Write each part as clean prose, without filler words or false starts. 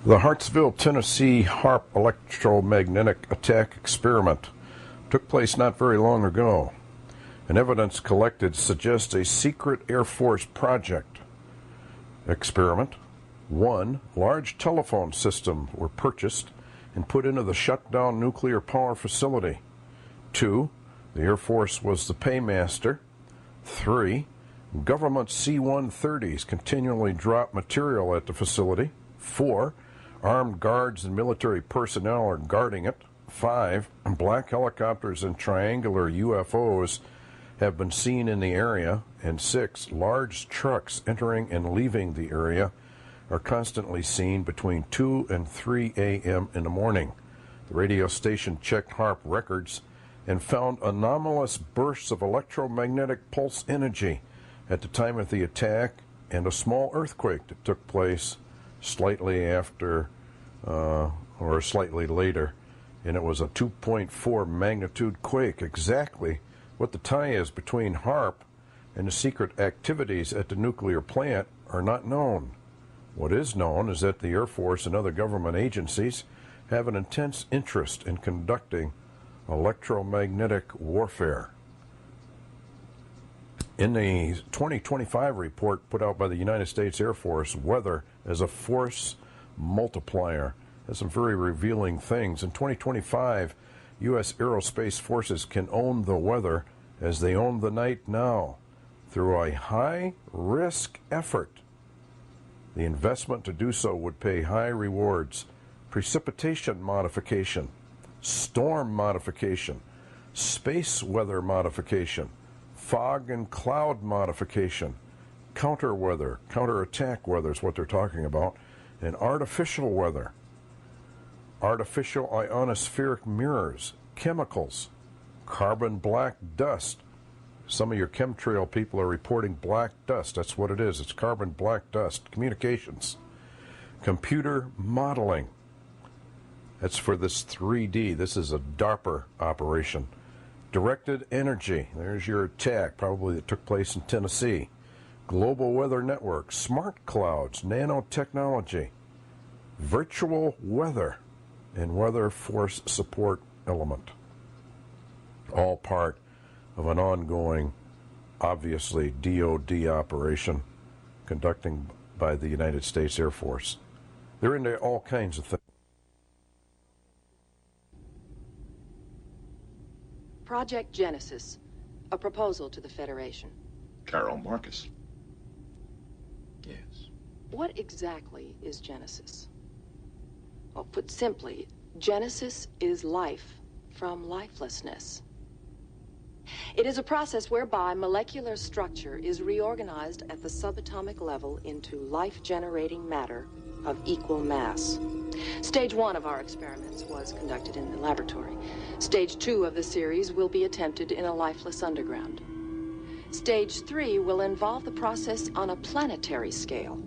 The Hartsville, Tennessee HAARP electromagnetic attack experiment took place not very long ago, and evidence collected suggests a secret Air Force project. Experiment 1. Large telephone systems were purchased and put into the shut-down nuclear power facility. 2. The Air Force was the paymaster. 3. Government C-130s continually drop material at the facility. 4. Armed guards and military personnel are guarding it. 5. Black helicopters and triangular UFOs have been seen in the area. And 6. Large trucks entering and leaving the area are constantly seen between 2 and 3 a.m. in the morning. The radio station checked HAARP records and found anomalous bursts of electromagnetic pulse energy at the time of the attack and a small earthquake that took place slightly after or slightly later, and it was a 2.4 magnitude quake. Exactly what the tie is between HAARP and the secret activities at the nuclear plant are not known. What is known is that the Air Force and other government agencies have an intense interest in conducting electromagnetic warfare. In the 2025 report put out by the United States Air Force, weather as a force multiplier has some very revealing things. In 2025, U.S. aerospace forces can own the weather as they own the night now through a high-risk effort. The investment to do so would pay high rewards: precipitation modification, storm modification, space weather modification, fog and cloud modification, counter weather, counterattack weather is what they're talking about, and artificial weather, artificial ionospheric mirrors, chemicals, carbon black dust. Some of your chemtrail people are reporting black dust. That's what it is. It's carbon black dust. Communications, computer modeling. That's for this 3D. This is a DARPA operation. Directed energy. There's your attack, probably that took place in Tennessee. Global weather network, smart clouds, nanotechnology, virtual weather, and weather force support element. All part of an ongoing, obviously, DoD operation conducting by the United States Air Force. They're into all kinds of things. Project Genesis, a proposal to the Federation. Carol Marcus. Yes. What exactly is Genesis? Well, put simply, Genesis is life from lifelessness. It is a process whereby molecular structure is reorganized at the subatomic level into life-generating matter of equal mass. Stage 1 of our experiments was conducted in the laboratory. Stage 2 of the series will be attempted in a lifeless underground. Stage 3 will involve the process on a planetary scale.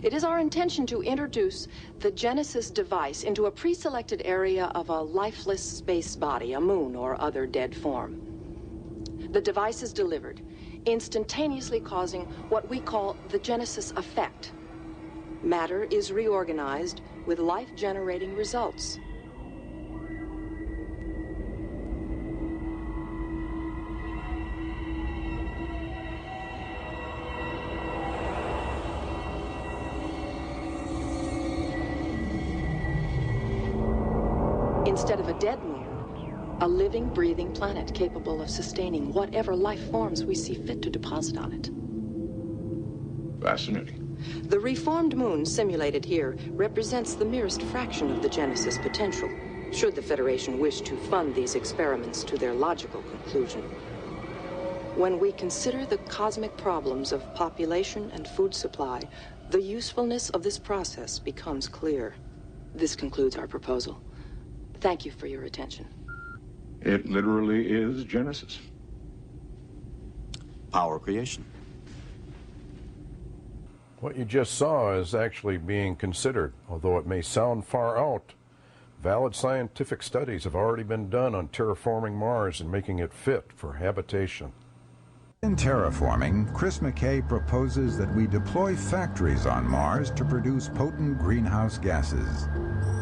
It is our intention to introduce the Genesis device into a pre-selected area of a lifeless space body, a moon or other dead form. The device is delivered, instantaneously causing what we call the Genesis effect. Matter is reorganized with life-generating results. Instead of a dead moon, a living, breathing planet capable of sustaining whatever life forms we see fit to deposit on it. Fascinating. The reformed moon simulated here represents the merest fraction of the Genesis potential, should the Federation wish to fund these experiments to their logical conclusion. When we consider the cosmic problems of population and food supply, the usefulness of this process becomes clear. This concludes our proposal. Thank you for your attention. It literally is Genesis. Power creation. What you just saw is actually being considered, although it may sound far out. Valid scientific studies have already been done on terraforming Mars and making it fit for habitation. In terraforming, Chris McKay proposes that we deploy factories on Mars to produce potent greenhouse gases.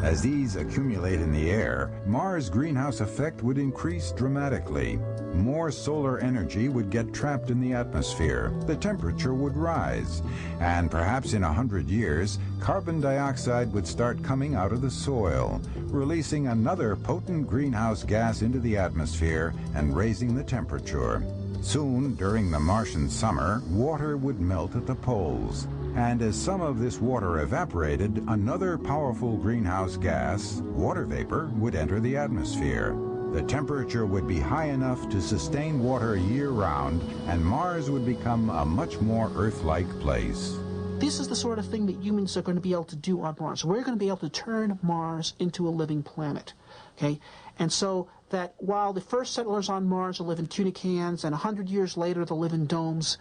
As these accumulate in the air, Mars' greenhouse effect would increase dramatically. More solar energy would get trapped in the atmosphere, the temperature would rise, and perhaps in 100 years, carbon dioxide would start coming out of the soil, releasing another potent greenhouse gas into the atmosphere and raising the temperature. Soon, during the Martian summer, water would melt at the poles. And as some of this water evaporated, another powerful greenhouse gas, water vapor, would enter the atmosphere. The temperature would be high enough to sustain water year-round, and Mars would become a much more Earth-like place. This is the sort of thing that humans are going to be able to do on Mars. We're going to be able to turn Mars into a living planet, okay? And so that while the first settlers on Mars will live in tuna cans, and 100 years later they'll live in domes,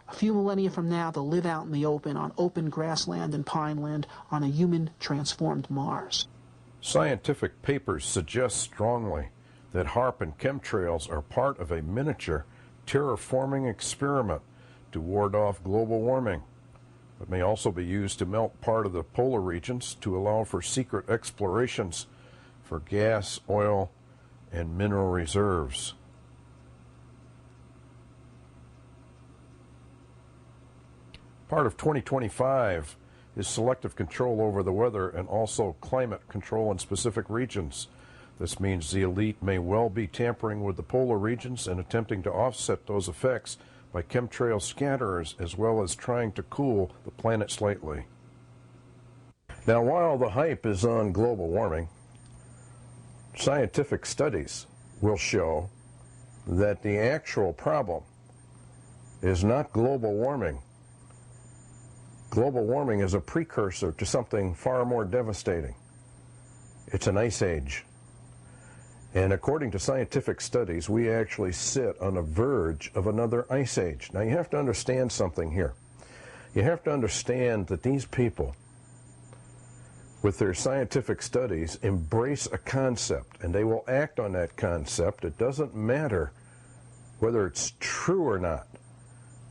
a few millennia from now they'll live out in the open, on open grassland and pineland, on a human-transformed Mars. Scientific papers suggest strongly that HAARP and chemtrails are part of a miniature terraforming experiment to ward off global warming. It may also be used to melt part of the polar regions to allow for secret explorations for gas, oil, and mineral reserves. Part of 2025 is selective control over the weather and also climate control in specific regions. This means the elite may well be tampering with the polar regions and attempting to offset those effects by chemtrail scatterers, as well as trying to cool the planet slightly. Now, while the hype is on global warming, scientific studies will show that the actual problem is not global warming. Global warming is a precursor to something far more devastating. It's an ice age. And according to scientific studies, we actually sit on the verge of another ice age. Now, you have to understand something here. You have to understand that these people, with their scientific studies, embrace a concept, and they will act on that concept. It doesn't matter whether it's true or not.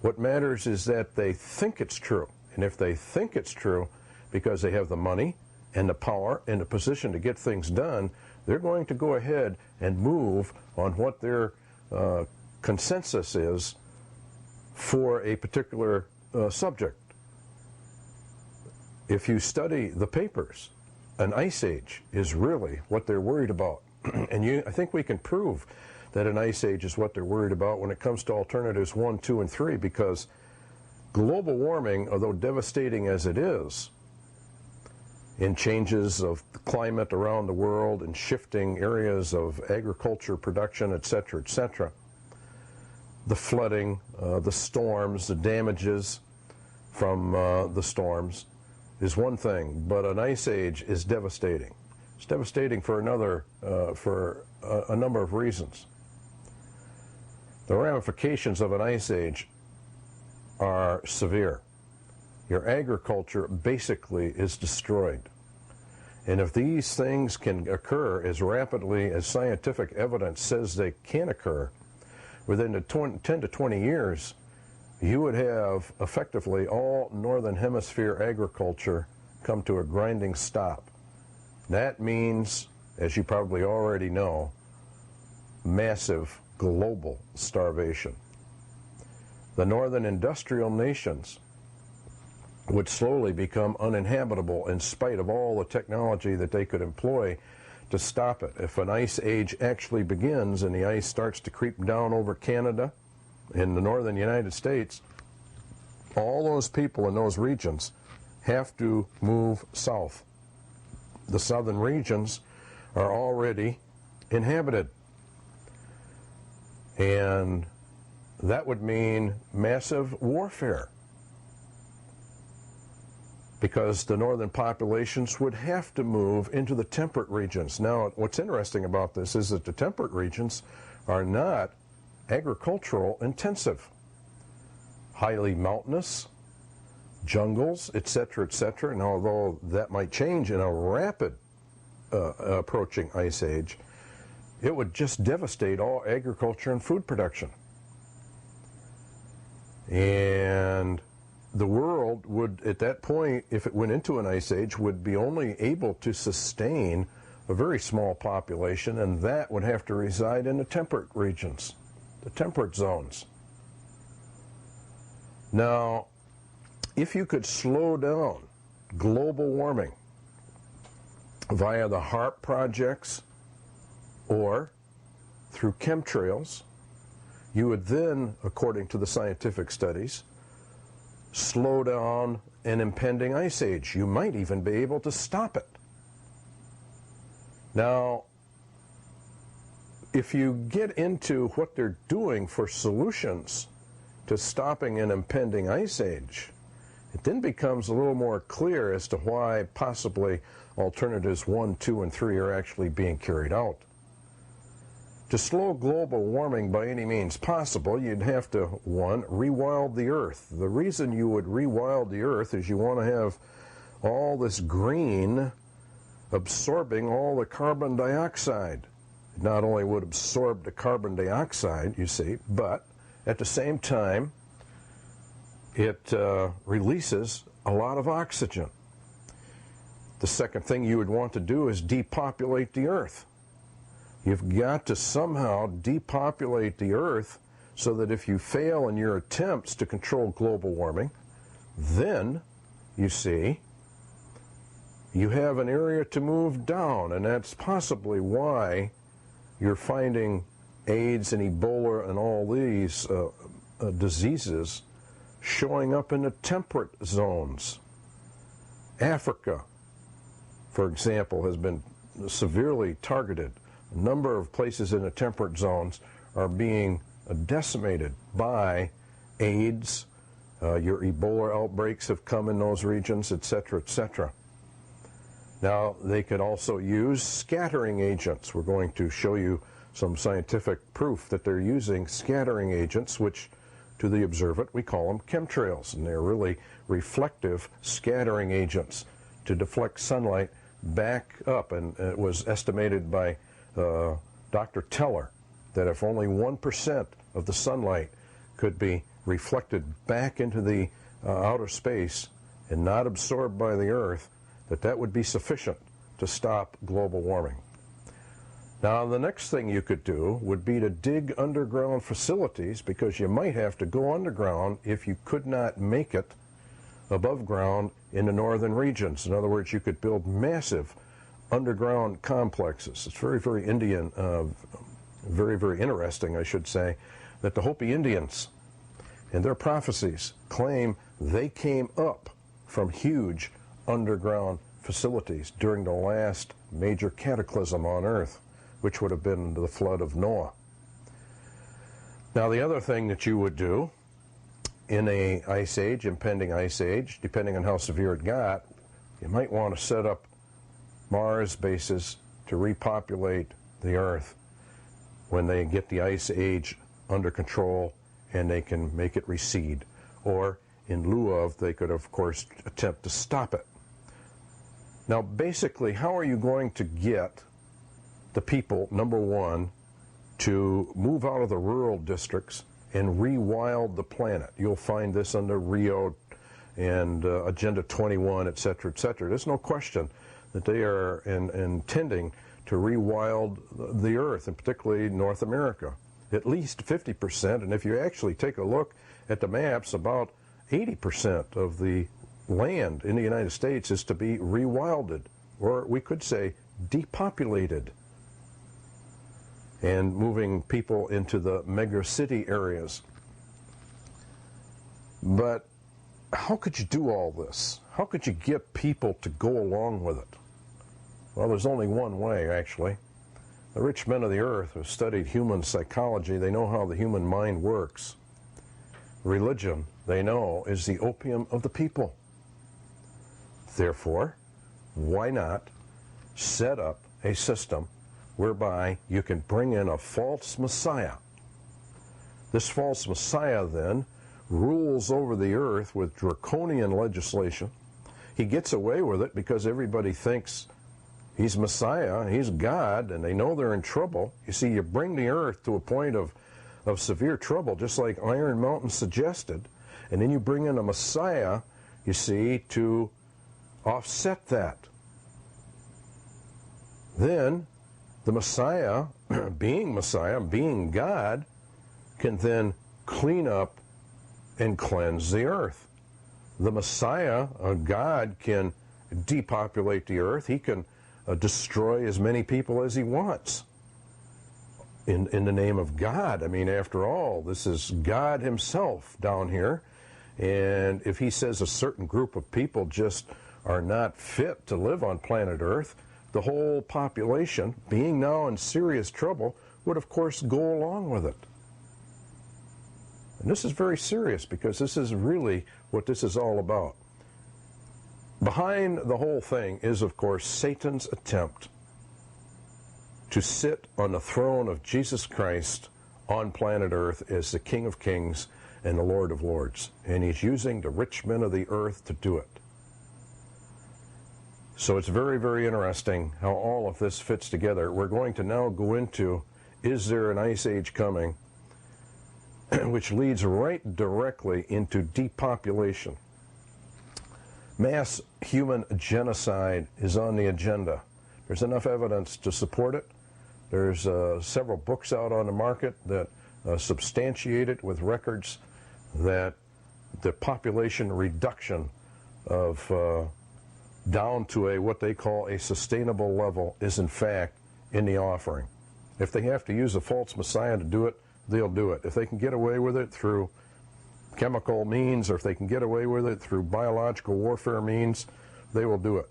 What matters is that they think it's true. And if they think it's true because they have the money and the power and the position to get things done, they're going to go ahead and move on what their consensus is for a particular subject. If you study the papers, an ice age is really what they're worried about. And I think we can prove that an ice age is what they're worried about when it comes to alternatives 1, 2, and 3, because global warming, although devastating as it is, in changes of the climate around the world and shifting areas of agriculture production, etc., the flooding, the storms, the damages from the storms is one thing, but an ice age is devastating. It's devastating for a number of reasons. The ramifications of an ice age are severe. Your agriculture basically is destroyed. And if these things can occur as rapidly as scientific evidence says they can occur, within the 10 to 20 years, you would have effectively all northern hemisphere agriculture come to a grinding stop. That means, as you probably already know, massive global starvation. The northern industrial nations would slowly become uninhabitable in spite of all the technology that they could employ to stop it. If an ice age actually begins and the ice starts to creep down over Canada in the northern United States, all those people in those regions have to move south. The southern regions are already inhabited. And that would mean massive warfare, because the northern populations would have to move into the temperate regions. Now, what's interesting about this is that the temperate regions are not agricultural intensive. Highly mountainous, jungles, etc., etc. And although that might change in a rapid approaching ice age, it would just devastate all agriculture and food production. And the world would, at that point, if it went into an ice age, would be only able to sustain a very small population, and that would have to reside in the temperate regions, the temperate zones. Now, if you could slow down global warming via the HAARP projects or through chemtrails, you would then, according to the scientific studies, slow down an impending ice age. You might even be able to stop it. Now, if you get into what they're doing for solutions to stopping an impending ice age, it then becomes a little more clear as to why possibly alternatives 1, 2, and 3 are actually being carried out. To slow global warming by any means possible, you'd have to, 1, rewild the earth. The reason you would rewild the earth is you want to have all this green absorbing all the carbon dioxide. It not only would absorb the carbon dioxide, you see, but at the same time, it releases a lot of oxygen. The second thing you would want to do is depopulate the earth. You've got to somehow depopulate the earth so that if you fail in your attempts to control global warming, then, you see, you have an area to move down, and that's possibly why you're finding AIDS and Ebola and all these diseases showing up in the temperate zones. Africa, for example, has been severely targeted. A number of places in the temperate zones are being decimated by AIDS. Your Ebola outbreaks have come in those regions, etc., etc. Now, they could also use scattering agents. We're going to show you some scientific proof that they're using scattering agents, which, to the observant, we call them chemtrails, and they're really reflective scattering agents to deflect sunlight back up. And it was estimated by Dr. Teller that if only 1% of the sunlight could be reflected back into the outer space and not absorbed by the Earth, that would be sufficient to stop global warming. Now, the next thing you could do would be to dig underground facilities, because you might have to go underground if you could not make it above ground in the northern regions. In other words, you could build massive underground complexes. It's very, very Indian, very, very interesting, I should say, that the Hopi Indians and their prophecies claim they came up from huge underground facilities during the last major cataclysm on Earth, which would have been the flood of Noah. Now, the other thing that you would do in a ice age, impending ice age, depending on how severe it got, you might want to set up Mars bases to repopulate the Earth when they get the ice age under control and they can make it recede. Or, in lieu of, they could, of course, attempt to stop it. Now, basically, how are you going to get the people, number one, to move out of the rural districts and rewild the planet? You'll find this under Rio and Agenda 21, et cetera, et cetera. There's no question that they are intending to rewild the Earth, and particularly North America. At least 50%, and if you actually take a look at the maps, about 80% of the land in the United States is to be rewilded, or we could say depopulated, and moving people into the mega city areas. But how could you do all this? How could you get people to go along with it? Well, there's only one way, actually. The rich men of the earth have studied human psychology. They know how the human mind works. Religion, they know, is the opium of the people. Therefore, why not set up a system whereby you can bring in a false Messiah? This false Messiah then rules over the earth with draconian legislation. He gets away with it because everybody thinks he's Messiah, he's God, and they know they're in trouble. You see, you bring the earth to a point of severe trouble, just like Iron Mountain suggested, And then you bring in a Messiah, you see, to offset that. Then the Messiah, being God, can then clean up and cleanse the earth. The Messiah, God, can depopulate the earth. He can destroy as many people as he wants in the name of God. I mean, after all, this is God himself down here. And if he says a certain group of people just are not fit to live on planet Earth, the whole population, being now in serious trouble, would of course go along with it. And this is very serious, because this is really what this is all about. Behind the whole thing is, of course, Satan's attempt to sit on the throne of Jesus Christ on planet Earth as the King of Kings and the Lord of Lords. And he's using the rich men of the earth to do it. So it's very, very interesting how all of this fits together. We're going to now go into, is there an ice age coming? Which leads right directly into depopulation. Mass human genocide is on the agenda. There's enough evidence to support it. There's several books out on the market that substantiate it with records that the population reduction of down to what they call a sustainable level is in fact in the offering. If they have to use a false Messiah to do it, they'll do it. If they can get away with it through chemical means, or if they can get away with it through biological warfare means, they will do it.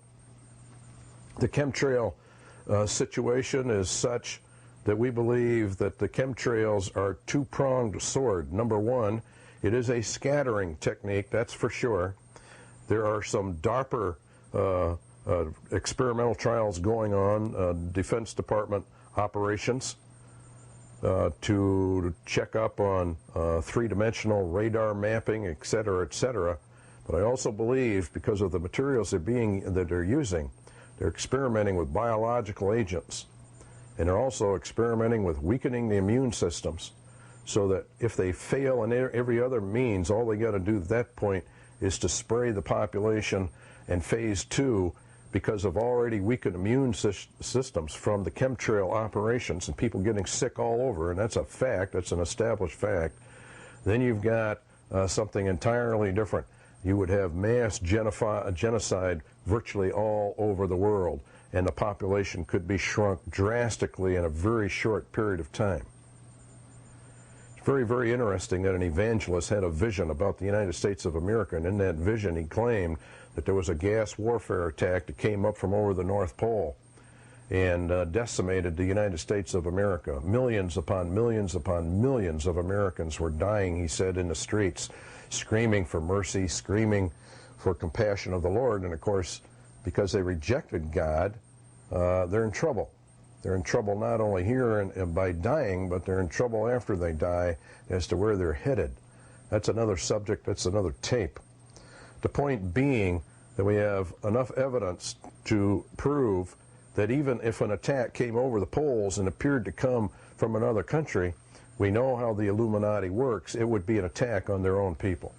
The chemtrail situation is such that we believe that the chemtrails are a two-pronged sword. Number one, it is a scattering technique, that's for sure. There are some DARPA experimental trials going on, Defense Department operations, to check up on three-dimensional radar mapping, et cetera, et cetera. But I also believe, because of the materials that they're using, they're experimenting with biological agents. And they're also experimenting with weakening the immune systems, so that if they fail in every other means, all they got to do at that point is to spray the population. And phase two, because of already weakened immune systems from the chemtrail operations and people getting sick all over, and that's a fact, that's an established fact, then you've got something entirely different. You would have mass genocide virtually all over the world, and the population could be shrunk drastically in a very short period of time. It's very, very interesting that an evangelist had a vision about the United States of America, and in that vision he claimed that there was a gas warfare attack that came up from over the North Pole and decimated the United States of America. Millions upon millions upon millions of Americans were dying, he said, in the streets, screaming for mercy, screaming for compassion of the Lord. And of course, because they rejected God, they're in trouble. They're in trouble not only here and by dying, but they're in trouble after they die as to where they're headed. That's another subject, that's another tape. The point being that we have enough evidence to prove that even if an attack came over the poles and appeared to come from another country, we know how the Illuminati works. It would be an attack on their own people.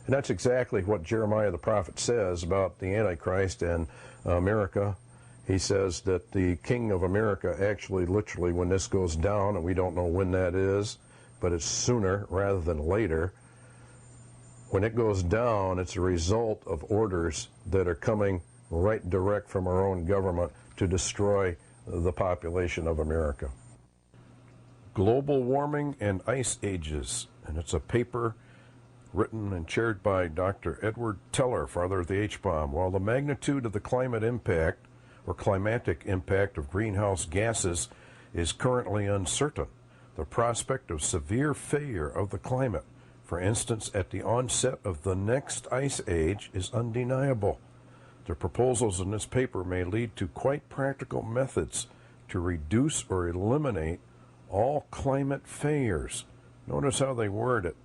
And that's exactly what Jeremiah the prophet says about the Antichrist and America. He says that the King of America actually, literally, when this goes down, and we don't know when that is, but it's sooner rather than later, when it goes down, it's a result of orders that are coming right direct from our own government to destroy the population of America. Global Warming and Ice Ages, and it's a paper written and chaired by Dr. Edward Teller, father of the H-bomb. While the magnitude of the climate impact or climatic impact of greenhouse gases is currently uncertain, the prospect of severe failure of the climate, for instance, at the onset of the next ice age, is undeniable. The proposals in this paper may lead to quite practical methods to reduce or eliminate all climate failures. Notice how they word it.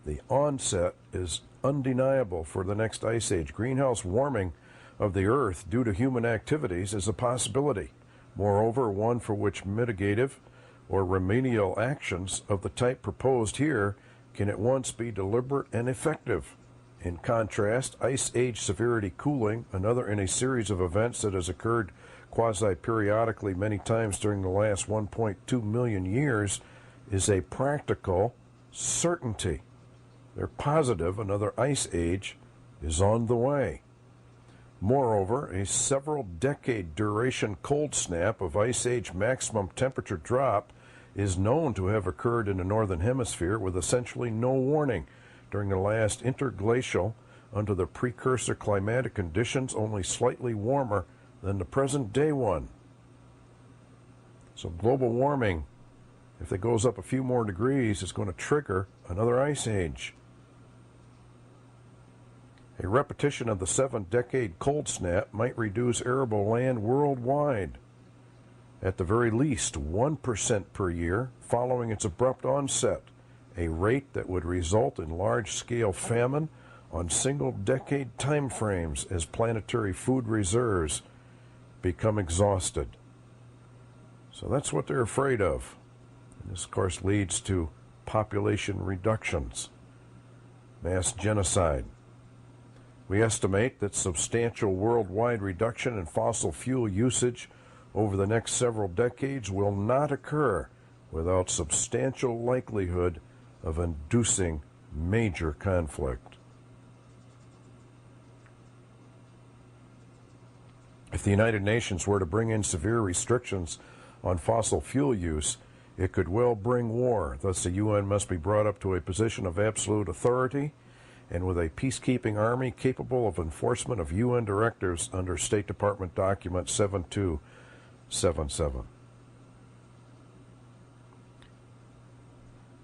The onset is undeniable for the next ice age. Greenhouse warming of the Earth due to human activities is a possibility. Moreover, one for which mitigative or remedial actions of the type proposed here can at once be deliberate and effective. In contrast, Ice Age severity cooling, another in a series of events that has occurred quasi-periodically many times during the last 1.2 million years, is a practical certainty. They're positive another ice age is on the way. Moreover, a several-decade duration cold snap of Ice Age maximum temperature drop is known to have occurred in the Northern Hemisphere with essentially no warning during the last interglacial under the precursor climatic conditions only slightly warmer than the present-day one. So global warming, if it goes up a few more degrees, is going to trigger another ice age. A repetition of the 7-decade cold snap might reduce arable land worldwide at the very least 1% per year following its abrupt onset, a rate that would result in large-scale famine on single-decade time frames as planetary food reserves become exhausted. So that's what they're afraid of. And this, of course, leads to population reductions, mass genocide. We estimate that substantial worldwide reduction in fossil fuel usage over the next several decades will not occur without substantial likelihood of inducing major conflict. If the United Nations were to bring in severe restrictions on fossil fuel use, it could well bring war. Thus, the UN must be brought up to a position of absolute authority and with a peacekeeping army capable of enforcement of UN directives under State Department Document 7277.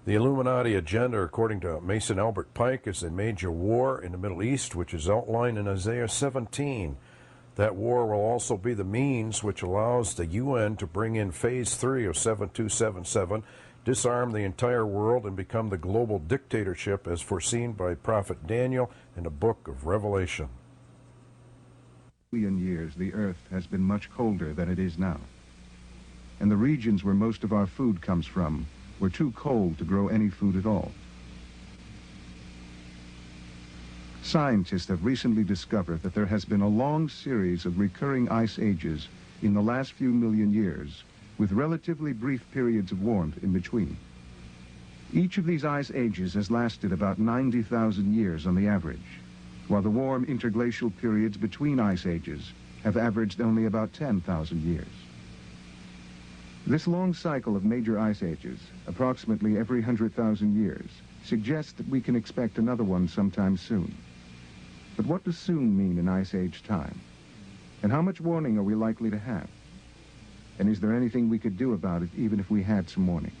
The Illuminati agenda, according to Mason Albert Pike, is a major war in the Middle East, which is outlined in Isaiah 17. That war will also be the means which allows the UN to bring in Phase 3 of 7277, disarm the entire world, and become the global dictatorship as foreseen by Prophet Daniel in the book of Revelation. Million years, the Earth has been much colder than it is now. And the regions where most of our food comes from were too cold to grow any food at all. Scientists have recently discovered that there has been a long series of recurring ice ages in the last few million years, with relatively brief periods of warmth in between. Each of these ice ages has lasted about 90,000 years on the average, while the warm interglacial periods between ice ages have averaged only about 10,000 years. This long cycle of major ice ages, approximately every 100,000 years, suggests that we can expect another one sometime soon. But what does soon mean in ice age time? And how much warning are we likely to have? And is there anything we could do about it even if we had some warning?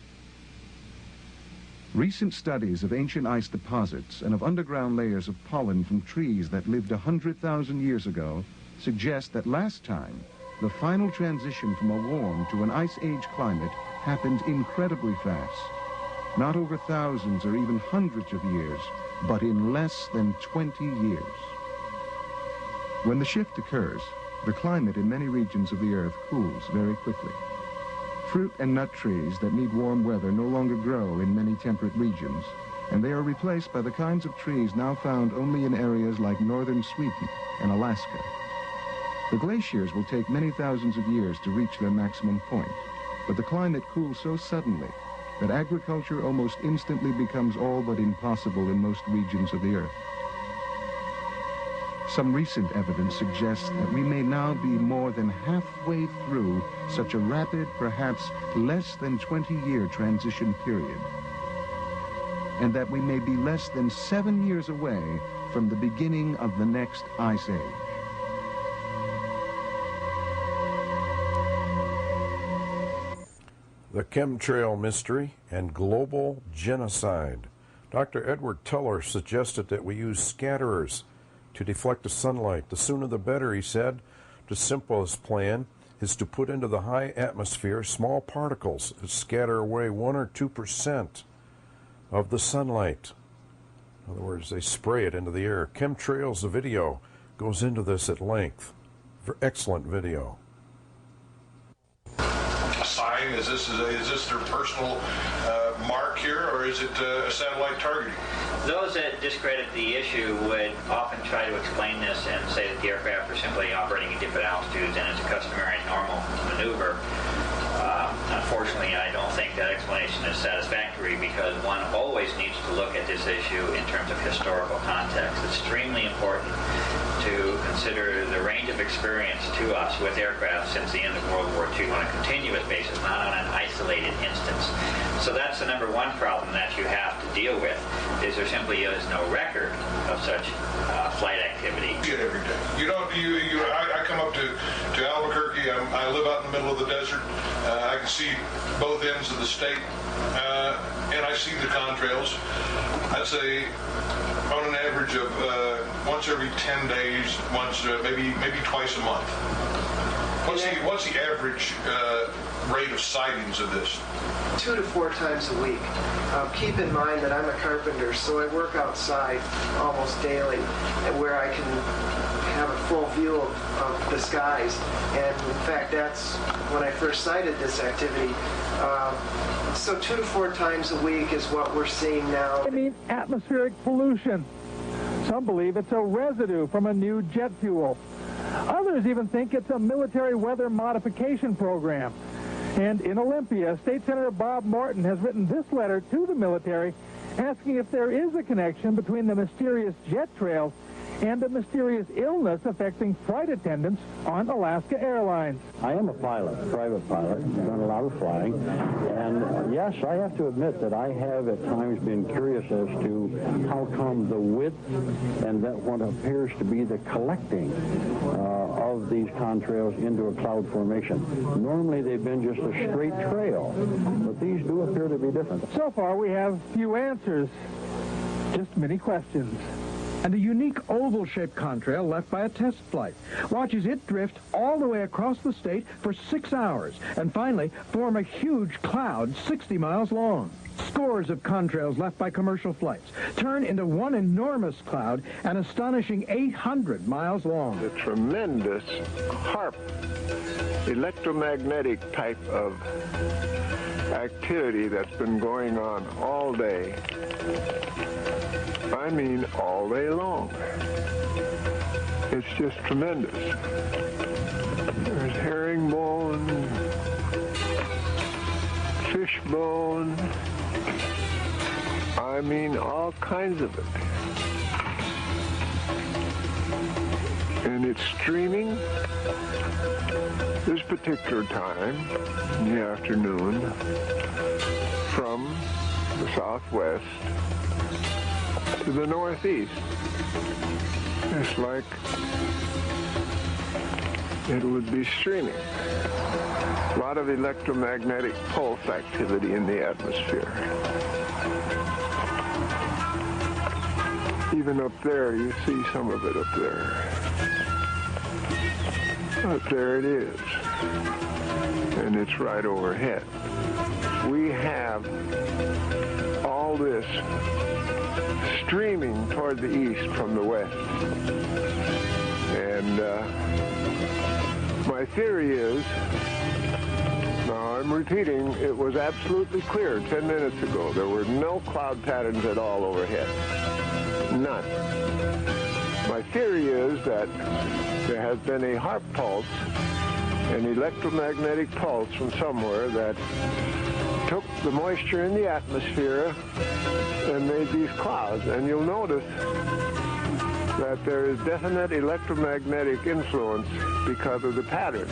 Recent studies of ancient ice deposits and of underground layers of pollen from trees that lived 100,000 years ago suggest that last time, the final transition from a warm to an ice age climate happened incredibly fast. Not over thousands or even hundreds of years, but in less than 20 years. When the shift occurs, the climate in many regions of the Earth cools very quickly. Fruit and nut trees that need warm weather no longer grow in many temperate regions, and they are replaced by the kinds of trees now found only in areas like northern Sweden and Alaska. The glaciers will take many thousands of years to reach their maximum point, but the climate cools so suddenly that agriculture almost instantly becomes all but impossible in most regions of the Earth. Some recent evidence suggests that we may now be more than halfway through such a rapid, perhaps less than 20-year transition period, and that we may be less than 7 years away from the beginning of the next ice age. The chemtrail mystery and global genocide. Dr. Edward Teller suggested that we use scatterers to deflect the sunlight. The sooner the better, he said. The simplest plan is to put into the high atmosphere small particles that scatter away 1 or 2% of the sunlight. In other words, they spray it into the air. Chemtrails, the video, goes into this at length. Excellent video. Sign? Is this their personal mark here, or is it a satellite targeting? Those that discredit the issue would often try to explain this and say that the aircraft are simply operating at different altitudes and it's a customary and normal maneuver. Unfortunately, I don't think that explanation is satisfactory because one always needs to look at this issue in terms of historical context. It's extremely important to consider the range of experience to us with aircraft since the end of World War II on a continuous basis, not on an isolated instance. So that's the number one problem that you have to deal with, is there simply is no record of such flight activity. You see it every day. You don't. I come up to Albuquerque. I live out in the middle of the desert. I can see both ends of the state, and I see the contrails. I'd say on an average of once every 10 days, once maybe twice a month. What's the average rate of sightings of this? 2 to 4 times a week. Keep in mind that I'm a carpenter, so I work outside almost daily, and where I can have a full view of the skies. And in fact, that's when I first sighted this activity. So 2 to 4 times a week is what we're seeing now. I mean, atmospheric pollution. Some believe it's a residue from a new jet fuel. Others even think it's a military weather modification program. And in Olympia, State Senator Bob Morton has written this letter to the military asking if there is a connection between the mysterious jet trails and a mysterious illness affecting flight attendants on Alaska Airlines. I am a pilot, private pilot, done a lot of flying, and yes, I have to admit that I have at times been curious as to how come the width and that what appears to be the collecting of these contrails into a cloud formation. Normally they've been just a straight trail, but these do appear to be different. So far we have few answers, just many questions. And a unique oval-shaped contrail left by a test flight. Watch as it drift all the way across the state for 6 hours, and finally form a huge cloud 60 miles long. Scores of contrails left by commercial flights turn into one enormous cloud, an astonishing 800 miles long. The tremendous HAARP, electromagnetic type of activity that's been going on all day. I mean all day long. It's just tremendous. There's herringbone, fishbone, I mean all kinds of it. And it's streaming this particular time in the afternoon from the southwest to the northeast. It's like it would be streaming. A lot of electromagnetic pulse activity in the atmosphere. Even up there, you see some of it up there. But there it is. And it's right overhead. We have all this streaming toward the east from the west. And my theory is, now I'm repeating, it was absolutely clear 10 minutes ago. There were no cloud patterns at all overhead. None. My theory is that there has been a HAARP pulse, an electromagnetic pulse from somewhere that took the moisture in the atmosphere and made these clouds. And you'll notice that there is definite electromagnetic influence because of the pattern.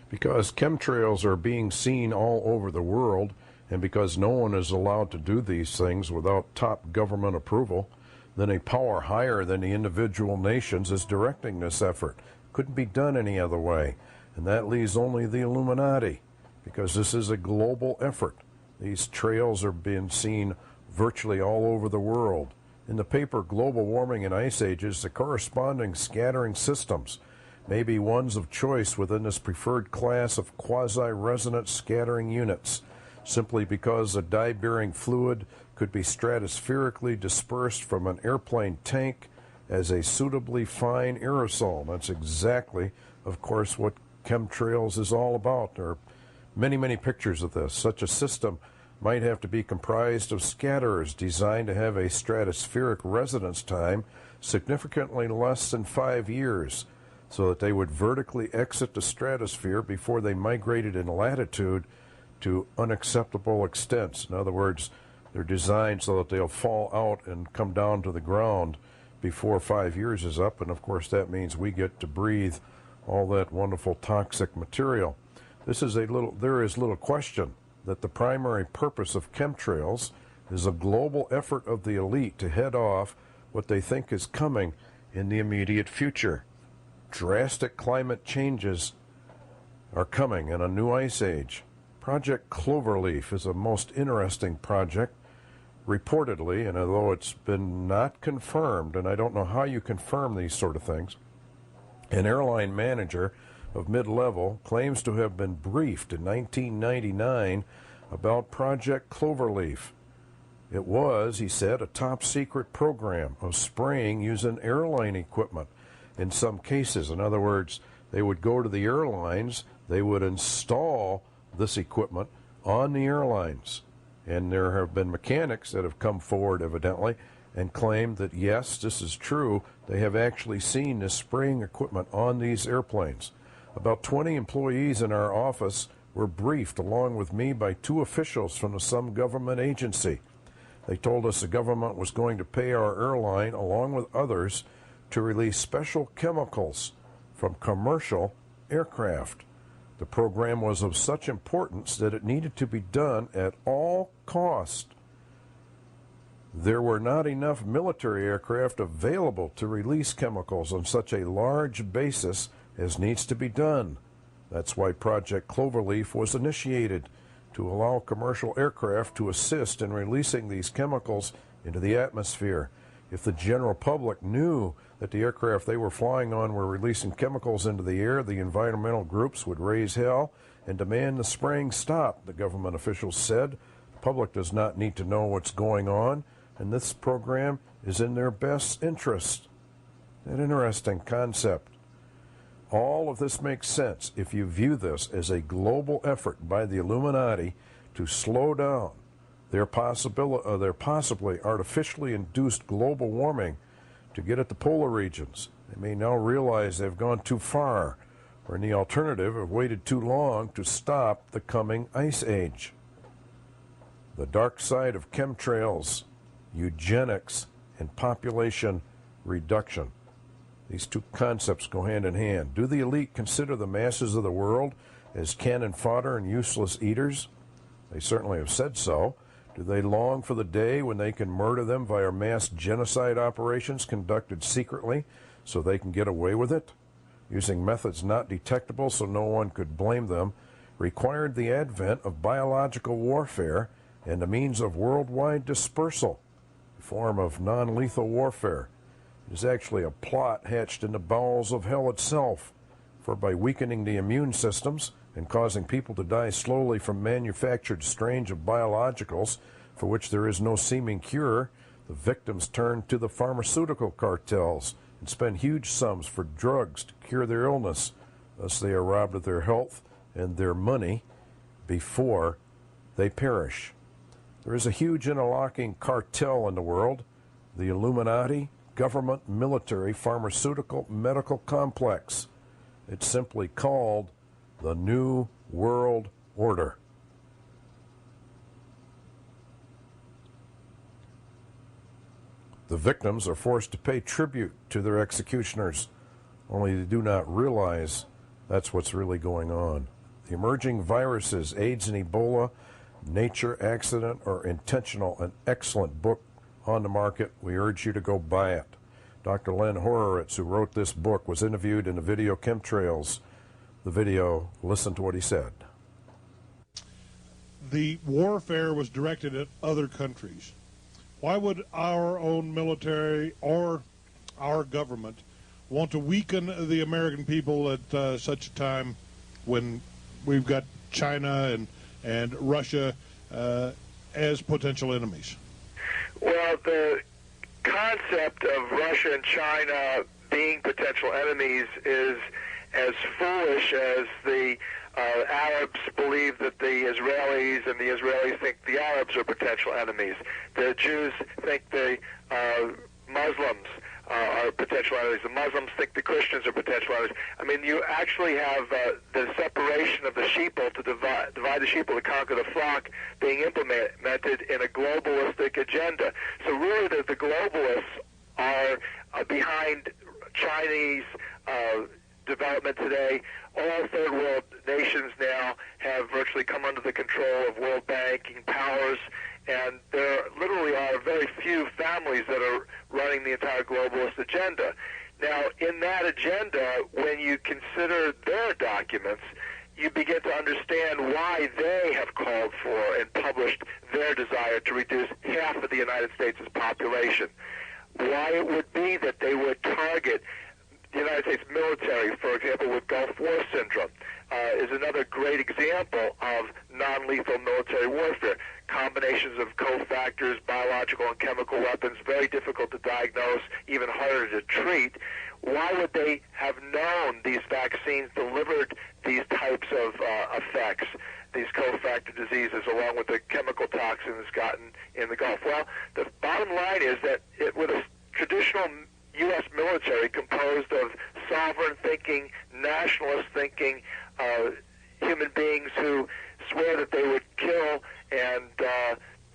Because chemtrails are being seen all over the world, and because no one is allowed to do these things without top government approval, then a power higher than the individual nations is directing this effort. Couldn't be done any other way. And that leaves only the Illuminati, because this is a global effort. These trails are being seen virtually all over the world. In the paper Global Warming and Ice Ages, the corresponding scattering systems may be ones of choice within this preferred class of quasi-resonant scattering units, simply because a dye-bearing fluid could be stratospherically dispersed from an airplane tank as a suitably fine aerosol. That's exactly, of course, what chemtrails is all about. There are many, many pictures of this. Such a system might have to be comprised of scatterers designed to have a stratospheric residence time significantly less than 5 years, so that they would vertically exit the stratosphere before they migrated in latitude to unacceptable extents. In other words, they're designed so that they'll fall out and come down to the ground before 5 years is up, and of course that means we get to breathe all that wonderful toxic material. There is little question that the primary purpose of chemtrails is a global effort of the elite to head off what they think is coming in the immediate future. Drastic climate changes are coming in a new ice age. Project Cloverleaf is a most interesting project, reportedly, and although it's been not confirmed, and I don't know how you confirm these sort of things, an airline manager of mid-level claims to have been briefed in 1999 about Project Cloverleaf. It was, he said, a top-secret program of spraying using airline equipment in some cases. In other words, they would go to the airlines, they would install this equipment on the airlines. And there have been mechanics that have come forward, evidently, and claimed that, yes, this is true. They have actually seen this spraying equipment on these airplanes. About 20 employees in our office were briefed, along with me, by 2 officials from some government agency. They told us the government was going to pay our airline, along with others, to release special chemicals from commercial aircraft. The program was of such importance that it needed to be done at all cost. There were not enough military aircraft available to release chemicals on such a large basis as needs to be done. That's why Project Cloverleaf was initiated, to allow commercial aircraft to assist in releasing these chemicals into the atmosphere. If the general public knew that the aircraft they were flying on were releasing chemicals into the air, the environmental groups would raise hell and demand the spraying stop, the government officials said. The public does not need to know what's going on, and this program is in their best interest. An interesting concept. All of this makes sense if you view this as a global effort by the Illuminati to slow down their possibly artificially induced global warming to get at the polar regions. They may now realize they've gone too far, or in the alternative, have waited too long to stop the coming ice age. The dark side of chemtrails, eugenics, and population reduction. These two concepts go hand in hand. Do the elite consider the masses of the world as cannon fodder and useless eaters? They certainly have said so. Do they long for the day when they can murder them via mass genocide operations conducted secretly so they can get away with it? Using methods not detectable so no one could blame them, required the advent of biological warfare and a means of worldwide dispersal, a form of non-lethal warfare. It is actually a plot hatched in the bowels of hell itself, for by weakening the immune systems and causing people to die slowly from manufactured strains of biologicals for which there is no seeming cure, the victims turn to the pharmaceutical cartels and spend huge sums for drugs to cure their illness. Thus they are robbed of their health and their money before they perish. There is a huge interlocking cartel in the world, the Illuminati, government, military, pharmaceutical, medical complex. It's simply called the New World Order. The victims are forced to pay tribute to their executioners, only they do not realize that's what's really going on. The emerging viruses, AIDS and Ebola, nature, accident, or intentional, an excellent book on the market. We urge you to go buy it. Dr. Len Horowitz, who wrote this book, was interviewed in the video Chemtrails. The video, listen to what he said. The warfare was directed at other countries. Why would our own military or our government want to weaken the American people at such a time when we've got China and Russia as potential enemies? Well, the concept of Russia and China being potential enemies is as foolish as the Arabs believe that the Israelis, and the Israelis think the Arabs are potential enemies. The Jews think the Muslims are potential enemies. The Muslims think the Christians are potential enemies. I mean, you actually have the separation of the sheeple to divide the sheeple to conquer the flock being implemented in a globalistic agenda. So really the globalists are behind Chinese development today. All third world nations now have virtually come under the control of world banking powers, and there literally are very few families that are running the entire globalist agenda. Now, in that agenda, when you consider their documents, you begin to understand why they have called for and published their desire to reduce half of the United States' population. Why it would be that they would target the United States military, for example, with Gulf War syndrome, is another great example of non-lethal military warfare. Combinations of cofactors, biological and chemical weapons, very difficult to diagnose, even harder to treat. Why would they have known these vaccines delivered these types of effects, these cofactor diseases, along with the chemical toxins gotten in the Gulf? Well, the bottom line is that with a traditional U.S. military composed of sovereign-thinking, nationalist-thinking human beings who swear that they would kill and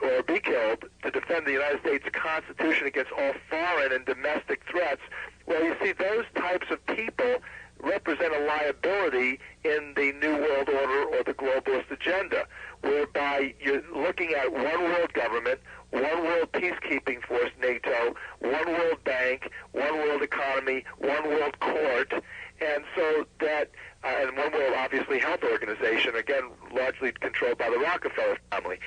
or be killed to defend the United States Constitution against all foreign and domestic threats. Well, you see, those types of people represent a liability in the New World Order or the globalist agenda, whereby you're looking at one world government, one world peacekeeping force, NATO, one world bank, one world economy, one world court, and so that, and one world, obviously, health organization, again, largely controlled by the Rockefeller family.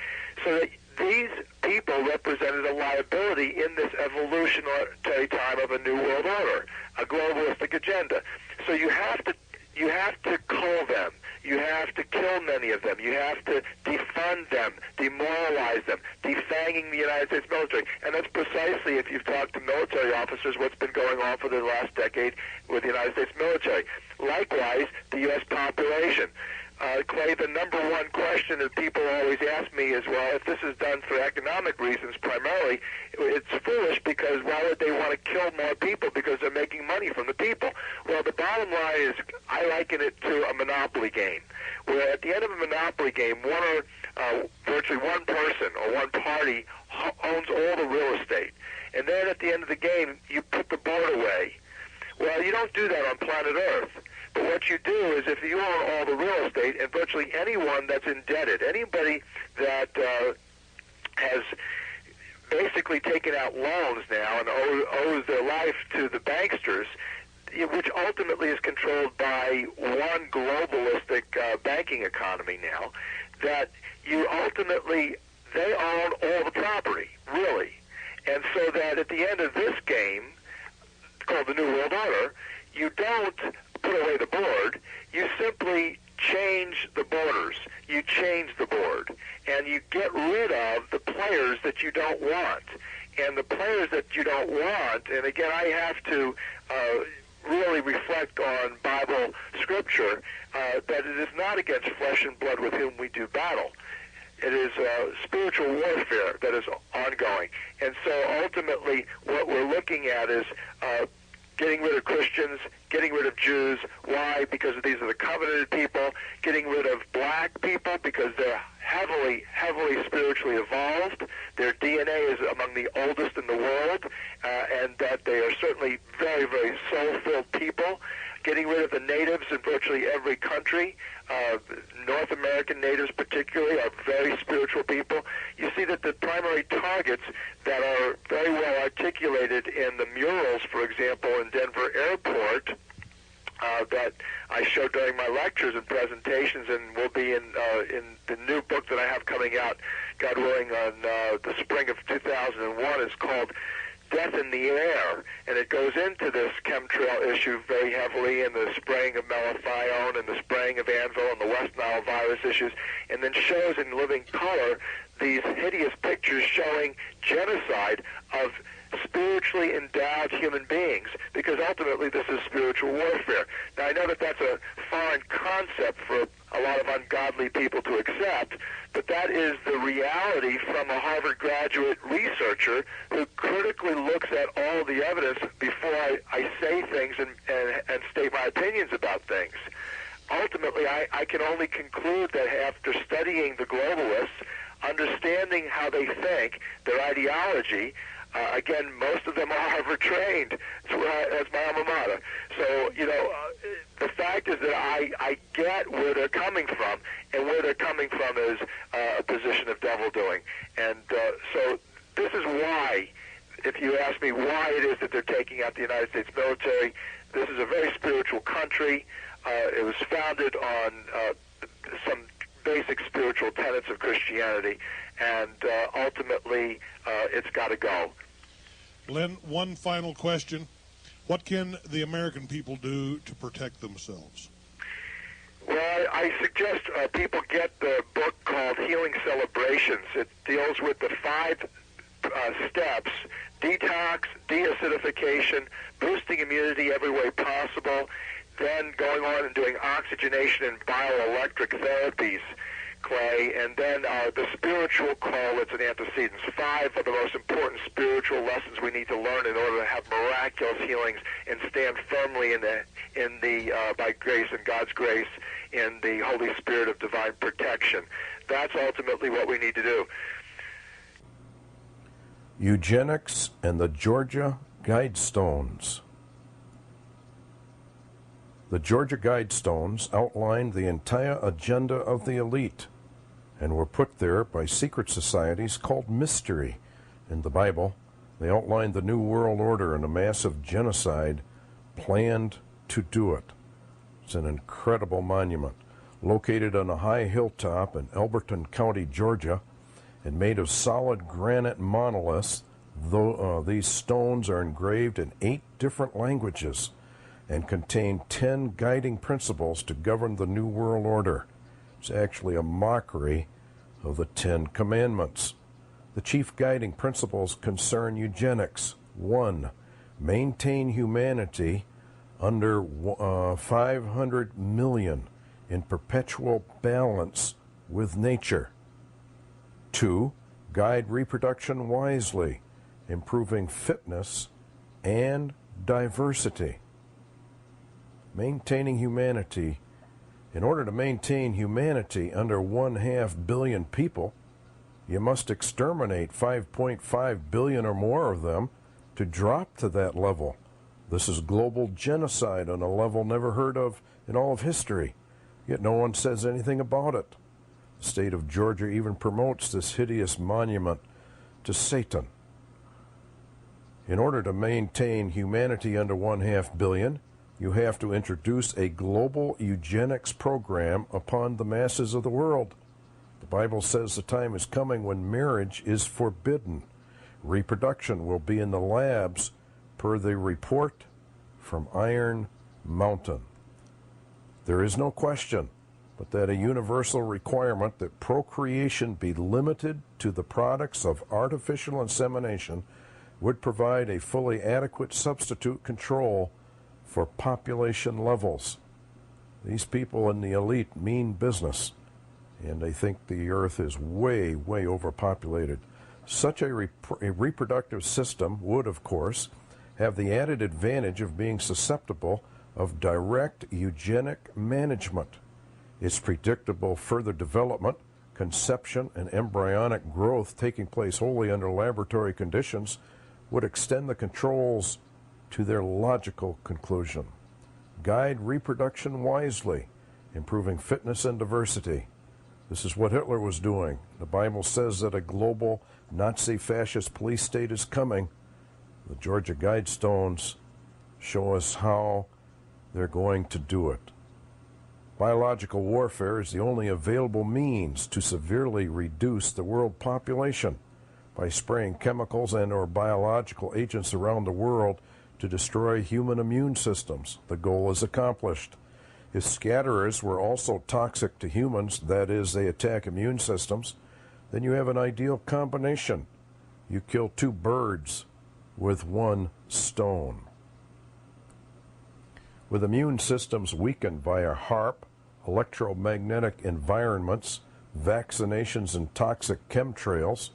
So that these people represented a liability in this evolutionary time of a new world order, a globalistic agenda. So you have to cull them. You have to kill many of them. You have to defund them, demoralize them, defanging the United States military. And that's precisely, if you've talked to military officers, what's been going on for the last decade with the United States military. Likewise, the U.S. population. Clay, the number one question that people always ask me is, well, if this is done for economic reasons primarily, it's foolish because why would they want to kill more people? Because they're making money from the people. Well, the bottom line is I liken it to a monopoly game, where at the end of a monopoly game, virtually one person or one party owns all the real estate. And then at the end of the game, you put the board away. Well, you don't do that on planet Earth. But what you do is if you own all the real estate, and virtually anyone that's indebted, anybody that has basically taken out loans now and owes their life to the banksters, which ultimately is controlled by one globalistic banking economy now, that you ultimately, they own all the property, really. And so that at the end of this game, called the New World Order, you don't put away the board, you simply change the borders. You change the board, and you get rid of the players that you don't want. And the players that you don't want, and again, I have to really reflect on Bible scripture, that it is not against flesh and blood with whom we do battle. It is spiritual warfare that is ongoing. And so ultimately what we're looking at is getting rid of Christians, getting rid of Jews. Why? Because these are the covenanted people. Getting rid of black people because they're heavily spiritually evolved. Their DNA is among the oldest in the world, and that they are certainly very, very soul-filled people. Getting rid of the natives in virtually every country. North American natives particularly are very spiritual people. You see that the primary targets that are very well articulated in the murals, for example, in Denver Airport, that I show during my lectures and presentations, and will be in the new book that I have coming out, God willing, on the spring of 2001, is called Death in the Air, and it goes into this chemtrail issue very heavily, and the spraying of malathion and the spraying of anvil and the West Nile virus issues, and then shows in living color these hideous pictures showing genocide of spiritually endowed human beings, because ultimately this is spiritual warfare. Now, I know that that's a foreign concept for a lot of ungodly people to accept, but that is the reality from a Harvard graduate researcher who critically looks at all the evidence before I say things and state my opinions about things. Ultimately, I can only conclude that after studying the globalists, understanding how they think, their ideology, again, most of them are Harvard trained. That's my alma mater. So, the fact is that I get where they're coming from, and where they're coming from is a position of devil doing. And so this is why, if you ask me why it is that they're taking out the United States military, this is a very spiritual country. It was founded on some basic spiritual tenets of Christianity, and ultimately it's got to go. Len, one final question. What can the American people do to protect themselves? Well, I suggest people get the book called Healing Celebrations. It deals with the 5 steps: detox, deacidification, boosting immunity every way possible, then going on and doing oxygenation and bioelectric therapies, Clay, and then the spiritual correlates and antecedents. 5 of the most important spiritual lessons we need to learn in order to have miraculous healings and stand firmly in the by grace and God's grace in the Holy Spirit of divine protection. That's ultimately what we need to do. Eugenics and the Georgia Guidestones. The Georgia Guidestones outlined the entire agenda of the elite and were put there by secret societies called mystery. In the Bible, they outlined the New World Order and a massive genocide planned to do it. It's an incredible monument located on a high hilltop in Elberton County, Georgia, and made of solid granite monoliths. Though these stones are engraved in 8 different languages and contain 10 guiding principles to govern the New World Order. It's actually a mockery of the 10 Commandments. The chief guiding principles concern eugenics. 1. Maintain humanity under 500 million in perpetual balance with nature. 2. Guide reproduction wisely, improving fitness and diversity. Maintaining humanity. In order to maintain humanity under 1/2 billion people, you must exterminate 5.5 billion or more of them to drop to that level. This is global genocide on a level never heard of in all of history, yet no one says anything about it. The state of Georgia even promotes this hideous monument to Satan. In order to maintain humanity under 1/2 billion, you have to introduce a global eugenics program upon the masses of the world. The Bible says the time is coming when marriage is forbidden. Reproduction will be in the labs, per the report from Iron Mountain. There is no question but that a universal requirement that procreation be limited to the products of artificial insemination would provide a fully adequate substitute control for population levels. These people in the elite mean business, and they think the earth is way, way overpopulated. Such a reproductive system would, of course, have the added advantage of being susceptible of direct eugenic management. Its predictable further development, conception, and embryonic growth taking place wholly under laboratory conditions would extend the controls to their logical conclusion. Guide reproduction wisely, improving fitness and diversity. This is what Hitler was doing. The Bible says that a global Nazi fascist police state is coming. The Georgia Guidestones show us how they're going to do it. Biological warfare is the only available means to severely reduce the world population by spraying chemicals and or biological agents around the world to destroy human immune systems. The goal is accomplished. If scatterers were also toxic to humans, that is, they attack immune systems, then you have an ideal combination. You kill 2 birds with one stone. With immune systems weakened via HAARP, electromagnetic environments, vaccinations, and toxic chemtrails,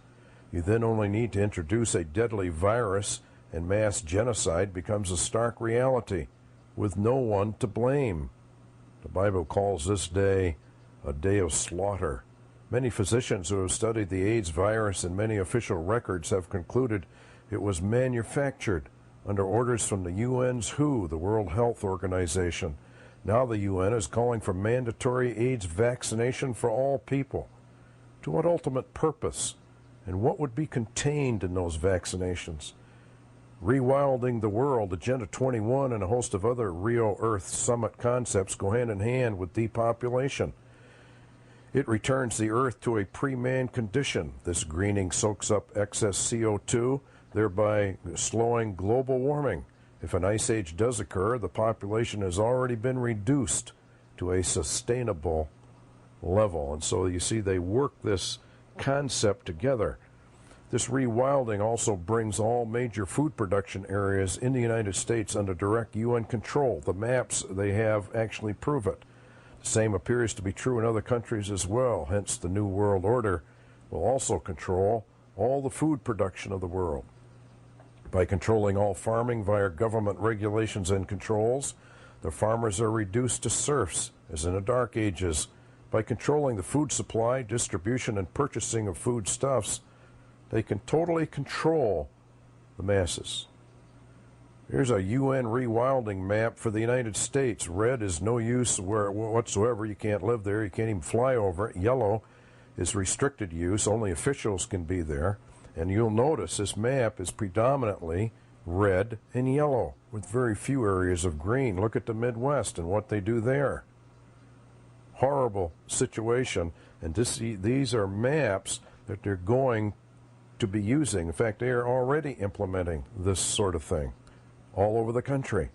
you then only need to introduce a deadly virus, and mass genocide becomes a stark reality, with no one to blame. The Bible calls this day a day of slaughter. Many physicians who have studied the AIDS virus and many official records have concluded it was manufactured under orders from the UN's WHO, the World Health Organization. Now the UN is calling for mandatory AIDS vaccination for all people. To what ultimate purpose? And what would be contained in those vaccinations? Rewilding the world, Agenda 21, and a host of other Rio Earth Summit concepts go hand in hand with depopulation. It returns the Earth to a pre-man condition. This greening soaks up excess CO2, thereby slowing global warming. If an ice age does occur, the population has already been reduced to a sustainable level. And so you see they work this concept together. This rewilding also brings all major food production areas in the United States under direct UN control. The maps they have actually prove it. The same appears to be true in other countries as well. Hence, the New World Order will also control all the food production of the world. By controlling all farming via government regulations and controls, the farmers are reduced to serfs, as in the Dark Ages. By controlling the food supply, distribution, and purchasing of foodstuffs, they can totally control the masses. Here's a UN rewilding map for the United States. Red is no use whatsoever. You can't live there. You can't even fly over it. Yellow is restricted use. Only officials can be there. And you'll notice this map is predominantly red and yellow, with very few areas of green. Look at the Midwest and what they do there. Horrible situation. And these are maps that they're going to be using. In fact, they are already implementing this sort of thing all over the country.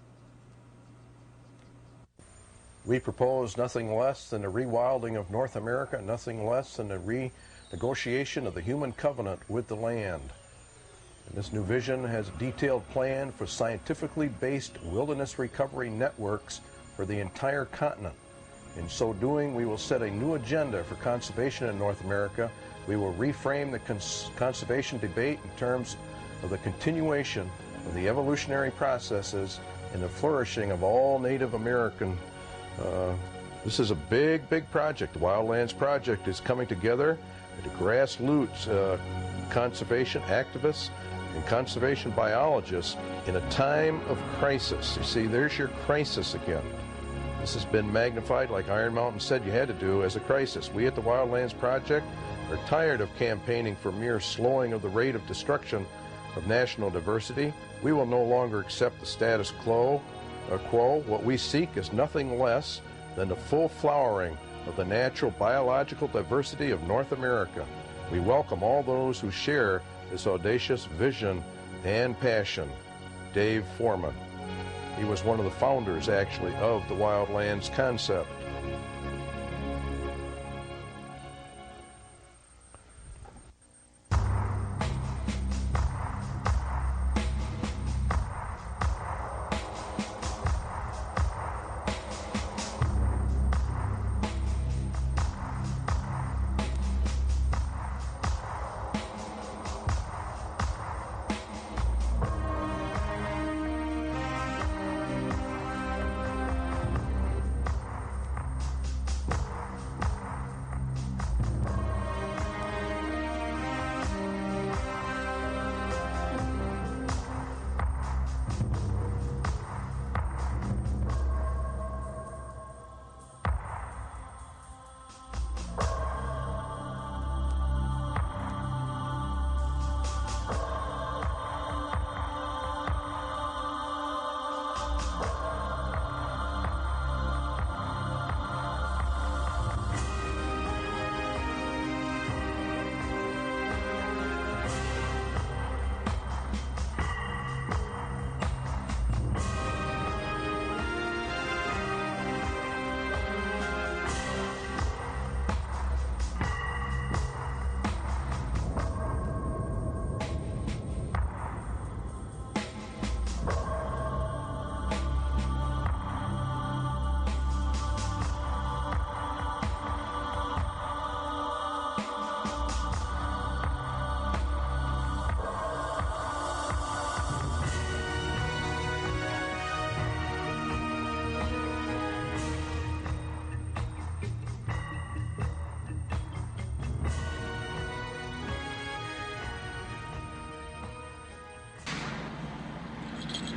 We propose nothing less than the rewilding of North America, nothing less than the renegotiation of the human covenant with the land. And this new vision has a detailed plan for scientifically based wilderness recovery networks for the entire continent. In so doing, we will set a new agenda for conservation in North America. We will reframe the conservation debate in terms of the continuation of the evolutionary processes and the flourishing of all Native American. This is a big, big project. The Wildlands Project is coming together at the grassroots conservation activists and conservation biologists in a time of crisis. You see, there's your crisis again. This has been magnified, like Iron Mountain said you had to do, as a crisis. We at the Wildlands Project are tired of campaigning for mere slowing of the rate of destruction of national diversity. We will no longer accept the status quo. What we seek is nothing less than the full flowering of the natural biological diversity of North America. We welcome all those who share this audacious vision and passion. Dave Foreman. He was one of the founders, actually, of the Wildlands concept.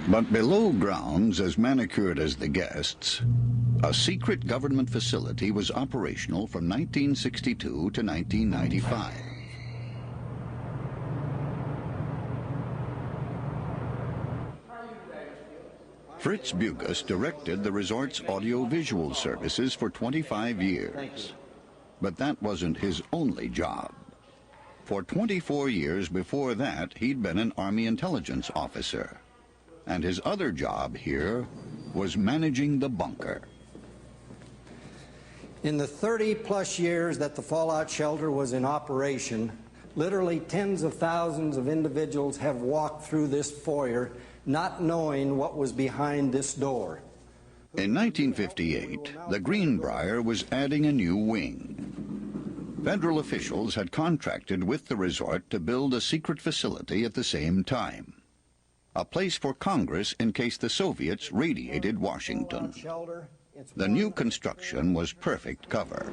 But below grounds, as manicured as the guests, a secret government facility was operational from 1962 to 1995. Fritz Bugas directed the resort's audiovisual services for 25 years. But that wasn't his only job. For 24 years before that, he'd been an Army intelligence officer. And his other job here was managing the bunker. In the 30-plus years that the fallout shelter was in operation, literally tens of thousands of individuals have walked through this foyer not knowing what was behind this door. In 1958, the Greenbrier was adding a new wing. Federal officials had contracted with the resort to build a secret facility at the same time. A place for Congress in case the Soviets radiated Washington. The new construction was perfect cover.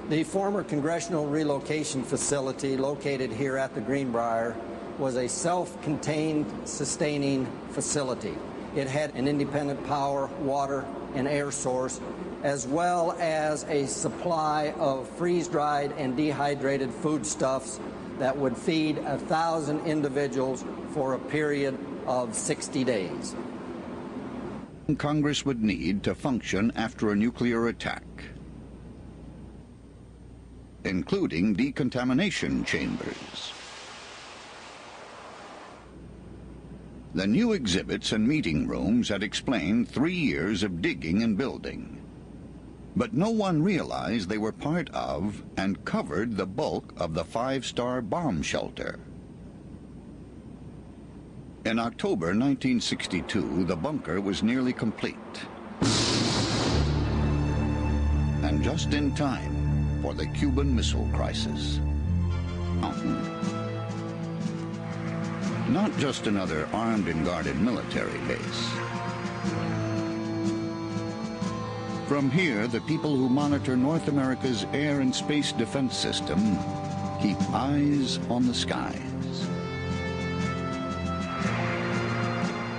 The former Congressional Relocation Facility located here at the Greenbrier was a self-contained, sustaining facility. It had an independent power, water, and air source, as well as a supply of freeze-dried and dehydrated foodstuffs that would feed 1,000 individuals for a period of 60 days. Congress would need to function after a nuclear attack, including decontamination chambers. The new exhibits and meeting rooms had explained 3 years of digging and building. But no one realized they were part of and covered the bulk of the 5-star bomb shelter. In October 1962, the bunker was nearly complete. And just in time for the Cuban Missile Crisis. Not just another armed and guarded military base. From here, the people who monitor North America's air and space defense system keep eyes on the skies.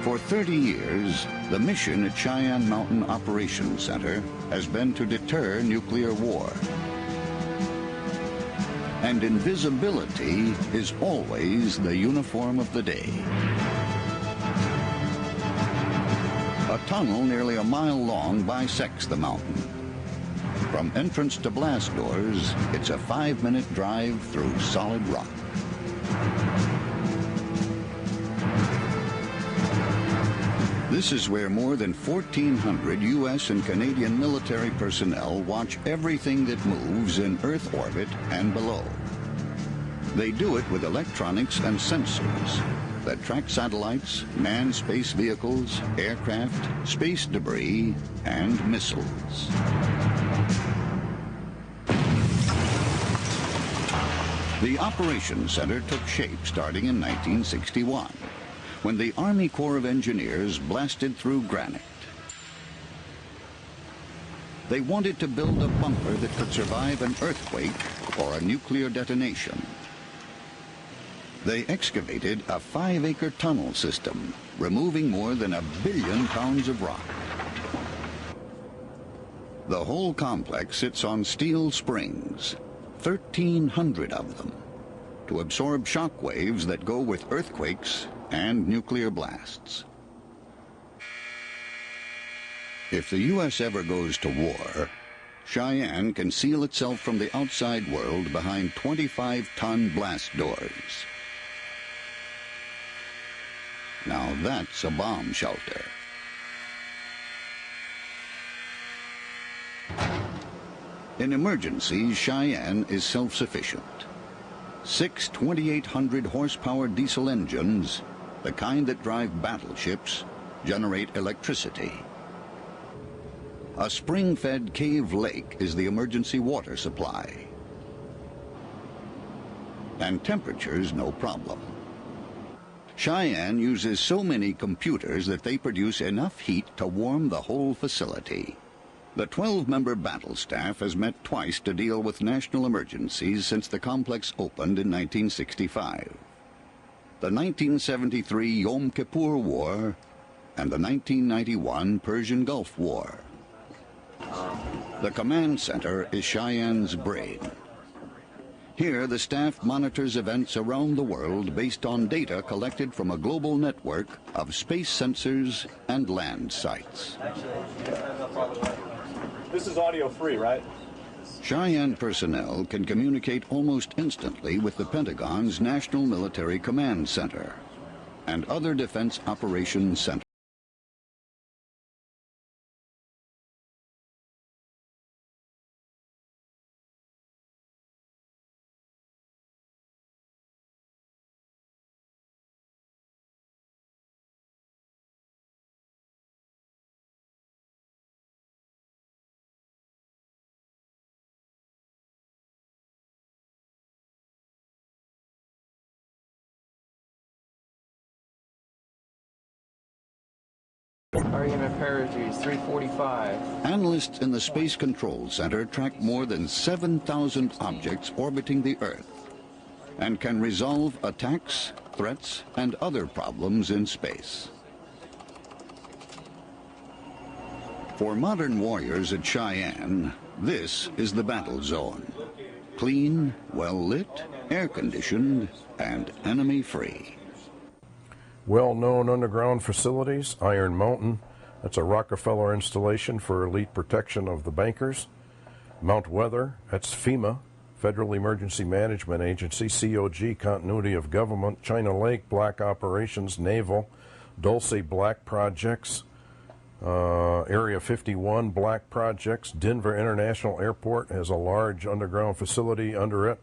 For 30 years, the mission at Cheyenne Mountain Operations Center has been to deter nuclear war. And invisibility is always the uniform of the day. A tunnel nearly a mile long bisects the mountain. From entrance to blast doors, it's a 5-minute drive through solid rock. This is where more than 1,400 U.S. and Canadian military personnel watch everything that moves in Earth orbit and below. They do it with electronics and sensors that track satellites, manned space vehicles, aircraft, space debris, and missiles. The Operations Center took shape starting in 1961, when the Army Corps of Engineers blasted through granite. They wanted to build a bunker that could survive an earthquake or a nuclear detonation. They excavated a 5-acre tunnel system, removing more than 1 billion pounds of rock. The whole complex sits on steel springs, 1,300 of them, to absorb shock waves that go with earthquakes and nuclear blasts. If the U.S. ever goes to war, Cheyenne can seal itself from the outside world behind 25-ton blast doors. Now that's a bomb shelter. In emergencies, Cheyenne is self-sufficient. 6 2,800-horsepower diesel engines, the kind that drive battleships, generate electricity. A spring-fed cave lake is the emergency water supply. And temperature's no problem. Cheyenne uses so many computers that they produce enough heat to warm the whole facility. The 12-member battle staff has met twice to deal with national emergencies since the complex opened in 1965. the 1973 Yom Kippur War, and the 1991 Persian Gulf War. The command center is Cheyenne's brain. Here, the staff monitors events around the world based on data collected from a global network of space sensors and land sites. This is audio free, right? Cheyenne personnel can communicate almost instantly with the Pentagon's National Military Command Center and other defense operations centers. REMF parity is 345. Analysts in the Space Control Center track more than 7,000 objects orbiting the Earth and can resolve attacks, threats, and other problems in space. For modern warriors at Cheyenne, this is the battle zone. Clean, well-lit, air-conditioned, and enemy-free. Well-known underground facilities, Iron Mountain, that's a Rockefeller installation for elite protection of the bankers. Mount Weather, that's FEMA, Federal Emergency Management Agency, COG, Continuity of Government. China Lake, Black Operations, Naval. Dulce, Black Projects. Area 51, Black Projects. Denver International Airport has a large underground facility under it,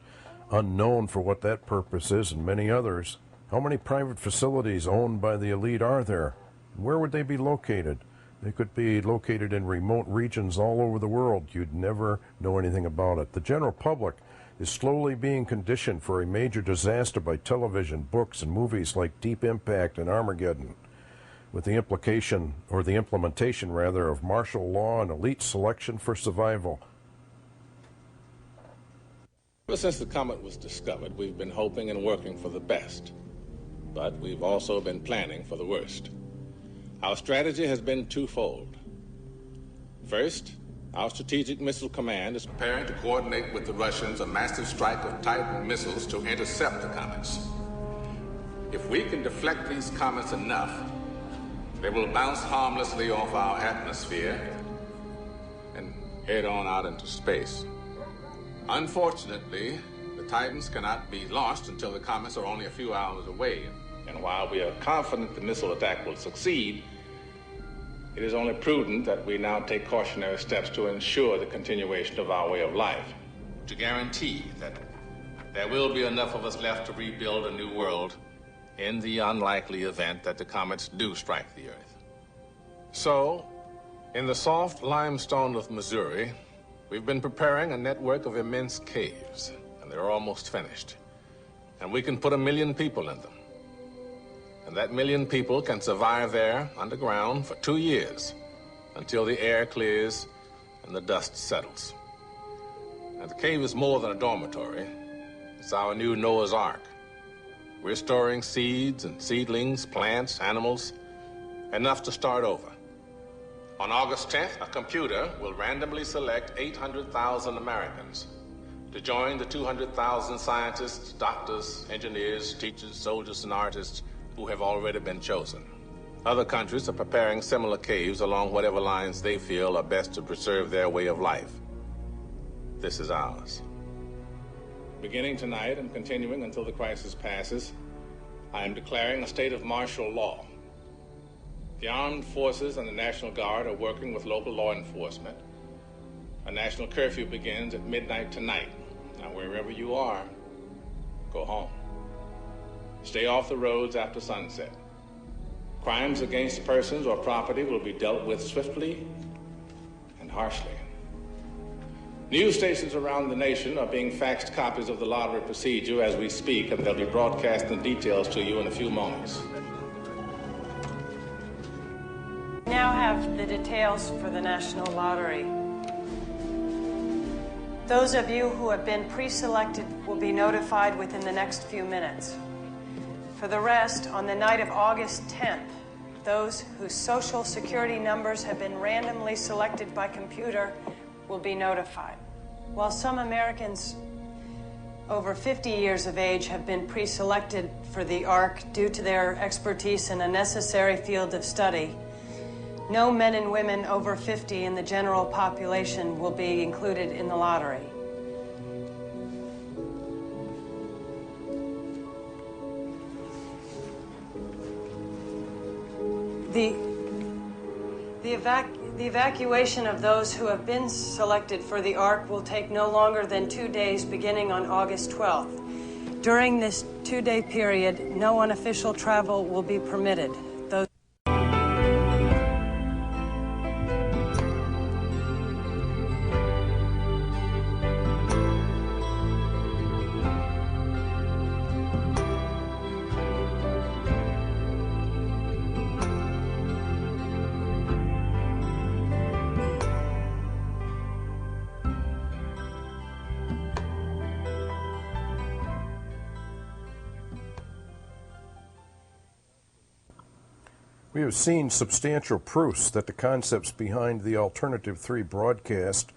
unknown for what that purpose is, and many others. How many private facilities owned by the elite are there? Where would they be located? They could be located in remote regions all over the world. You'd never know anything about it. The general public is slowly being conditioned for a major disaster by television, books, and movies like Deep Impact and Armageddon, with the implication, or the implementation rather, of martial law and elite selection for survival. Ever since the comet was discovered, we've been hoping and working for the best. But we've also been planning for the worst. Our strategy has been twofold. First, our Strategic Missile Command is preparing to coordinate with the Russians a massive strike of Titan missiles to intercept the comets. If we can deflect these comets enough, they will bounce harmlessly off our atmosphere and head on out into space. Unfortunately, the Titans cannot be launched until the comets are only a few hours away. And while we are confident the missile attack will succeed, it is only prudent that we now take cautionary steps to ensure the continuation of our way of life, to guarantee that there will be enough of us left to rebuild a new world in the unlikely event that the comets do strike the Earth. So, in the soft limestone of Missouri, we've been preparing a network of immense caves, and they're almost finished. And we can put 1 million people in them. And that 1 million people can survive there underground for 2 years until the air clears and the dust settles. And the cave is more than a dormitory. It's our new Noah's Ark. We're storing seeds and seedlings, plants, animals, enough to start over. On August 10th, a computer will randomly select 800,000 Americans to join the 200,000 scientists, doctors, engineers, teachers, soldiers, and artists who have already been chosen. Other countries are preparing similar caves along whatever lines they feel are best to preserve their way of life. This is ours. Beginning tonight and continuing until the crisis passes, I am declaring a state of martial law. The armed forces and the National Guard are working with local law enforcement. A national curfew begins at midnight tonight. Now, wherever you are, go home. Stay off the roads after sunset. Crimes against persons or property will be dealt with swiftly and harshly. News stations around the nation are being faxed copies of the lottery procedure as we speak, and they'll be broadcasting the details to you in a few moments. We now have the details for the National Lottery. Those of you who have been pre-selected will be notified within the next few minutes. For the rest, on the night of August 10th, those whose social security numbers have been randomly selected by computer will be notified. While some Americans over 50 years of age have been pre-selected for the ARC due to their expertise in a necessary field of study, no men and women over 50 in the general population will be included in the lottery. The evacuation of those who have been selected for the ARC will take no longer than 2 days beginning on August 12th. During this 2-day period, no unofficial travel will be permitted. Those We have seen substantial proofs that the concepts behind the Alternative 3 broadcast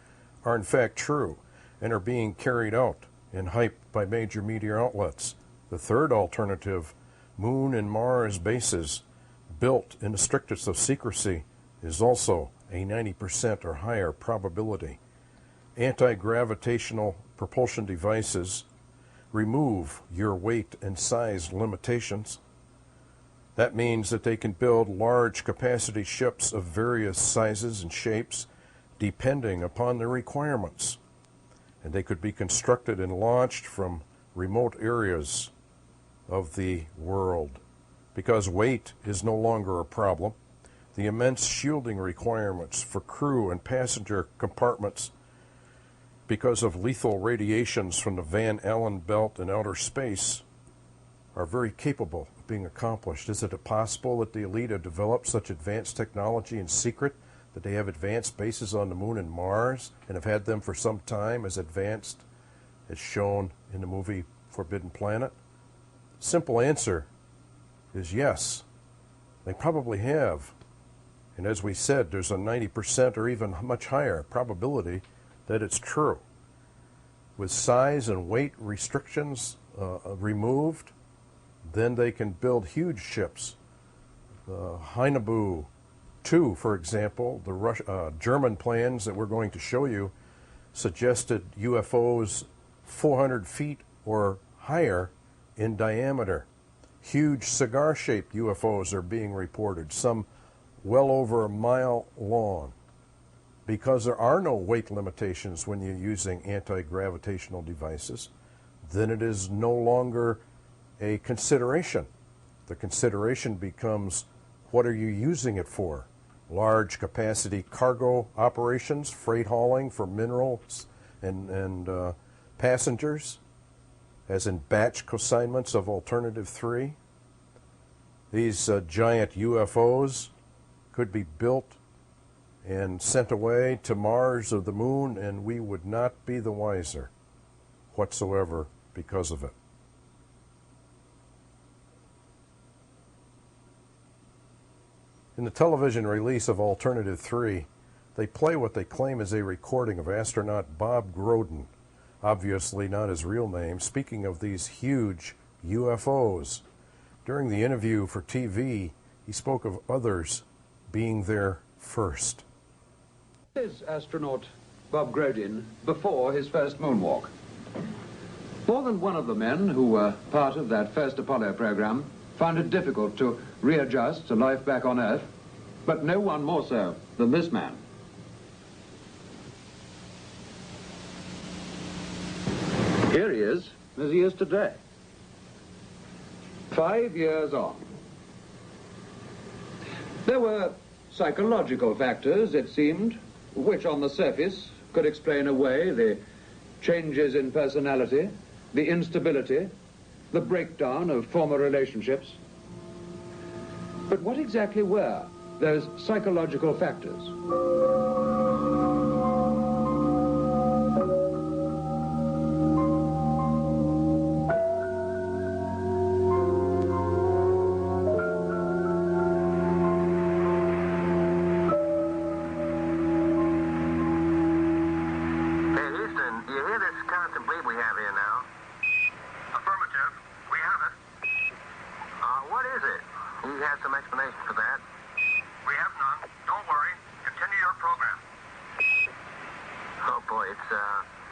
are in fact true and are being carried out and hyped by major media outlets. The third alternative, Moon and Mars bases built in the strictest of secrecy, is also a 90% or higher probability. Anti-gravitational propulsion devices remove your weight and size limitations. That means that they can build large capacity ships of various sizes and shapes depending upon their requirements. And they could be constructed and launched from remote areas of the world. Because weight is no longer a problem, the immense shielding requirements for crew and passenger compartments because of lethal radiations from the Van Allen belt in outer space are very capable of being accomplished. Is it possible that the elite have developed such advanced technology in secret, that they have advanced bases on the Moon and Mars and have had them for some time, as advanced as shown in the movie Forbidden Planet? Simple answer is yes. They probably have. And as we said, there's a 90% or even much higher probability that it's true. With size and weight restrictions removed, then they can build huge ships. Hainebu 2, for example, the German plans that we're going to show you suggested UFOs 400 feet or higher in diameter. Huge cigar-shaped UFOs are being reported, some well over a mile long. Because there are no weight limitations when you're using anti-gravitational devices, then it is no longer a consideration. The consideration becomes, what are you using it for? Large capacity cargo operations, freight hauling for minerals and passengers, as in batch consignments of Alternative 3. These giant UFOs could be built and sent away to Mars or the Moon, and we would not be the wiser whatsoever because of it. In the television release of Alternative 3, they play what they claim is a recording of astronaut Bob Groden, obviously not his real name, speaking of these huge UFOs. During the interview for TV, he spoke of others being there first. Is astronaut Bob Groden before his first moonwalk. More than one of the men who were part of that first Apollo program found it difficult to readjust to life back on Earth, but no one more so than this man. Here he is, as he is today. 5 years on. There were psychological factors, it seemed, which on the surface could explain away the changes in personality, the instability, the breakdown of former relationships. But what exactly were those psychological factors?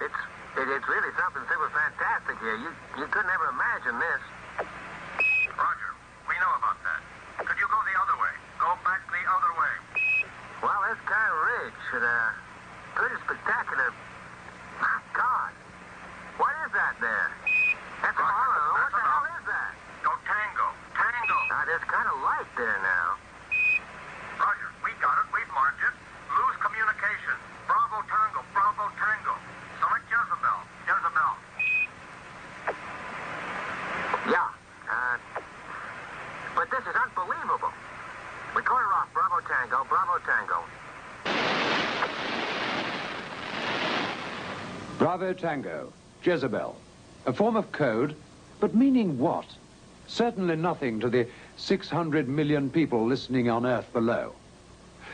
It's really something super fantastic here. You couldn't ever imagine this. Roger, we know about that. Could you go the other way? Go back the other way. Well, this kind of ridge, pretty spectacular. My God, what is that there? That's Apollo. What the hell is that? Go Tango. Tango. There's kind of light there now. Roger, we got it. We've marked it. Lose communication. Bravo Tango. Bravo Tango. Select Jezebel. Jezebel. Yeah. But this is unbelievable. We call her off. Bravo Tango. Bravo Tango. Bravo Tango, Jezebel. A form of code, but meaning what? Certainly nothing to the 600 million people listening on Earth below.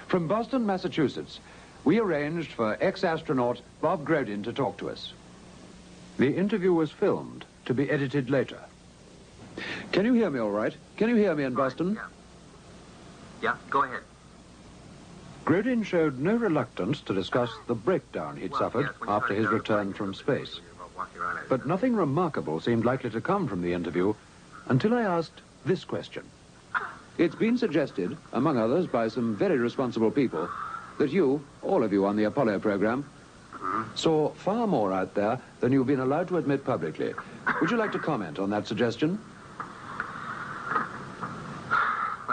From Boston, Massachusetts, we arranged for ex-astronaut Bob Grodin to talk to us. The interview was filmed to be edited later. Can you hear me all right? Can you hear me in Boston? Yeah, go ahead. Grodin showed no reluctance to discuss the breakdown he'd suffered after his return from space. But nothing remarkable seemed likely to come from the interview until I asked this question. It's been suggested, among others by some very responsible people, that you, all of you on the Apollo program, saw far more out there than you've been allowed to admit publicly. Would you like to comment on that suggestion?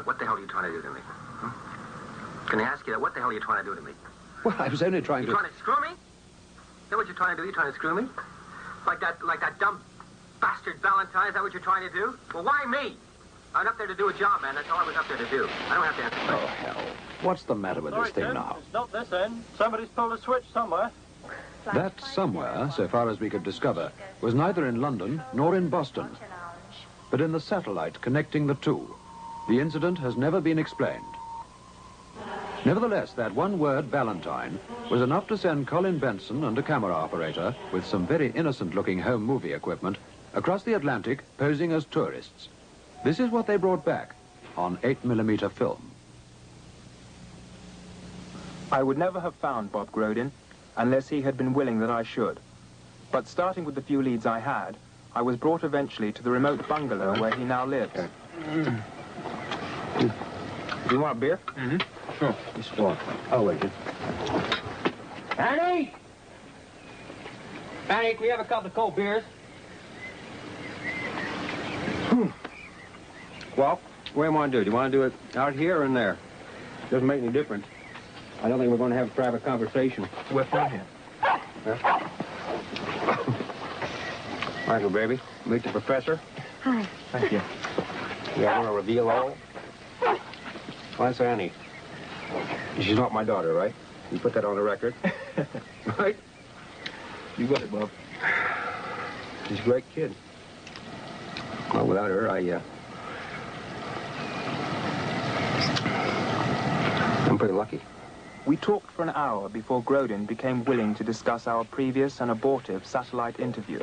What the hell are you trying to do to me? Can I ask you that? What the hell are you trying to do to me? Well, I was only trying to... You trying to screw me? Is that what you're trying to do? You trying to screw me? Like that dumb bastard Valentine? Is that what you're trying to do? Well, why me? I was up there to do a job, man. That's all I was up there to do. I don't have to answer questions. Oh, hell. What's the matter with this thing now? It's not this end. Somebody's pulled a switch somewhere. That somewhere, so far as we could discover, was neither in London nor in Boston, but in the satellite connecting the two. The incident has never been explained. Nevertheless, that one word, Valentine, was enough to send Colin Benson and a camera operator, with some very innocent-looking home movie equipment, across the Atlantic, posing as tourists. This is what they brought back on 8mm film. I would never have found Bob Grodin unless he had been willing that I should. But starting with the few leads I had, I was brought eventually to the remote bungalow where he now lives. You want a beer? Mm-hmm. Sure. Just one. I'll wait. Annie! Annie, can we have a couple of cold beers? Well, what do you want to do? Do you want to do it out here or in there? Doesn't make any difference. I don't think we're going to have a private conversation. We're fine here. Huh? Michael, baby. Meet the professor. Hi. Thank you. You want to reveal all? Well, that's Annie. She's not my daughter, right? You put that on the record. Right? You got it, Bob. She's a great kid. Well, without her, I'm pretty lucky. We talked for an hour before Grodin became willing to discuss our previous and abortive satellite interview.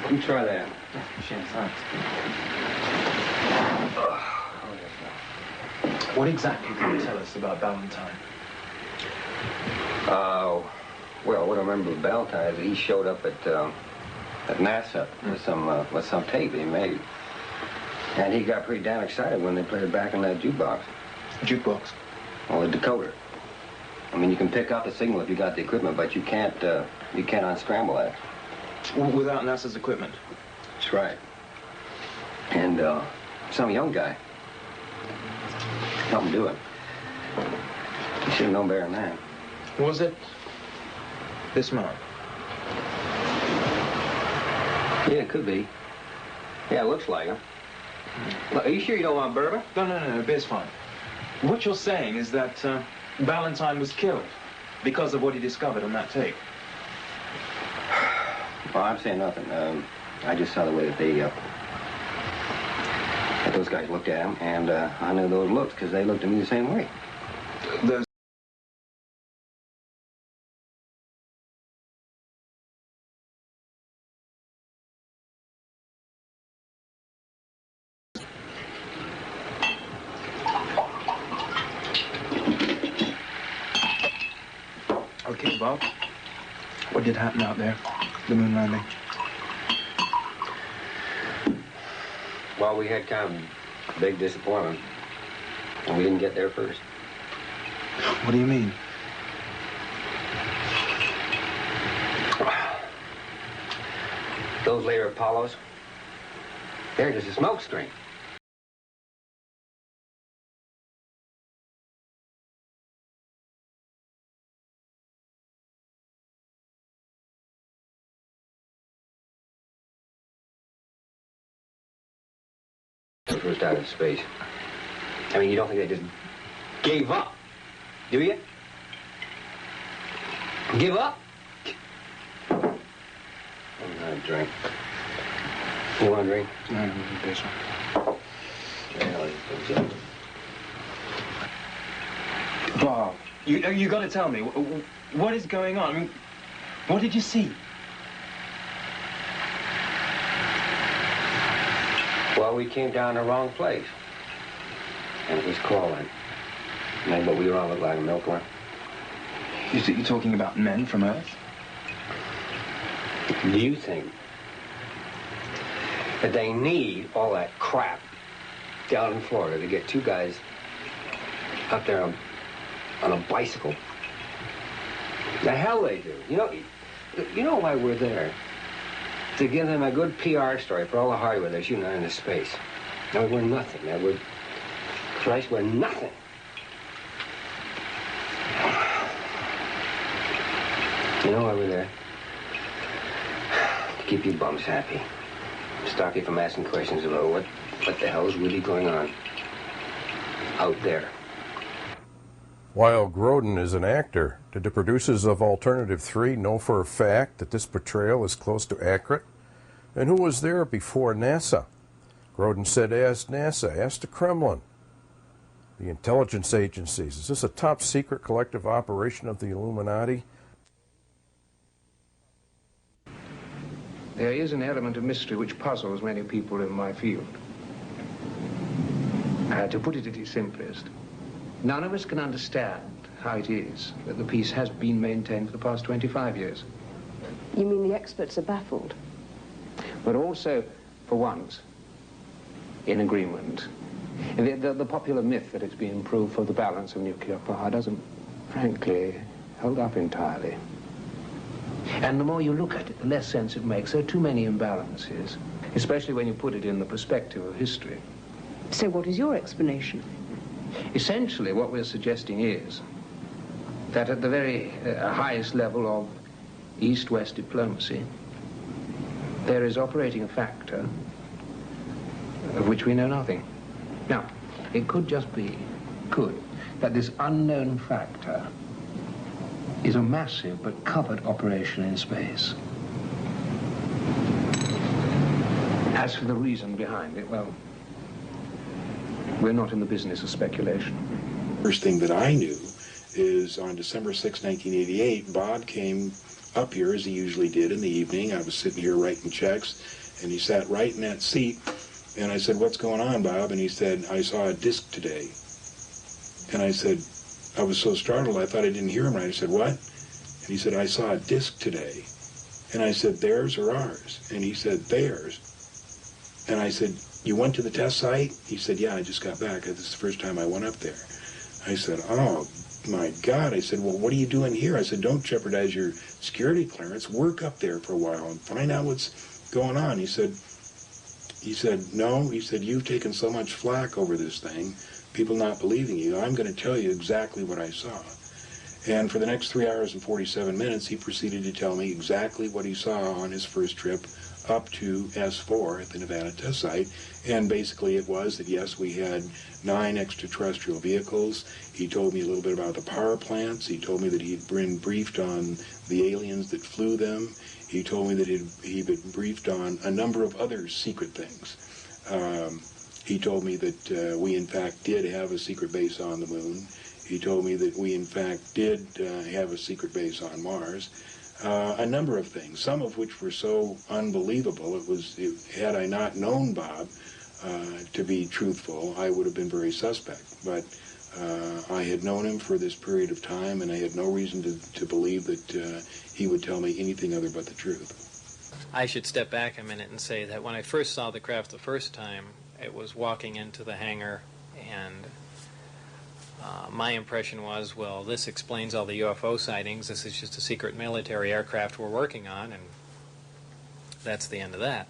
You try that. Sure, thanks. What exactly can you tell us about Valentine? Well, what I remember of Valentine is he showed up at NASA with some tape he made. And he got pretty damn excited when they played it back in that jukebox. Jukebox? Well, a decoder. I mean, you can pick up the signal if you got the equipment, but you can't unscramble that. Without NASA's equipment? That's right. And some young guy helped him do it. You should have known better than that. Was it this man? Yeah, it could be. Yeah, it looks like him. Look, are you sure you don't want bourbon? No, beer's fine. What you're saying is that Valentine was killed because of what he discovered on that tape. Well, I'm saying nothing. I just saw the way that that those guys looked at him, and I knew those looks because they looked at me the same way. Those Okay, Bob. What did happen out there? The moon landing? Well, we had kind of a big disappointment. And we didn't get there first. What do you mean? Those later Apollos, they're just a smoke screen. First out of space. I mean, you don't think they just gave up, do you? Give up? I'm not a drink. You want a drink? No, I don't think so. Bob, you got to tell me, what is going on? I mean, what did you see? Well, we came down the wrong place. And it was crawling. Made what we all look like a milkworm. You're talking about men from Earth? Do you think that they need all that crap down in Florida to get two guys up there on a bicycle? The hell they do. You know why we're there? To give them a good PR story for all the hardware they're shooting out into space. No, we're nothing. Christ, we're nothing. You know why we're there? To keep you bums happy. Stop you from asking questions about what the hell is really going on out there. While Grodin is an actor, did the producers of Alternative 3 know for a fact that this portrayal is close to accurate? And who was there before NASA? Grodin said, ask NASA, ask the Kremlin, the intelligence agencies. Is this a top-secret collective operation of the Illuminati? There is an element of mystery which puzzles many people in my field. To put it at its simplest, none of us can understand how it is that the peace has been maintained for the past 25 years. You mean the experts are baffled? But also, for once, in agreement. The popular myth that it's been improved for the balance of nuclear power doesn't, frankly, hold up entirely. And the more you look at it, the less sense it makes. There are too many imbalances, especially when you put it in the perspective of history. So what is your explanation? Essentially, what we're suggesting is that at the very highest level of East-West diplomacy, there is operating a factor of which we know nothing. Now, it could just be, that this unknown factor is a massive but covered operation in space. As for the reason behind it, well, we're not in the business of speculation. First thing that I knew is on December 6, 1988, Bob came up here, as he usually did, in the evening. I was sitting here writing checks, and he sat right in that seat, and I said, what's going on, Bob? And he said, I saw a disc today. And I said, I was so startled, I thought I didn't hear him right. I said, what? And he said, I saw a disc today. And I said, theirs or ours? And he said, theirs. And I said, you went to the test site? He said, yeah, I just got back. This is the first time I went up there. I said, oh, my God. I said, well, what are you doing here? I said, don't jeopardize your security clearance. Work up there for a while and find out what's going on. He said, no. He said, you've taken so much flack over this thing, people not believing you. I'm going to tell you exactly what I saw. And for the next 3 hours and 47 minutes, he proceeded to tell me exactly what he saw on his first trip up to S4 at the Nevada test site. And basically it was that, yes, we had 9 extraterrestrial vehicles. He told me a little bit about the power plants. He told me that he'd been briefed on the aliens that flew them. He told me that he'd been briefed on a number of other secret things. He told me that we, in fact, did have a secret base on the moon. He told me that we, in fact, did have a secret base on Mars. A number of things, some of which were so unbelievable, had I not known Bob to be truthful, I would have been very suspect. But I had known him for this period of time, and I had no reason to believe that he would tell me anything other but the truth. I should step back a minute and say that when I first saw the craft the first time, it was walking into the hangar, and my impression was, well, this explains all the UFO sightings. This is just a secret military aircraft we're working on, and that's the end of that.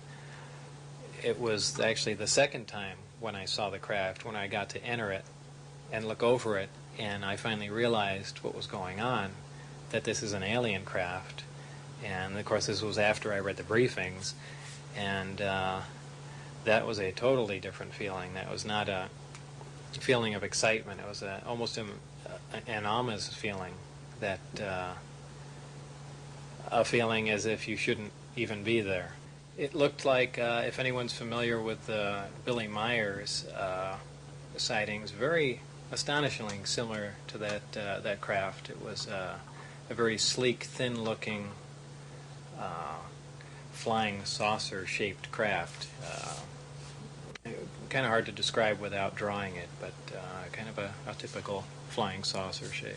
It was actually the second time when I saw the craft, when I got to enter it and look over it, and I finally realized what was going on, that this is an alien craft. And of course this was after I read the briefings, and that was a totally different feeling. That was not a feeling of excitement. It was almost an ominous feeling, that a feeling as if you shouldn't even be there. It looked like, if anyone's familiar with Billy Myers sightings, very astonishingly similar to that craft. It was a very sleek, thin-looking, flying saucer-shaped craft. Kind of hard to describe without drawing it, but kind of a typical flying saucer shape.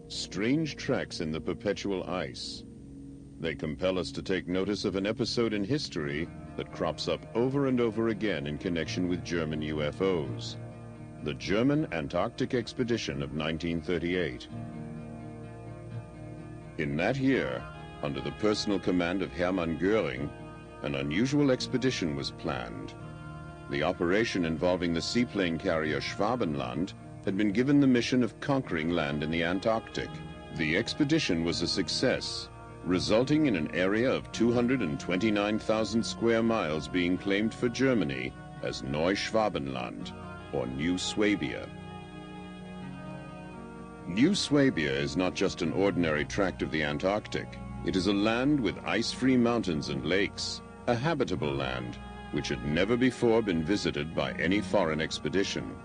Strange tracks in the perpetual ice. They compel us to take notice of an episode in history that crops up over and over again in connection with German UFOs. The German Antarctic Expedition of 1938. In that year, under the personal command of Hermann Göring, an unusual expedition was planned. The operation involving the seaplane carrier Schwabenland had been given the mission of conquering land in the Antarctic. The expedition was a success, resulting in an area of 229,000 square miles being claimed for Germany as Neuschwabenland, or New Swabia. New Swabia is not just an ordinary tract of the Antarctic. It is a land with ice-free mountains and lakes, a habitable land which had never before been visited by any foreign expedition.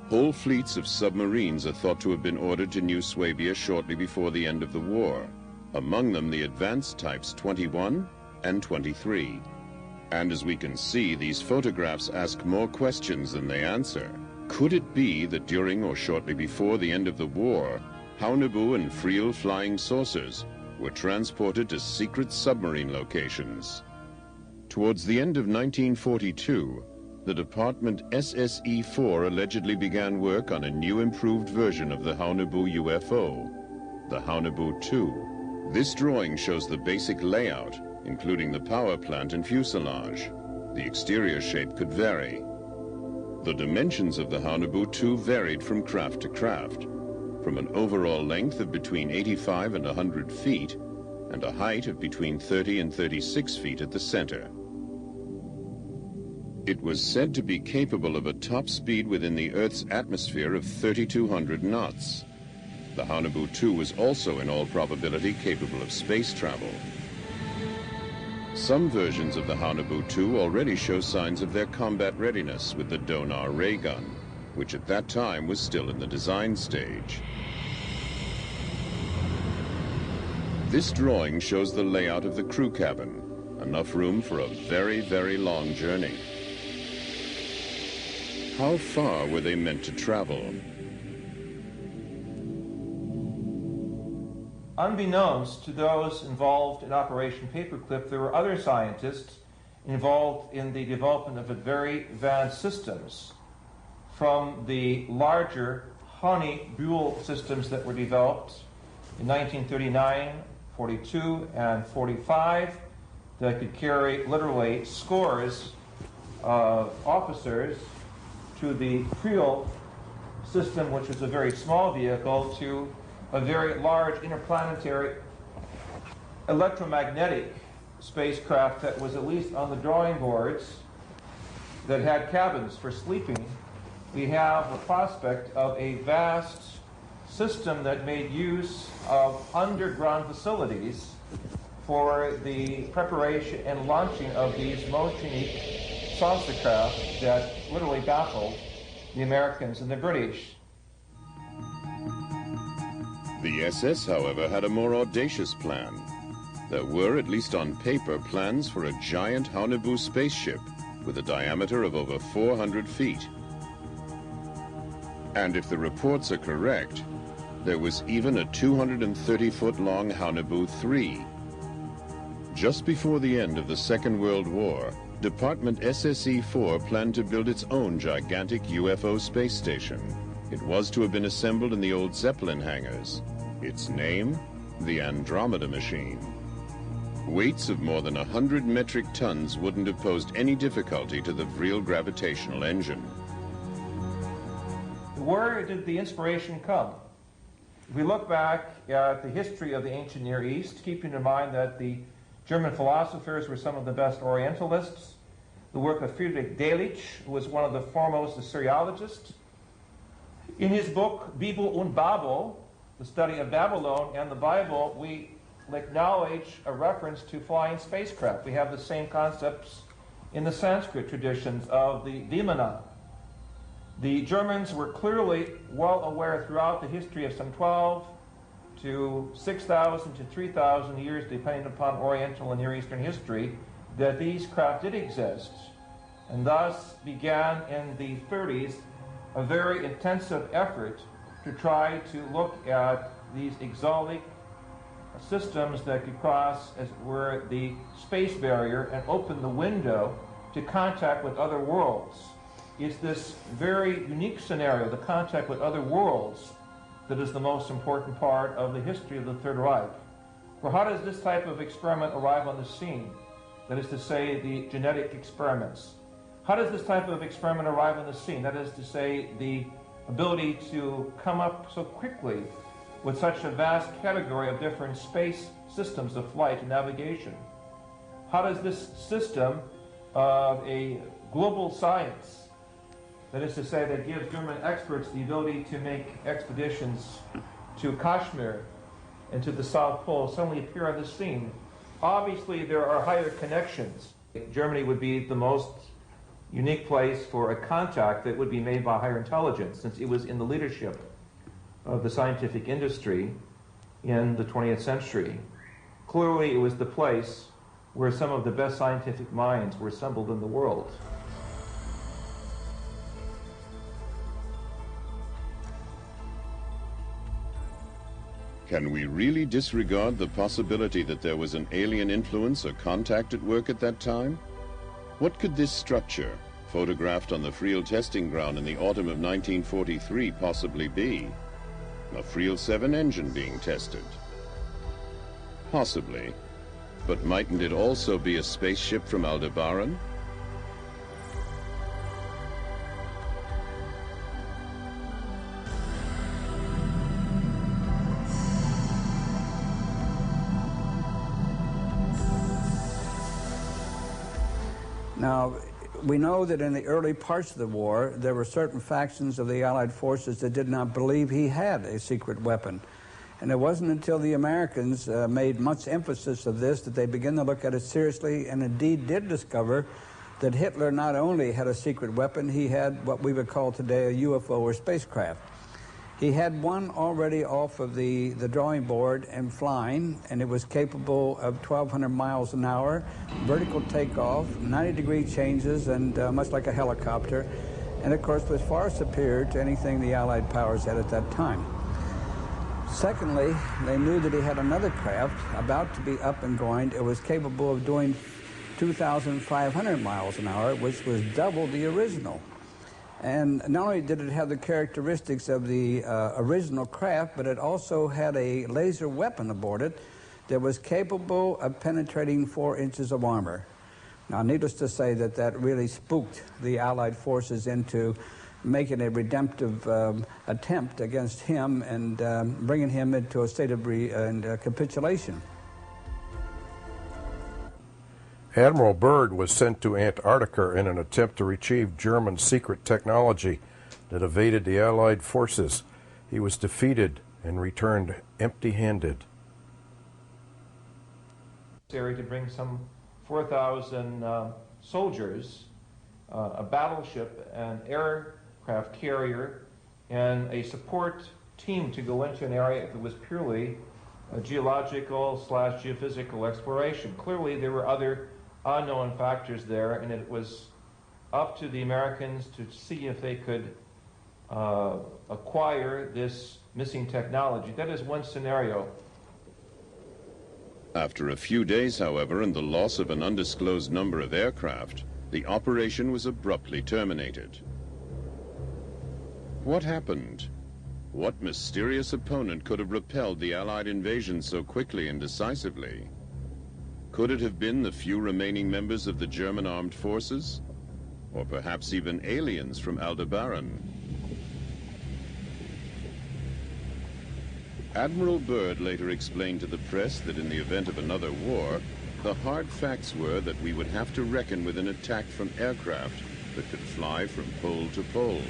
Whole fleets of submarines are thought to have been ordered to New Swabia shortly before the end of the war, among them the advanced types 21 and 23. And as we can see, these photographs ask more questions than they answer. Could it be that during or shortly before the end of the war, Haunebu and Friel flying saucers were transported to secret submarine locations? Towards the end of 1942, the Department SSE-4 allegedly began work on a new improved version of the Haunebu UFO, the Haunebu 2. This drawing shows the basic layout, including the power plant and fuselage. The exterior shape could vary. The dimensions of the Haunebu 2 varied from craft to craft, from an overall length of between 85 and 100 feet, and a height of between 30 and 36 feet at the center. It was said to be capable of a top speed within the Earth's atmosphere of 3,200 knots. The Haunebu 2 was also in all probability capable of space travel. Some versions of the Haunebu 2 already show signs of their combat readiness with the Donar ray gun, which at that time was still in the design stage. This drawing shows the layout of the crew cabin, enough room for a very, very long journey. How far were they meant to travel? Unbeknownst to those involved in Operation Paperclip, there were other scientists involved in the development of very advanced systems, from the larger Honey-Buell systems that were developed in 1939, 42, and 45 that could carry literally scores of officers, to the Friel system, which was a very small vehicle, to a very large interplanetary electromagnetic spacecraft that was at least on the drawing boards, that had cabins for sleeping. We have a prospect of a vast system that made use of underground facilities for the preparation and launching of these most unique saucer craft that literally baffled the Americans and the British. The SS, however, had a more audacious plan. There were, at least on paper, plans for a giant Haunebu spaceship with a diameter of over 400 feet. And if the reports are correct, there was even a 230-foot-long Haunebu 3. Just before the end of the Second World War, Department SSE-4 planned to build its own gigantic UFO space station. It was to have been assembled in the old Zeppelin hangars. Its name? The Andromeda Machine. Weights of more than 100 metric tons wouldn't have posed any difficulty to the Vril gravitational engine. Where did the inspiration come? If we look back at the history of the ancient Near East, keeping in mind that the German philosophers were some of the best Orientalists, the work of Friedrich Delitzsch, who was one of the foremost Assyriologists. In his book, Bibel und Babel, the study of Babylon and the Bible, we acknowledge a reference to flying spacecraft. We have the same concepts in the Sanskrit traditions of the Vimana. The Germans were clearly well aware throughout the history of some 12 to 6,000 to 3,000 years, depending upon Oriental and Near Eastern history, that these craft did exist, and thus began in the 30s a very intensive effort to try to look at these exotic systems that could cross, as it were, the space barrier and open the window to contact with other worlds. It's this very unique scenario, the contact with other worlds, that is the most important part of the history of the Third Reich. For how does this type of experiment arrive on the scene? That is to say, the genetic experiments. How does this type of experiment arrive on the scene? That is to say, the ability to come up so quickly with such a vast category of different space systems of flight and navigation. How does this system of a global science, that is to say, that gives German experts the ability to make expeditions to Kashmir and to the South Pole, suddenly appear on the scene? Obviously, there are higher connections. Germany would be the most unique place for a contact that would be made by higher intelligence, since it was in the leadership of the scientific industry in the 20th century. Clearly, it was the place where some of the best scientific minds were assembled in the world. Can we really disregard the possibility that there was an alien influence or contact at work at that time? What could this structure, photographed on the Vril testing ground in the autumn of 1943, possibly be? A Vril 7 engine being tested? Possibly. But mightn't it also be a spaceship from Aldebaran? Now, we know that in the early parts of the war, there were certain factions of the Allied forces that did not believe he had a secret weapon. And it wasn't until the Americans made much emphasis of this that they began to look at it seriously, and indeed did discover that Hitler not only had a secret weapon, he had what we would call today a UFO or spacecraft. He had one already off of the drawing board and flying, and it was capable of 1,200 miles an hour, vertical takeoff, 90-degree changes, and much like a helicopter, and of course was far superior to anything the Allied powers had at that time. Secondly, they knew that he had another craft about to be up and going. It was capable of doing 2,500 miles an hour, which was double the original. And not only did it have the characteristics of the original craft, but it also had a laser weapon aboard it that was capable of penetrating 4 inches of armor. Now, needless to say that that really spooked the Allied forces into making a redemptive attempt against him and bringing him into a state of capitulation. Admiral Byrd was sent to Antarctica in an attempt to retrieve German secret technology that evaded the Allied forces. He was defeated and returned empty-handed. To bring some 4,000 soldiers, a battleship, an aircraft carrier, and a support team to go into an area if it was purely geological / geophysical exploration. Clearly, there were other unknown factors there, and it was up to the Americans to see if they could acquire this missing technology. That is one scenario. After a few days, however, and the loss of an undisclosed number of aircraft, the operation was abruptly terminated. What happened? What mysterious opponent could have repelled the Allied invasion so quickly and decisively? Could it have been the few remaining members of the German armed forces? Or perhaps even aliens from Aldebaran? Admiral Byrd later explained to the press that in the event of another war, the hard facts were that we would have to reckon with an attack from aircraft that could fly from pole to pole.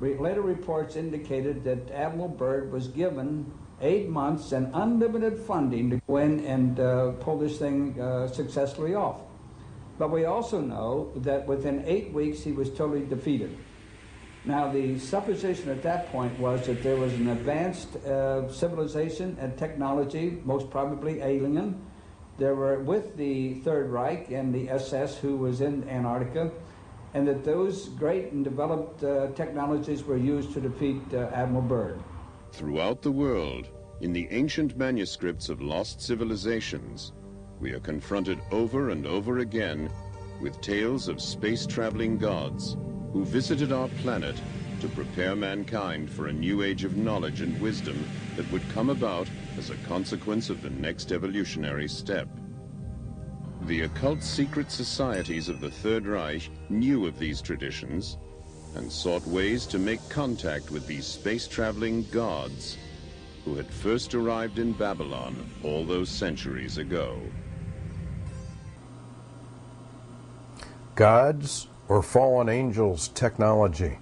Later reports indicated that Admiral Byrd was given 8 months and unlimited funding to go in and pull this thing successfully off. But we also know that within 8 weeks he was totally defeated. Now, the supposition at that point was that there was an advanced civilization and technology, most probably alien. There were with the Third Reich and the SS who was in Antarctica, and that those great and developed technologies were used to defeat Admiral Byrd. Throughout the world, in the ancient manuscripts of lost civilizations, we are confronted over and over again with tales of space-traveling gods who visited our planet to prepare mankind for a new age of knowledge and wisdom that would come about as a consequence of the next evolutionary step. The occult secret societies of the Third Reich knew of these traditions and sought ways to make contact with these space-traveling gods who had first arrived in Babylon all those centuries ago. Gods or fallen angels' technology.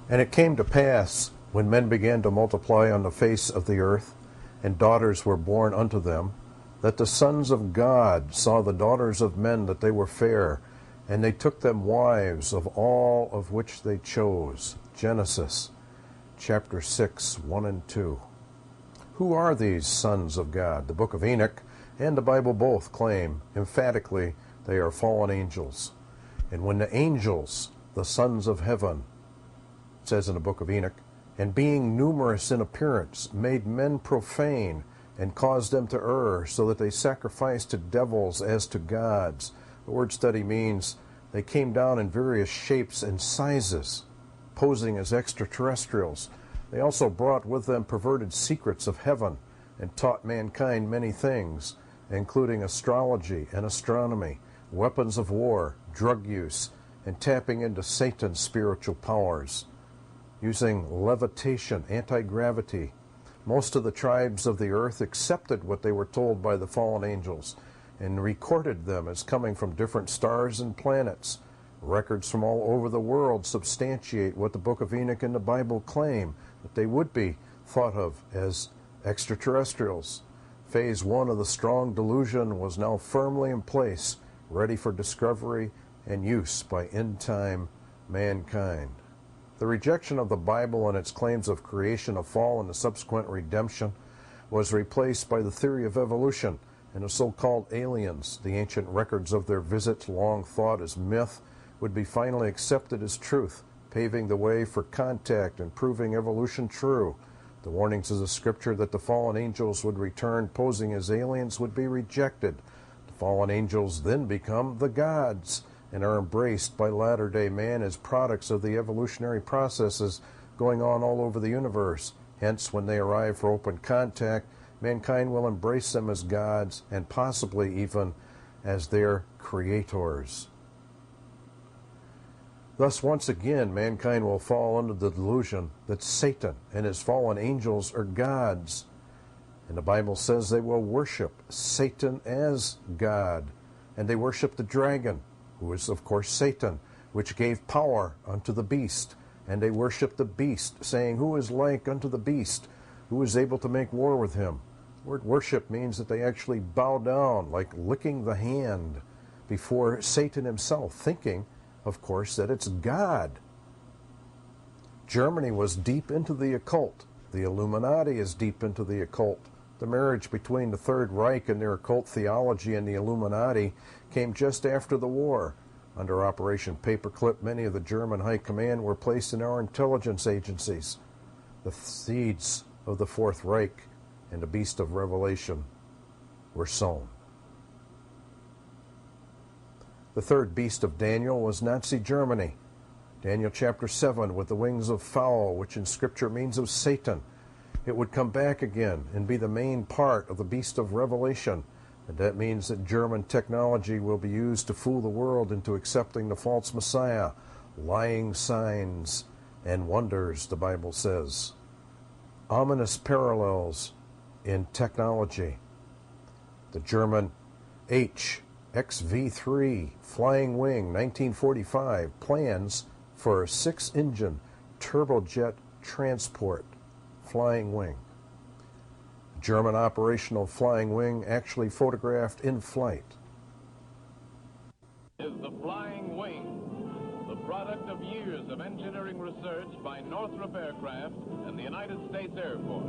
And it came to pass, when men began to multiply on the face of the earth, and daughters were born unto them, that the sons of God saw the daughters of men that they were fair, and they took them wives of all of which they chose. Genesis chapter 6, 1 and 2. Who are these sons of God? The book of Enoch and the Bible both claim emphatically they are fallen angels. And when the angels, the sons of heaven, it says in the book of Enoch, and being numerous in appearance, made men profane, and caused them to err, so that they sacrificed to devils as to gods. The word study means they came down in various shapes and sizes, posing as extraterrestrials. They also brought with them perverted secrets of heaven, and taught mankind many things, including astrology and astronomy, weapons of war, drug use, and tapping into Satan's spiritual powers, using levitation, anti-gravity. Most of the tribes of the earth accepted what they were told by the fallen angels and recorded them as coming from different stars and planets. Records from all over the world substantiate what the book of Enoch and the Bible claim, that they would be thought of as extraterrestrials. Phase 1 of the strong delusion was now firmly in place, ready for discovery and use by end-time mankind. The rejection of the Bible and its claims of creation, of fall, and the subsequent redemption was replaced by the theory of evolution and the so-called aliens. The ancient records of their visits, long thought as myth, would be finally accepted as truth, paving the way for contact and proving evolution true. The warnings of the scripture that the fallen angels would return posing as aliens would be rejected. The fallen angels then become the gods and are embraced by latter-day man as products of the evolutionary processes going on all over the universe. Hence, when they arrive for open contact, mankind will embrace them as gods and possibly even as their creators. Thus, once again, mankind will fall under the delusion that Satan and his fallen angels are gods. And the Bible says they will worship Satan as God. And they worship the dragon, who is, of course, Satan, which gave power unto the beast. And they worship the beast, saying, who is like unto the beast? Who is able to make war with him? The word worship means that they actually bow down, like licking the hand, before Satan himself, thinking, of course, that it's God. Germany was deep into the occult. The Illuminati is deep into the occult. The marriage between the Third Reich and their occult theology and the Illuminati came just after the war. Under Operation Paperclip, many of the German high command were placed in our intelligence agencies. The seeds of the Fourth Reich and the beast of Revelation were sown. The third beast of Daniel was Nazi Germany. Daniel chapter 7, with the wings of fowl, which in Scripture means of Satan. It would come back again and be the main part of the beast of Revelation. And that means that German technology will be used to fool the world into accepting the false Messiah. Lying signs and wonders, the Bible says. Ominous parallels in technology. The German HXV-3 Flying Wing 1945 plans for a 6-engine turbojet transport flying wing. German operational flying wing actually photographed in flight. Is the Flying Wing, the product of years of engineering research by Northrop Aircraft and the United States Air Force.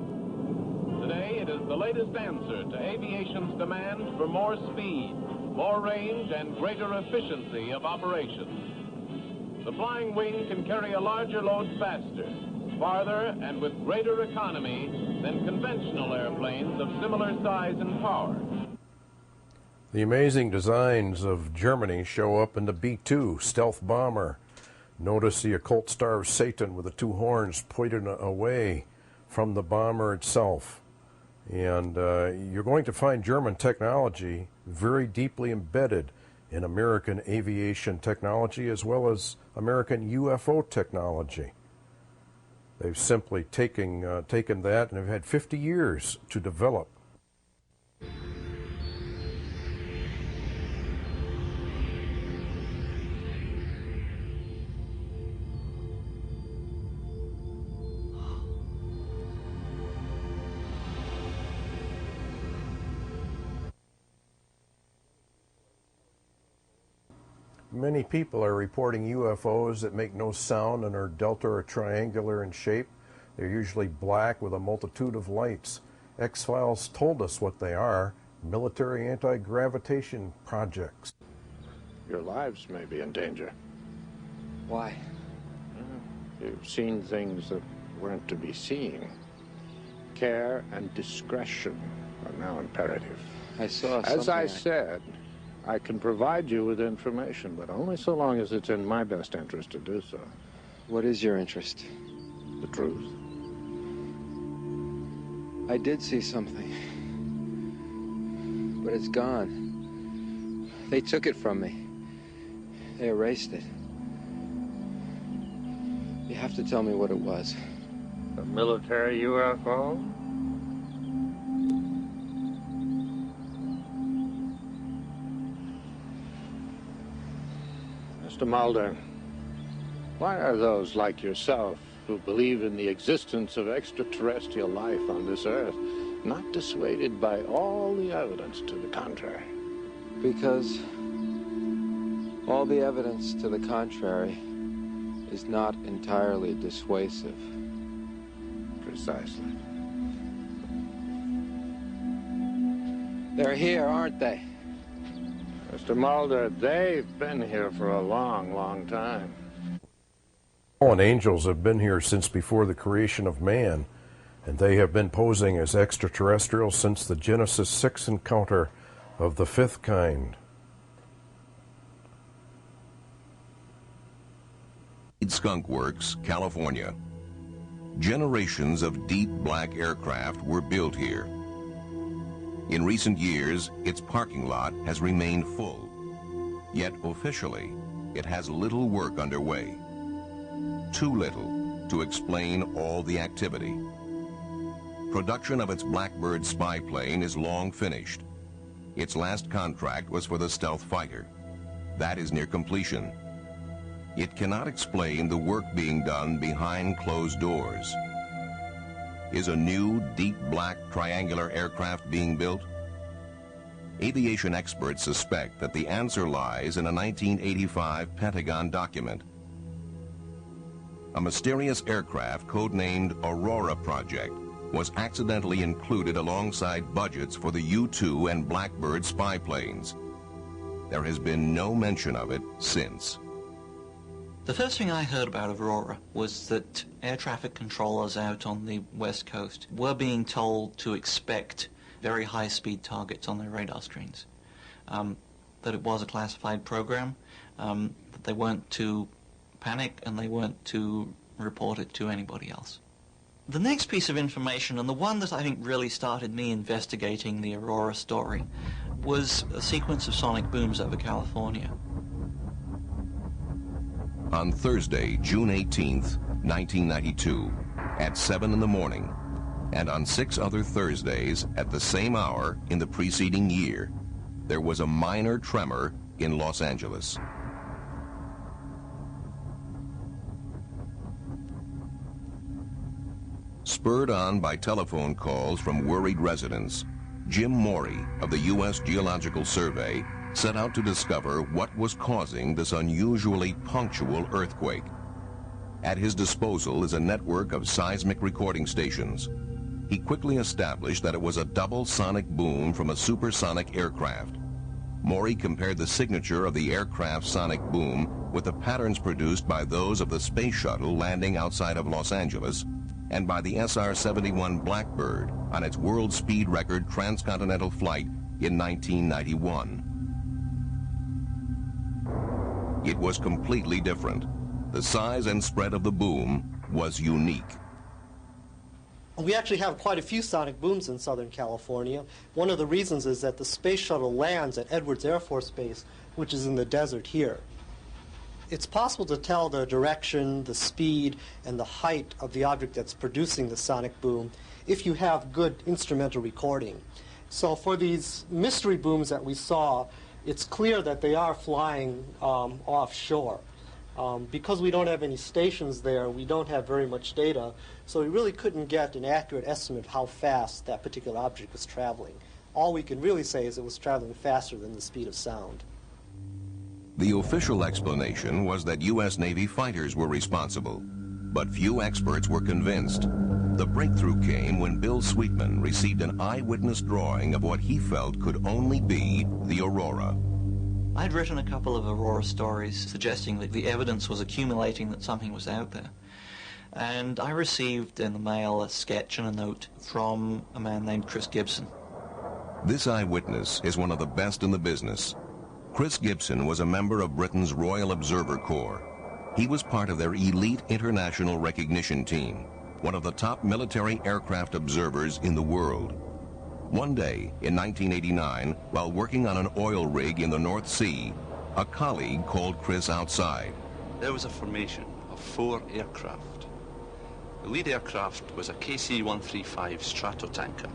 Today, it is the latest answer to aviation's demand for more speed, more range, and greater efficiency of operations. The Flying Wing can carry a larger load faster, farther, and with greater economy than conventional airplanes of similar size and power. The amazing designs of Germany show up in the B-2 stealth bomber. Notice the occult star of Satan with the two horns pointed away from the bomber itself. And you're going to find German technology very deeply embedded in American aviation technology as well as American UFO technology. They've simply taken that and have had 50 years to develop. Many people are reporting UFOs that make no sound and are delta or triangular in shape. They're usually black with a multitude of lights. X-Files told us what they are: military anti-gravitation projects. Your lives may be in danger. Why? You've seen things that weren't to be seen. Care and discretion are now imperative. I saw As I something said, I can provide you with information, but only so long as it's in my best interest to do so. What is your interest? The truth. I did see something, but it's gone. They took it from me. They erased it. You have to tell me what it was. A military UFO? Mr. Mulder, why are those like yourself who believe in the existence of extraterrestrial life on this earth not dissuaded by all the evidence to the contrary? Because all the evidence to the contrary is not entirely dissuasive. Precisely. They're here, aren't they? Mr. Mulder, they've been here for a long, long time. Fallen angels have been here since before the creation of man, and they have been posing as extraterrestrials since the Genesis 6 encounter of the fifth kind. Skunk Works, California. Generations of deep black aircraft were built here. In recent years, its parking lot has remained full. Yet officially, it has little work underway. Too little to explain all the activity. Production of its Blackbird spy plane is long finished. Its last contract was for the stealth fighter. That is near completion. It cannot explain the work being done behind closed doors. Is a new, deep black triangular aircraft being built? Aviation experts suspect that the answer lies in a 1985 Pentagon document. a mysterious aircraft codenamed Aurora Project was accidentally included alongside budgets for the U-2 and Blackbird spy planes. There has been no mention of it since. The first thing I heard about Aurora was that air traffic controllers out on the West Coast were being told to expect very high-speed targets on their radar screens, that it was a classified program, that they weren't to panic and they weren't to report it to anybody else. The next piece of information, and the one that I think really started me investigating the Aurora story, was a sequence of sonic booms over California. On Thursday, June 18th, 1992, at 7 in the morning, and on 6 other Thursdays at the same hour in the preceding year, there was a minor tremor in Los Angeles. Spurred on by telephone calls from worried residents, Jim Morey of the U.S. Geological Survey set out to discover what was causing this unusually punctual earthquake. At his disposal is a network of seismic recording stations. He quickly established that it was a double sonic boom from a supersonic aircraft. Morey compared the signature of the aircraft's sonic boom with the patterns produced by those of the space shuttle landing outside of Los Angeles and by the SR-71 Blackbird on its world speed record transcontinental flight in 1991. It was completely different. The size and spread of the boom was unique. We actually have quite a few sonic booms in Southern California. One of the reasons is that the space shuttle lands at Edwards Air Force Base, which is in the desert here. It's possible to tell the direction, the speed, and the height of the object that's producing the sonic boom if you have good instrumental recording. So for these mystery booms that we saw, it's clear that they are flying offshore. Because we don't have any stations there, we don't have very much data, so we really couldn't get an accurate estimate of how fast that particular object was traveling. All we can really say is it was traveling faster than the speed of sound. The official explanation was that U.S. Navy fighters were responsible, but few experts were convinced. The breakthrough came when Bill Sweetman received an eyewitness drawing of what he felt could only be the Aurora. I'd written a couple of Aurora stories suggesting that the evidence was accumulating that something was out there. And I received in the mail a sketch and a note from a man named Chris Gibson. This eyewitness is one of the best in the business. Chris Gibson was a member of Britain's Royal Observer Corps. He was part of their elite international recognition team, one of the top military aircraft observers in the world. One day in 1989, while working on an oil rig in the North Sea, a colleague called Chris outside. There was a formation of 4 aircraft. The lead aircraft was a KC-135 Stratotanker,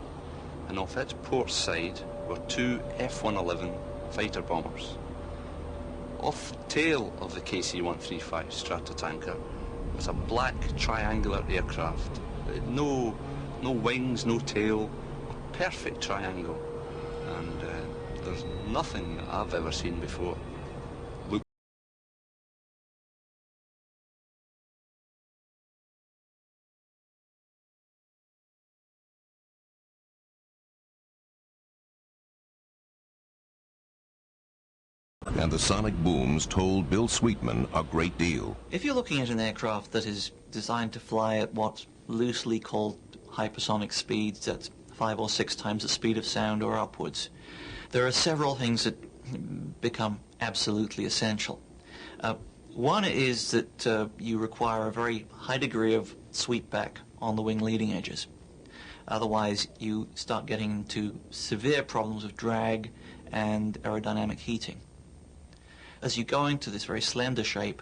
and off its port side were 2 F-111 fighter bombers. Off the tail of the KC-135 Stratotanker was a black triangular aircraft. No wings, no tail, a perfect triangle. And there's nothing that I've ever seen before. And the sonic booms told Bill Sweetman a great deal. If you're looking at an aircraft that is designed to fly at what's loosely called hypersonic speeds, that's 5 or 6 times the speed of sound or upwards, there are several things that become absolutely essential. One is that you require a very high degree of sweepback on the wing leading edges. Otherwise, you start getting into severe problems of drag and aerodynamic heating. As you go into this very slender shape,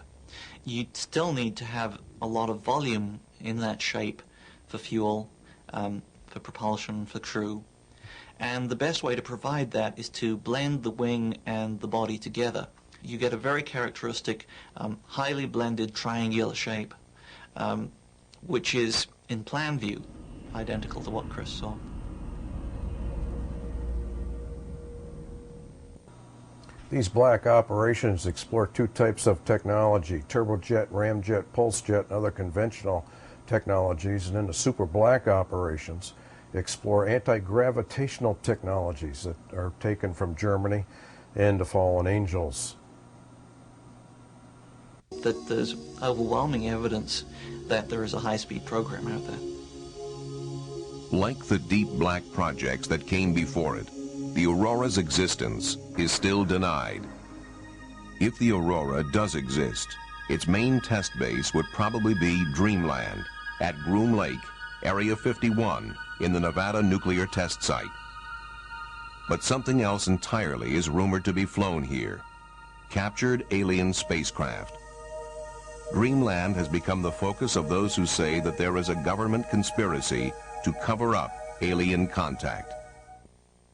you still need to have a lot of volume in that shape for fuel, for propulsion, for crew. And the best way to provide that is to blend the wing and the body together. You get a very characteristic, highly blended triangular shape, which is, in plan view, identical to what Chris saw. These black operations explore two types of technology, turbojet, ramjet, pulse jet, and other conventional technologies. And then the super black operations explore anti-gravitational technologies that are taken from Germany and the fallen angels. That there's overwhelming evidence that there is a high-speed program out there. Like the deep black projects that came before it, the Aurora's existence is still denied. If the Aurora does exist, its main test base would probably be Dreamland at Groom Lake, Area 51, in the Nevada nuclear test site. But something else entirely is rumored to be flown here: captured alien spacecraft. Dreamland has become the focus of those who say that there is a government conspiracy to cover up alien contact.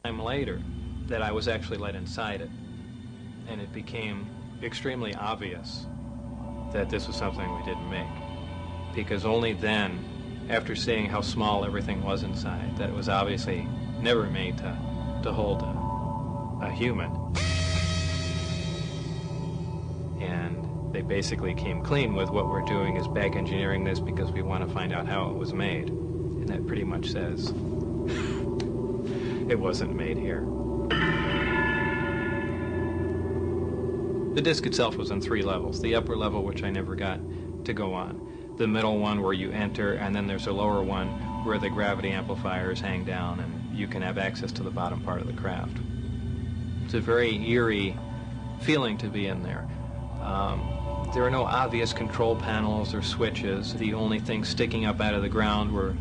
Time later that I was actually let inside it, and it became extremely obvious that this was something we didn't make, because only then, after seeing how small everything was inside, that it was obviously never made to hold a human. And they basically came clean with what we're doing is back engineering this because we want to find out how it was made. And that pretty much says it wasn't made here. The disc itself was on 3 levels. The upper level, which I never got to go on. The middle one where you enter, and then there's a lower one where the gravity amplifiers hang down and you can have access to the bottom part of the craft. It's a very eerie feeling to be in there. There are no obvious control panels or switches. The only thing sticking up out of the ground were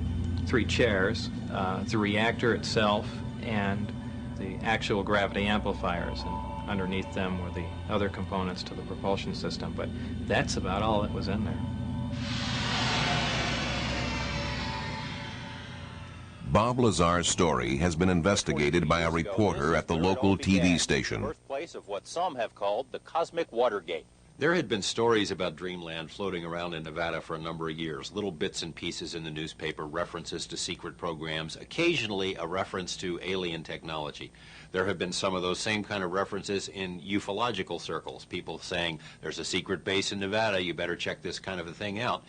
3 chairs, the reactor itself, and the actual gravity amplifiers. And underneath them were the other components to the propulsion system. But that's about all that was in there. Bob Lazar's story has been investigated by a reporter at the local TV station. Birthplace of what some have called the Cosmic Watergate. There had been stories about Dreamland floating around in Nevada for a number of years, little bits and pieces in the newspaper, references to secret programs, occasionally a reference to alien technology. There have been some of those same kind of references in ufological circles, people saying there's a secret base in Nevada, you better check this kind of a thing out.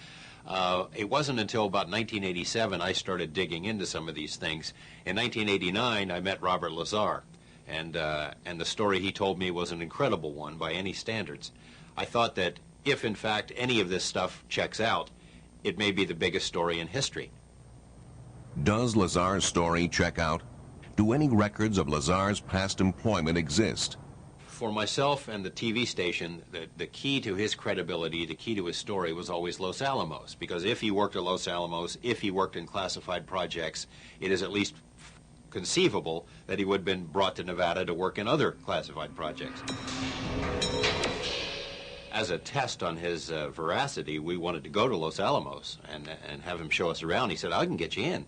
It wasn't until about 1987 I started digging into some of these things. In 1989, I met Robert Lazar, and the story he told me was an incredible one by any standards. I thought that if, in fact, any of this stuff checks out, it may be the biggest story in history. Does Lazar's story check out? Do any records of Lazar's past employment exist? For myself and the TV station, the key to his credibility, the key to his story was always Los Alamos, because if he worked at Los Alamos, if he worked in classified projects, it is at least conceivable that he would have been brought to Nevada to work in other classified projects. As a test on his veracity, we wanted to go to Los Alamos and have him show us around. He said, I can get you in.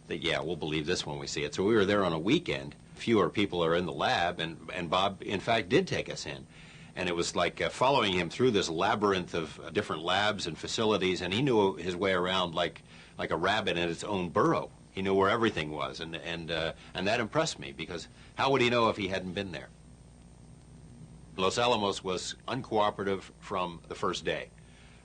That, yeah, we'll believe this when we see it. So we were there on a weekend. Fewer people are in the lab, and Bob, in fact, did take us in. And it was like following him through this labyrinth of different labs and facilities, and he knew his way around like a rabbit in its own burrow. He knew where everything was, and that impressed me, because how would he know if he hadn't been there? Los Alamos was uncooperative from the first day.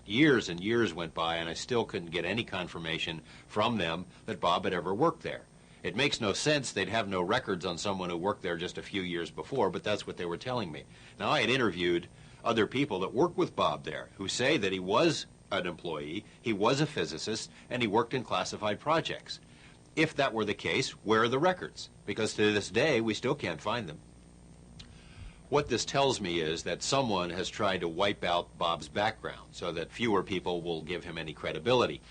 Years and years went by, and I still couldn't get any confirmation from them that Bob had ever worked there. It makes no sense. They'd have no records on someone who worked there just a few years before, but that's what they were telling me. Now, I had interviewed other people that worked with Bob there who say that he was an employee, he was a physicist, and he worked in classified projects. If that were the case, where are the records? Because to this day, we still can't find them. What this tells me is that someone has tried to wipe out Bob's background so that fewer people will give him any credibility.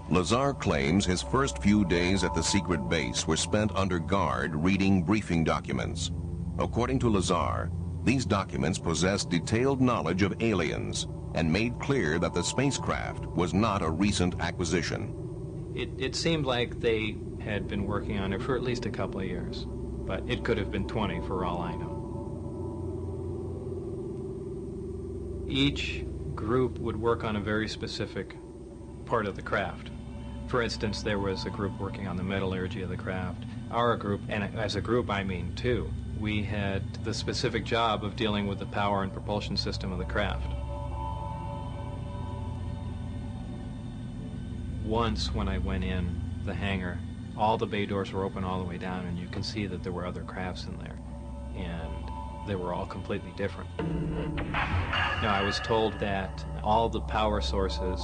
Lazar claims his first few days at the secret base were spent under guard reading briefing documents. According to Lazar, these documents possessed detailed knowledge of aliens and made clear that the spacecraft was not a recent acquisition. It seemed like they had been working on it for at least a couple of years, but it could have been 20 for all I know. Each group would work on a very specific part of the craft. For instance, there was a group working on the metallurgy of the craft. Our group, and as a group I mean two, we had the specific job of dealing with the power and propulsion system of the craft. Once when I went in the hangar, all the bay doors were open all the way down, and you can see that there were other crafts in there, and they were all completely different. Now, I was told that all the power sources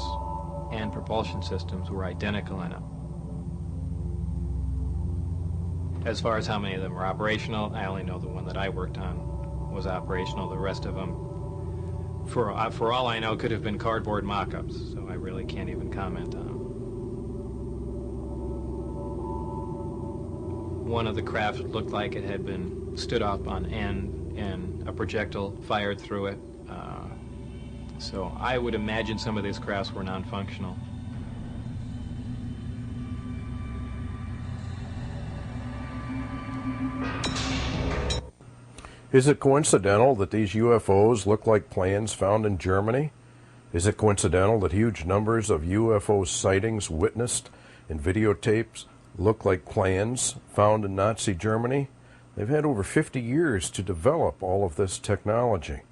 and propulsion systems were identical in them. As far as how many of them were operational, I only know the one that I worked on was operational. The rest of them, for all I know, could have been cardboard mock-ups, so I really can't even comment on them. One of the craft looked like it had been stood up on end and a projectile fired through it. So I would imagine some of these crafts were non-functional. Is it coincidental that these UFOs look like planes found in Germany? Is it coincidental that huge numbers of UFO sightings witnessed in videotapes look like plans found in Nazi Germany? They've had over 50 years to develop all of this technology.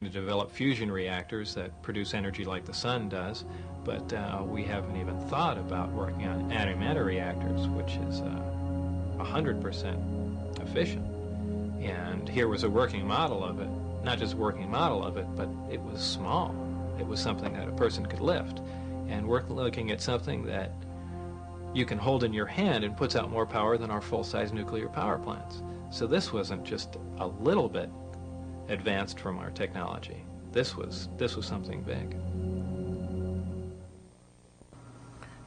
To develop fusion reactors that produce energy like the sun does, but we haven't even thought about working on antimatter reactors, which is 100% efficient. And here was a working model of it, not just a working model of it, but it was small. It was something that a person could lift. And we're looking at something that you can hold in your hand and puts out more power than our full-size nuclear power plants. So this wasn't just a little bit advanced from our technology. This was something big.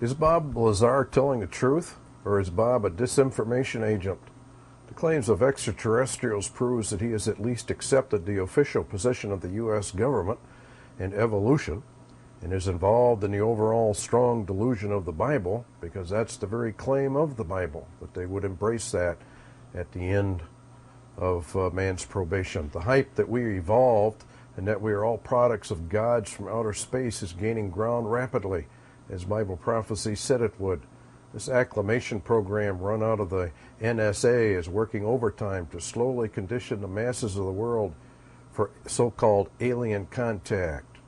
Is Bob Lazar telling the truth, or is Bob a disinformation agent? The claims of extraterrestrials proves that he has at least accepted the official position of the U.S. government and evolution, and is involved in the overall strong delusion of the Bible, because that's the very claim of the Bible, that they would embrace that at the end of man's probation. The hype that we evolved and that we are all products of gods from outer space is gaining ground rapidly, as Bible prophecy said it would. This acclimation program run out of the NSA is working overtime to slowly condition the masses of the world for so-called alien contact.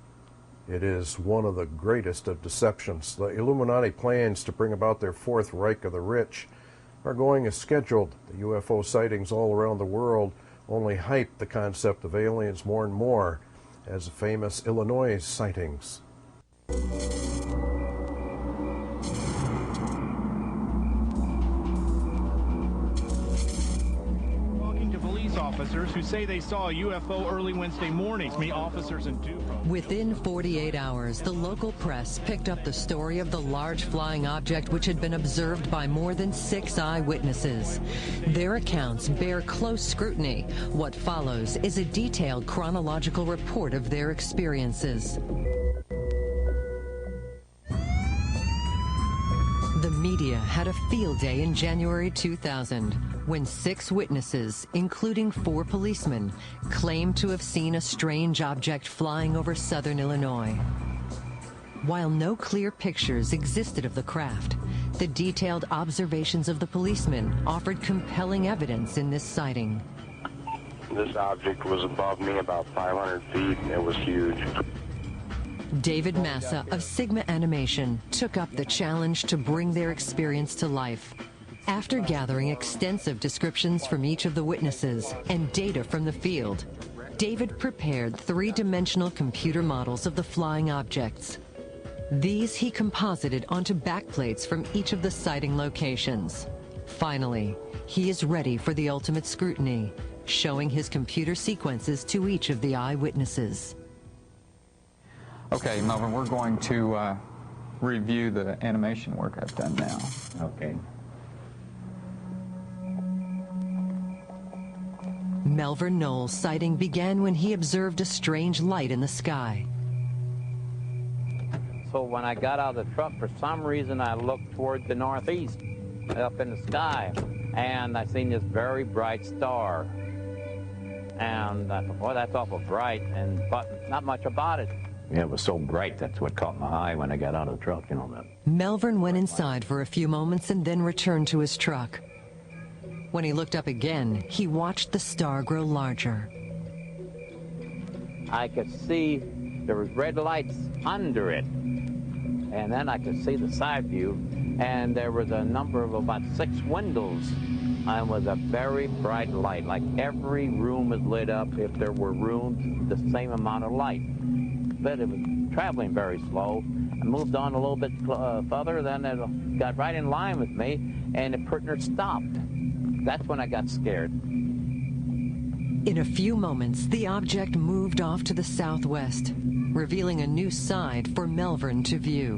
It is one of the greatest of deceptions. The Illuminati plans to bring about their Fourth Reich of the rich are going as scheduled. The UFO sightings all around the world only hype the concept of aliens more and more, as the famous Illinois sightings. Officers who say they saw a UFO early Wednesday morning. Officers in Dubrovnik. Within 48 hours, the local press picked up the story of the large flying object which had been observed by more than 6 eyewitnesses. Their accounts bear close scrutiny. What follows is a detailed chronological report of their experiences. The media had a field day in January 2000 when 6 witnesses, including 4 policemen, claimed to have seen a strange object flying over southern Illinois. While no clear pictures existed of the craft, the detailed observations of the policemen offered compelling evidence in this sighting. This object was above me about 500 feet, and it was huge. David Massa of Sigma Animation took up the challenge to bring their experience to life. After gathering extensive descriptions from each of the witnesses and data from the field, David prepared 3-dimensional computer models of the flying objects. These he composited onto backplates from each of the sighting locations. Finally, he is ready for the ultimate scrutiny, showing his computer sequences to each of the eyewitnesses. Okay, Melvin, we're going to review the animation work I've done now. Okay. Melvin Knowles' sighting began when he observed a strange light in the sky. So when I got out of the truck, for some reason I looked toward the northeast, up in the sky, and I seen this very bright star. And I thought, boy, that's awful bright, but not much about it. It was so bright, that's what caught my eye when I got out of the truck, you know that. Melvern went inside for a few moments and then returned to his truck. When he looked up again, he watched the star grow larger. I could see there was red lights under it, and then I could see the side view, and there was a number of about 6 windows, and with a very bright light, like every room was lit up. If there were rooms, the same amount of light. But it was traveling very slow. I moved on a little bit further, then it got right in line with me, and it pretty much stopped. That's when I got scared. In a few moments, the object moved off to the southwest, revealing a new side for Melvern to view.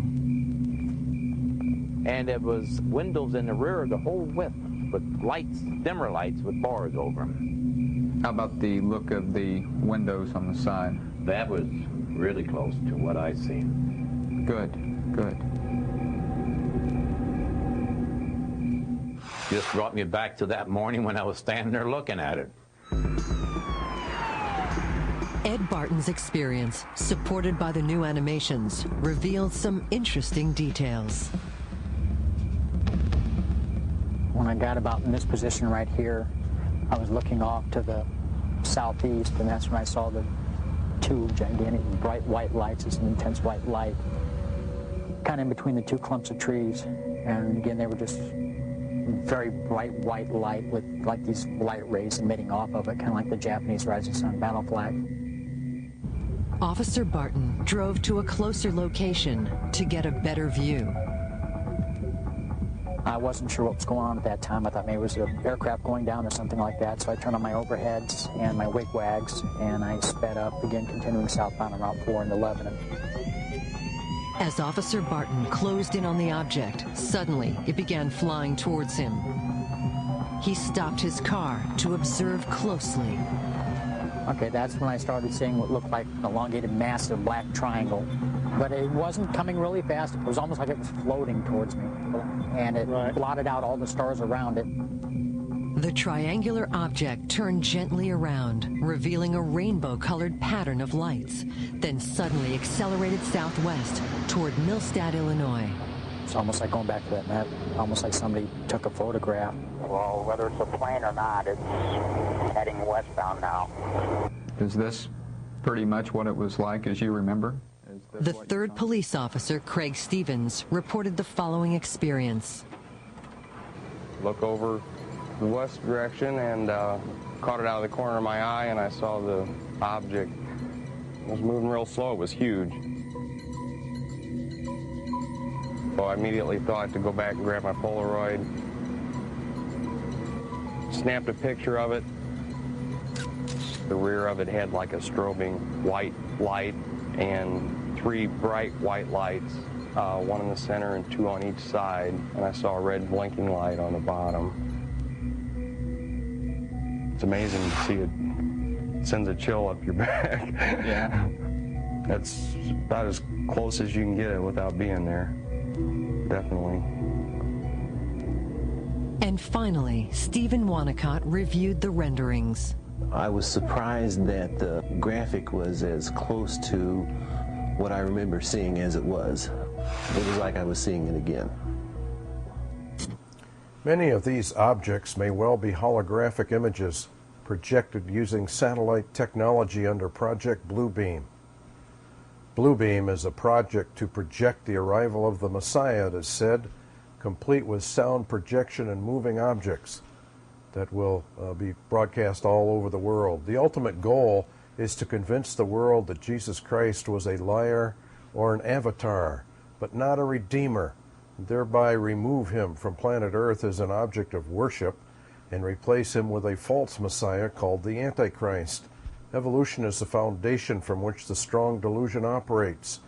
And it was windows in the rear the whole width, with lights, dimmer lights with bars over them. How about the look of the windows on the side? That was really close to what I seen. Good, good. Just brought me back to that morning when I was standing there looking at it. Ed Barton's experience, supported by the new animations, revealed some interesting details. When I got about in this position right here, I was looking off to the southeast, and that's when I saw the 2 gigantic bright white lights. It's an intense white light, kind of in between the 2 clumps of trees. And again, they were just very bright white light with like these light rays emitting off of it, kind of like the Japanese rising sun battle flag. Officer Barton drove to a closer location to get a better view. I wasn't sure what was going on at that time. I thought maybe it was an aircraft going down or something like that. So I turned on my overheads and my wigwags, and I sped up, again continuing southbound on Route 4 into Lebanon. As Officer Barton closed in on the object, suddenly it began flying towards him. He stopped his car to observe closely. Okay, that's when I started seeing what looked like an elongated, massive black triangle. But it wasn't coming really fast. It was almost like it was floating towards me. And it blotted out all the stars around it. The triangular object turned gently around, revealing a rainbow-colored pattern of lights, then suddenly accelerated southwest toward Millstadt, Illinois. It's almost like going back to that map, almost like somebody took a photograph. Well, whether it's a plane or not, it's heading westbound now. Is this pretty much what it was like as you remember? The 3rd police officer, Craig Stevens, reported the following experience. Look over the west direction and caught it out of the corner of my eye, and I saw the object. It was moving real slow. It was huge. So I immediately thought to go back and grab my Polaroid. Snapped a picture of it. The rear of it had like a strobing white light and 3 bright white lights, 1 in the center and 2 on each side, and I saw a red blinking light on the bottom. It's amazing to see it. It sends a chill up your back. Yeah. That's about as close as you can get it without being there. Definitely. And finally, Stephen Wanacott reviewed the renderings. I was surprised that the graphic was as close to what I remember seeing as it was. It was like I was seeing it again. Many of these objects may well be holographic images projected using satellite technology under Project Bluebeam. Bluebeam is a project to project the arrival of the Messiah, it is said, complete with sound projection and moving objects that will be broadcast all over the world. The ultimate goal is to convince the world that Jesus Christ was a liar or an avatar, but not a redeemer, and thereby remove him from planet Earth as an object of worship and replace him with a false Messiah called the Antichrist. Evolution is the foundation from which the strong delusion operates.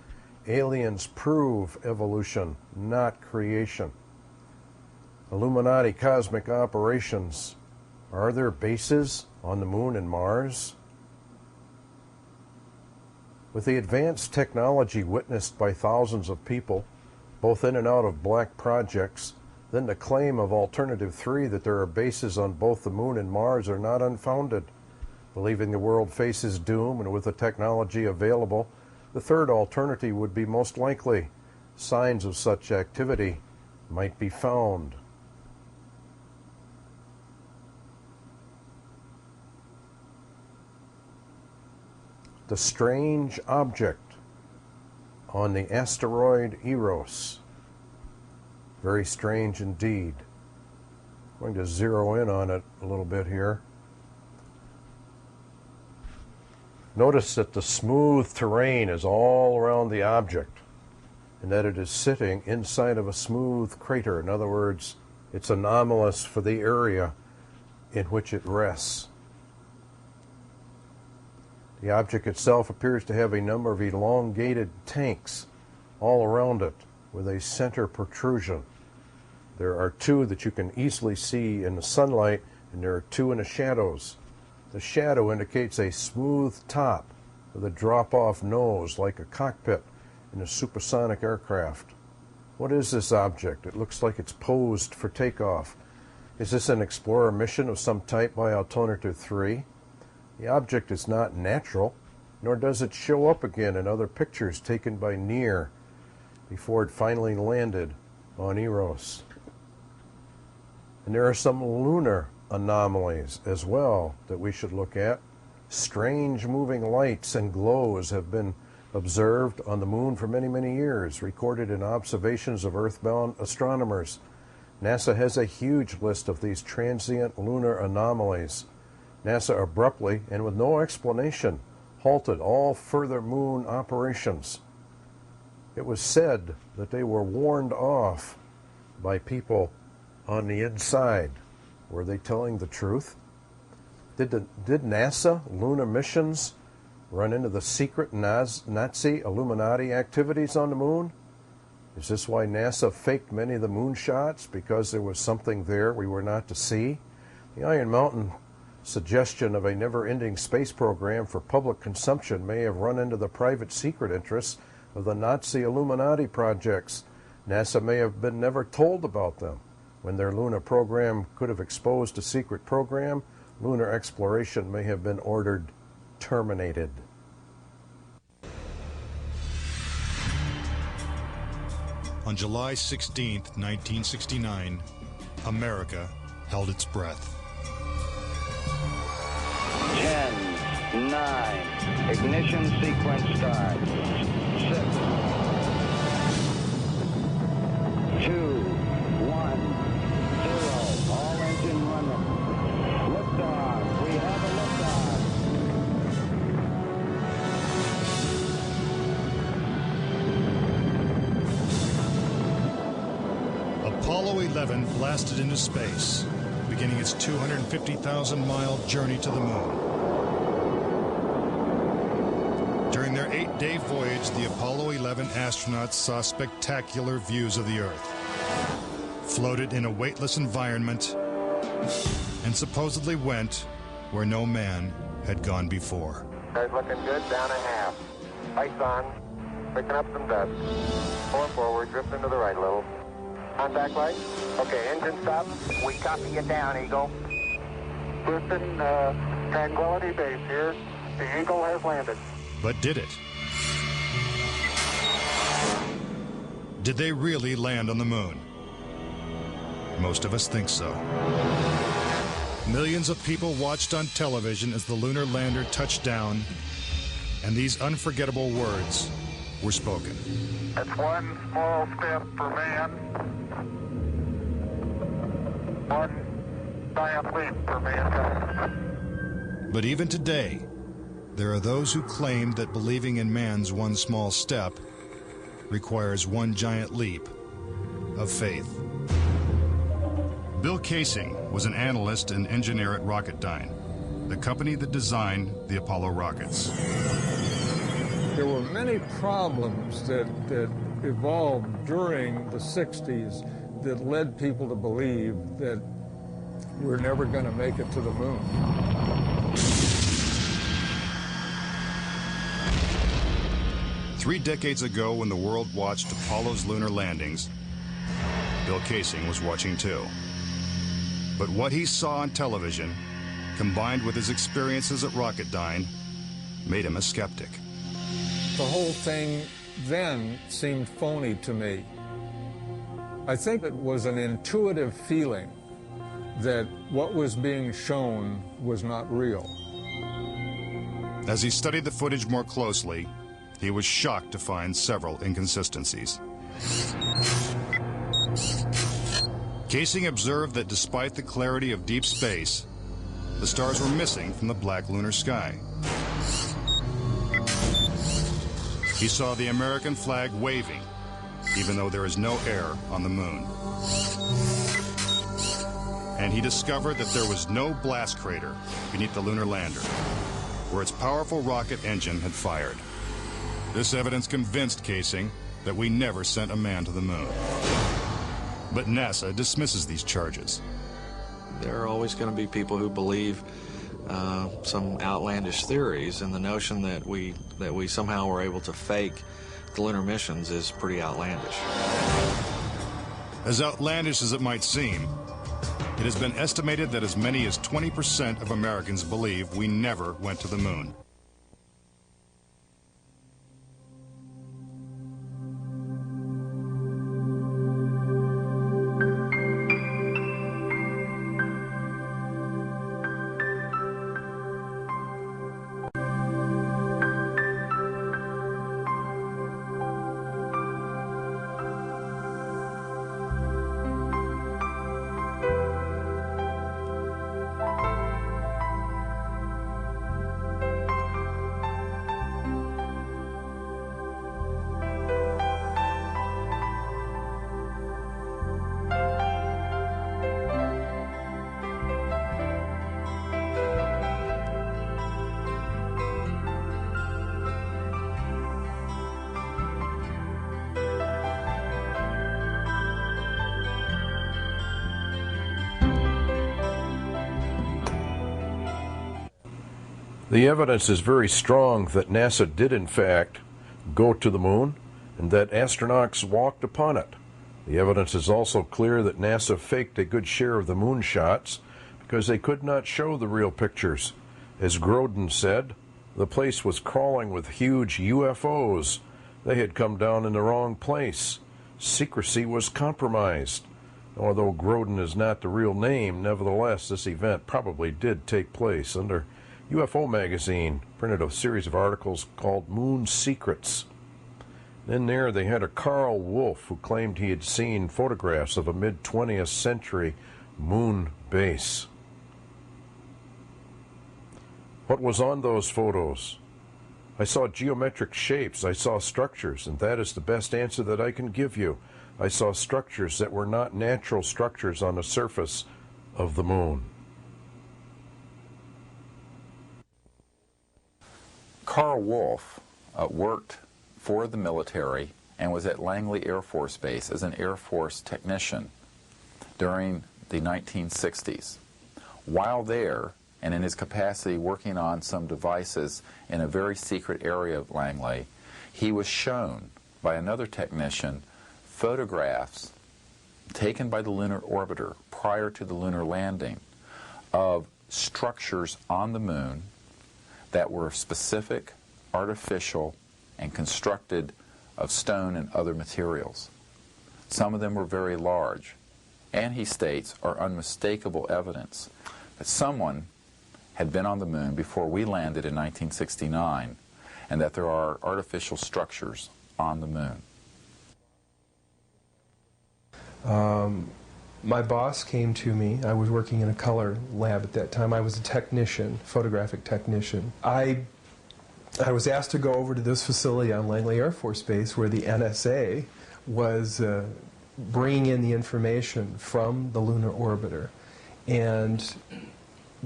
Aliens prove evolution, not creation. Illuminati cosmic operations. Are there bases on the moon and Mars? With the advanced technology witnessed by thousands of people, both in and out of black projects, then the claim of Alternative 3 that there are bases on both the moon and Mars are not unfounded. Believing the world faces doom, and with the technology available, The third alternative would be most likely signs of such activity might be found. The strange object on the asteroid Eros. Very strange indeed. I'm going to zero in on it a little bit here. Notice that the smooth terrain is all around the object and that it is sitting inside of a smooth crater. In other words, it's anomalous for the area in which it rests. The object itself appears to have a number of elongated tanks all around it with a center protrusion. There are two that you can easily see in the sunlight, and there are two in the shadows. The shadow indicates a smooth top with a drop-off nose like a cockpit in a supersonic aircraft. What is this object? It looks like it's posed for takeoff. Is this an Explorer mission of some type by Alternative 3? The object is not natural, nor does it show up again in other pictures taken by NIR before it finally landed on Eros. And there are some lunar anomalies as well that we should look at. Strange moving lights and glows have been observed on the moon for many, many years, recorded in observations of earthbound astronomers. NASA has a huge list of these transient lunar anomalies. NASA abruptly, and with no explanation, halted all further moon operations. It was said that they were warned off by people on the inside. Were they telling the truth? Did NASA lunar missions run into the secret Nazi Illuminati activities on the moon? Is this why NASA faked many of the moonshots? Because there was something there we were not to see? The Iron Mountain suggestion of a never-ending space program for public consumption may have run into the private secret interests of the Nazi Illuminati projects. NASA may have been never told about them. When their lunar program could have exposed a secret program, lunar exploration may have been ordered terminated. On July 16, 1969, America held its breath. 10, 9, ignition sequence start. 6, 2, 1, 0, all engine running. Liftoff, we have a liftoff. Apollo 11 blasted into space, beginning its 250,000-mile journey to the moon. During their 8-day voyage, the Apollo 11 astronauts saw spectacular views of the Earth, floated in a weightless environment, and supposedly went where no man had gone before. Guys looking good, down a half. Lights on, picking up some dust. 4 forward, drifting to the right a little. Contact light. Okay, engine stop. We copy you down, Eagle. Houston, Tranquility Base here. The Eagle has landed. But did it? Did they really land on the moon? Most of us think so. Millions of people watched on television as the lunar lander touched down, and these unforgettable words were spoken. That's one small step for man, one giant leap for mankind. But even today, there are those who claim that believing in man's one small step requires one giant leap of faith. Bill Kaysing was an analyst and engineer at Rocketdyne, the company that designed the Apollo rockets. There were many problems that evolved during the 60s that led people to believe that we're never going to make it to the moon. Three decades ago, when the world watched Apollo's lunar landings, Bill Kaysing was watching too. But what he saw on television, combined with his experiences at Rocketdyne, made him a skeptic. The whole thing then seemed phony to me. I think it was an intuitive feeling that what was being shown was not real. As he studied the footage more closely, he was shocked to find several inconsistencies. Casing observed that despite the clarity of deep space, the stars were missing from the black lunar sky. He saw the American flag waving, even though there is no air on the moon. And he discovered that there was no blast crater beneath the lunar lander, where its powerful rocket engine had fired. This evidence convinced Casing that we never sent a man to the moon. But NASA dismisses these charges. There are always going to be people who believe some outlandish theories, and the notion that we somehow were able to fake the lunar missions is pretty outlandish. As outlandish as it might seem, it has been estimated that as many as 20% of Americans believe we never went to the moon. The evidence is very strong that NASA did, in fact, go to the moon and that astronauts walked upon it. The evidence is also clear that NASA faked a good share of the moon shots because they could not show the real pictures. As Groden said, the place was crawling with huge UFOs. They had come down in the wrong place. Secrecy was compromised. Although Groden is not the real name, nevertheless, this event probably did take place. Under UFO Magazine printed a series of articles called Moon Secrets. In there they had a Carl Wolf who claimed he had seen photographs of a mid-20th century moon base. What was on those photos? I saw geometric shapes, I saw structures, and that is the best answer that I can give you. I saw structures that were not natural structures on the surface of the moon. Carl Wolf worked for the military and was at Langley Air Force Base as an Air Force technician during the 1960s. While there, and in his capacity working on some devices in a very secret area of Langley, he was shown by another technician photographs taken by the lunar orbiter prior to the lunar landing of structures on the moon that were specific, artificial, and constructed of stone and other materials. Some of them were very large, and he states are unmistakable evidence that someone had been on the moon before we landed in 1969, and that there are artificial structures on the moon. My boss came to me. I was working in a color lab at that time. I was a technician, photographic technician. I was asked to go over to this facility on Langley Air Force Base where the NSA was bringing in the information from the lunar orbiter. And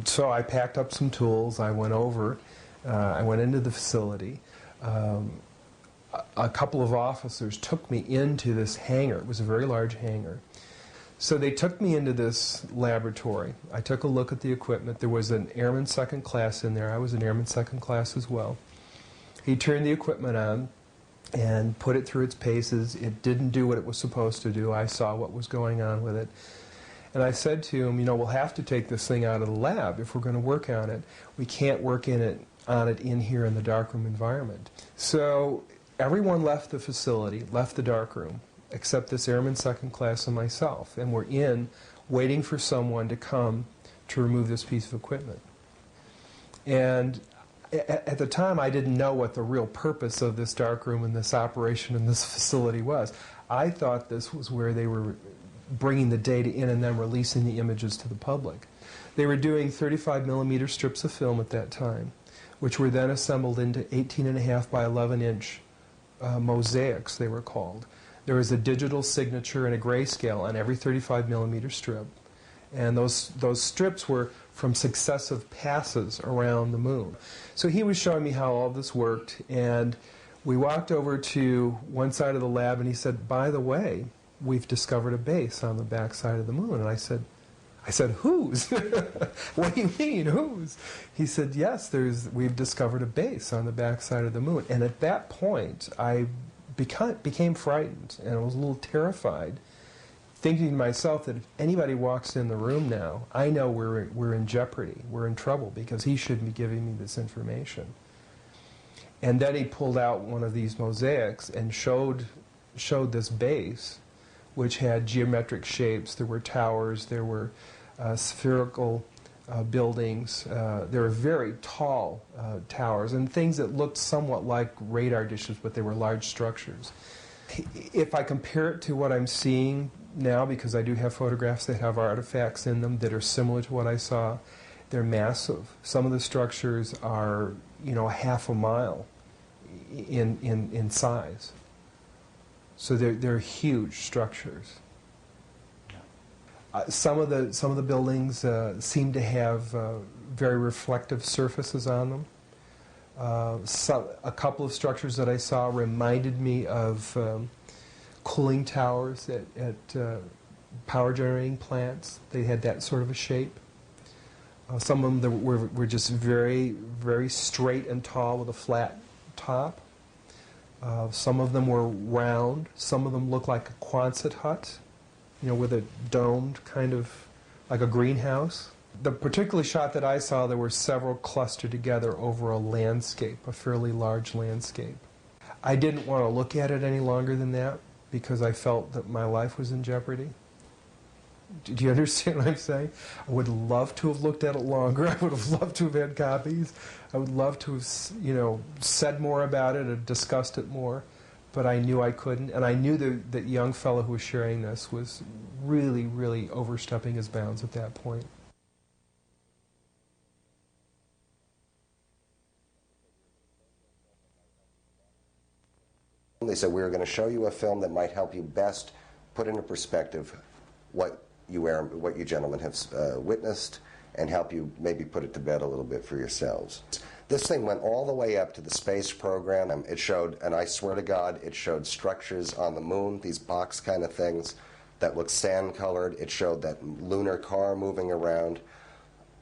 so I packed up some tools. I went over. I went into the facility. A couple of officers took me into this hangar. It was a very large hangar. So they took me into this laboratory. I took a look at the equipment. There was an airman second class in there. I was an airman second class as well. He turned the equipment on and put it through its paces. It didn't do what it was supposed to do. I saw what was going on with it. And I said to him, you know, we'll have to take this thing out of the lab if we're going to work on it. We can't work in it on it in here in the darkroom environment. So everyone left the facility, left the darkroom, except this airman second class and myself, and we're in waiting for someone to come to remove this piece of equipment. And at the time, I didn't know what the real purpose of this darkroom and this operation in this facility was. I thought this was where they were bringing the data in and then releasing the images to the public. They were doing 35mm strips of film at that time, which were then assembled into 18.5 by 11-inch mosaics, they were called. There was a digital signature and a grayscale on every 35mm strip. And those strips were from successive passes around the moon. So he was showing me how all this worked, and we walked over to one side of the lab, and he said, by the way, we've discovered a base on the back side of the moon. And I said, whose? What do you mean, whose? He said, yes, we've discovered a base on the back side of the moon. And at that point, I became frightened, and I was a little terrified, thinking to myself that if anybody walks in the room now, I know we're in jeopardy, we're in trouble, because he shouldn't be giving me this information. And then he pulled out one of these mosaics and showed this base, which had geometric shapes. There were towers, there were spherical buildings, there were very tall towers, and things that looked somewhat like radar dishes, but they were large structures. If I compare it to what I'm seeing now, because I do have photographs that have artifacts in them that are similar to what I saw, they're massive. Some of the structures are, half a mile in size. So they're huge structures. Some of the buildings seem to have very reflective surfaces on them. A couple of structures that I saw reminded me of cooling towers at power generating plants. They had that sort of a shape. Some of them were just very, very straight and tall with a flat top. Some of them were round. Some of them looked like a Quonset hut, with a domed kind of, like a greenhouse. The particular shot that I saw, there were several clustered together over a landscape, a fairly large landscape. I didn't want to look at it any longer than that because I felt that my life was in jeopardy. Do you understand what I'm saying? I would love to have looked at it longer. I would have loved to have had copies. I would love to have, said more about it or discussed it more, but I knew I couldn't, and I knew that young fellow who was sharing this was really, really overstepping his bounds at that point. They said, we were going to show you a film that might help you best put into perspective what you gentlemen have witnessed and help you maybe put it to bed a little bit for yourselves. This thing went all the way up to the space program. It showed, and I swear to God, it showed structures on the moon, these box kind of things that looked sand-colored. It showed that lunar car moving around.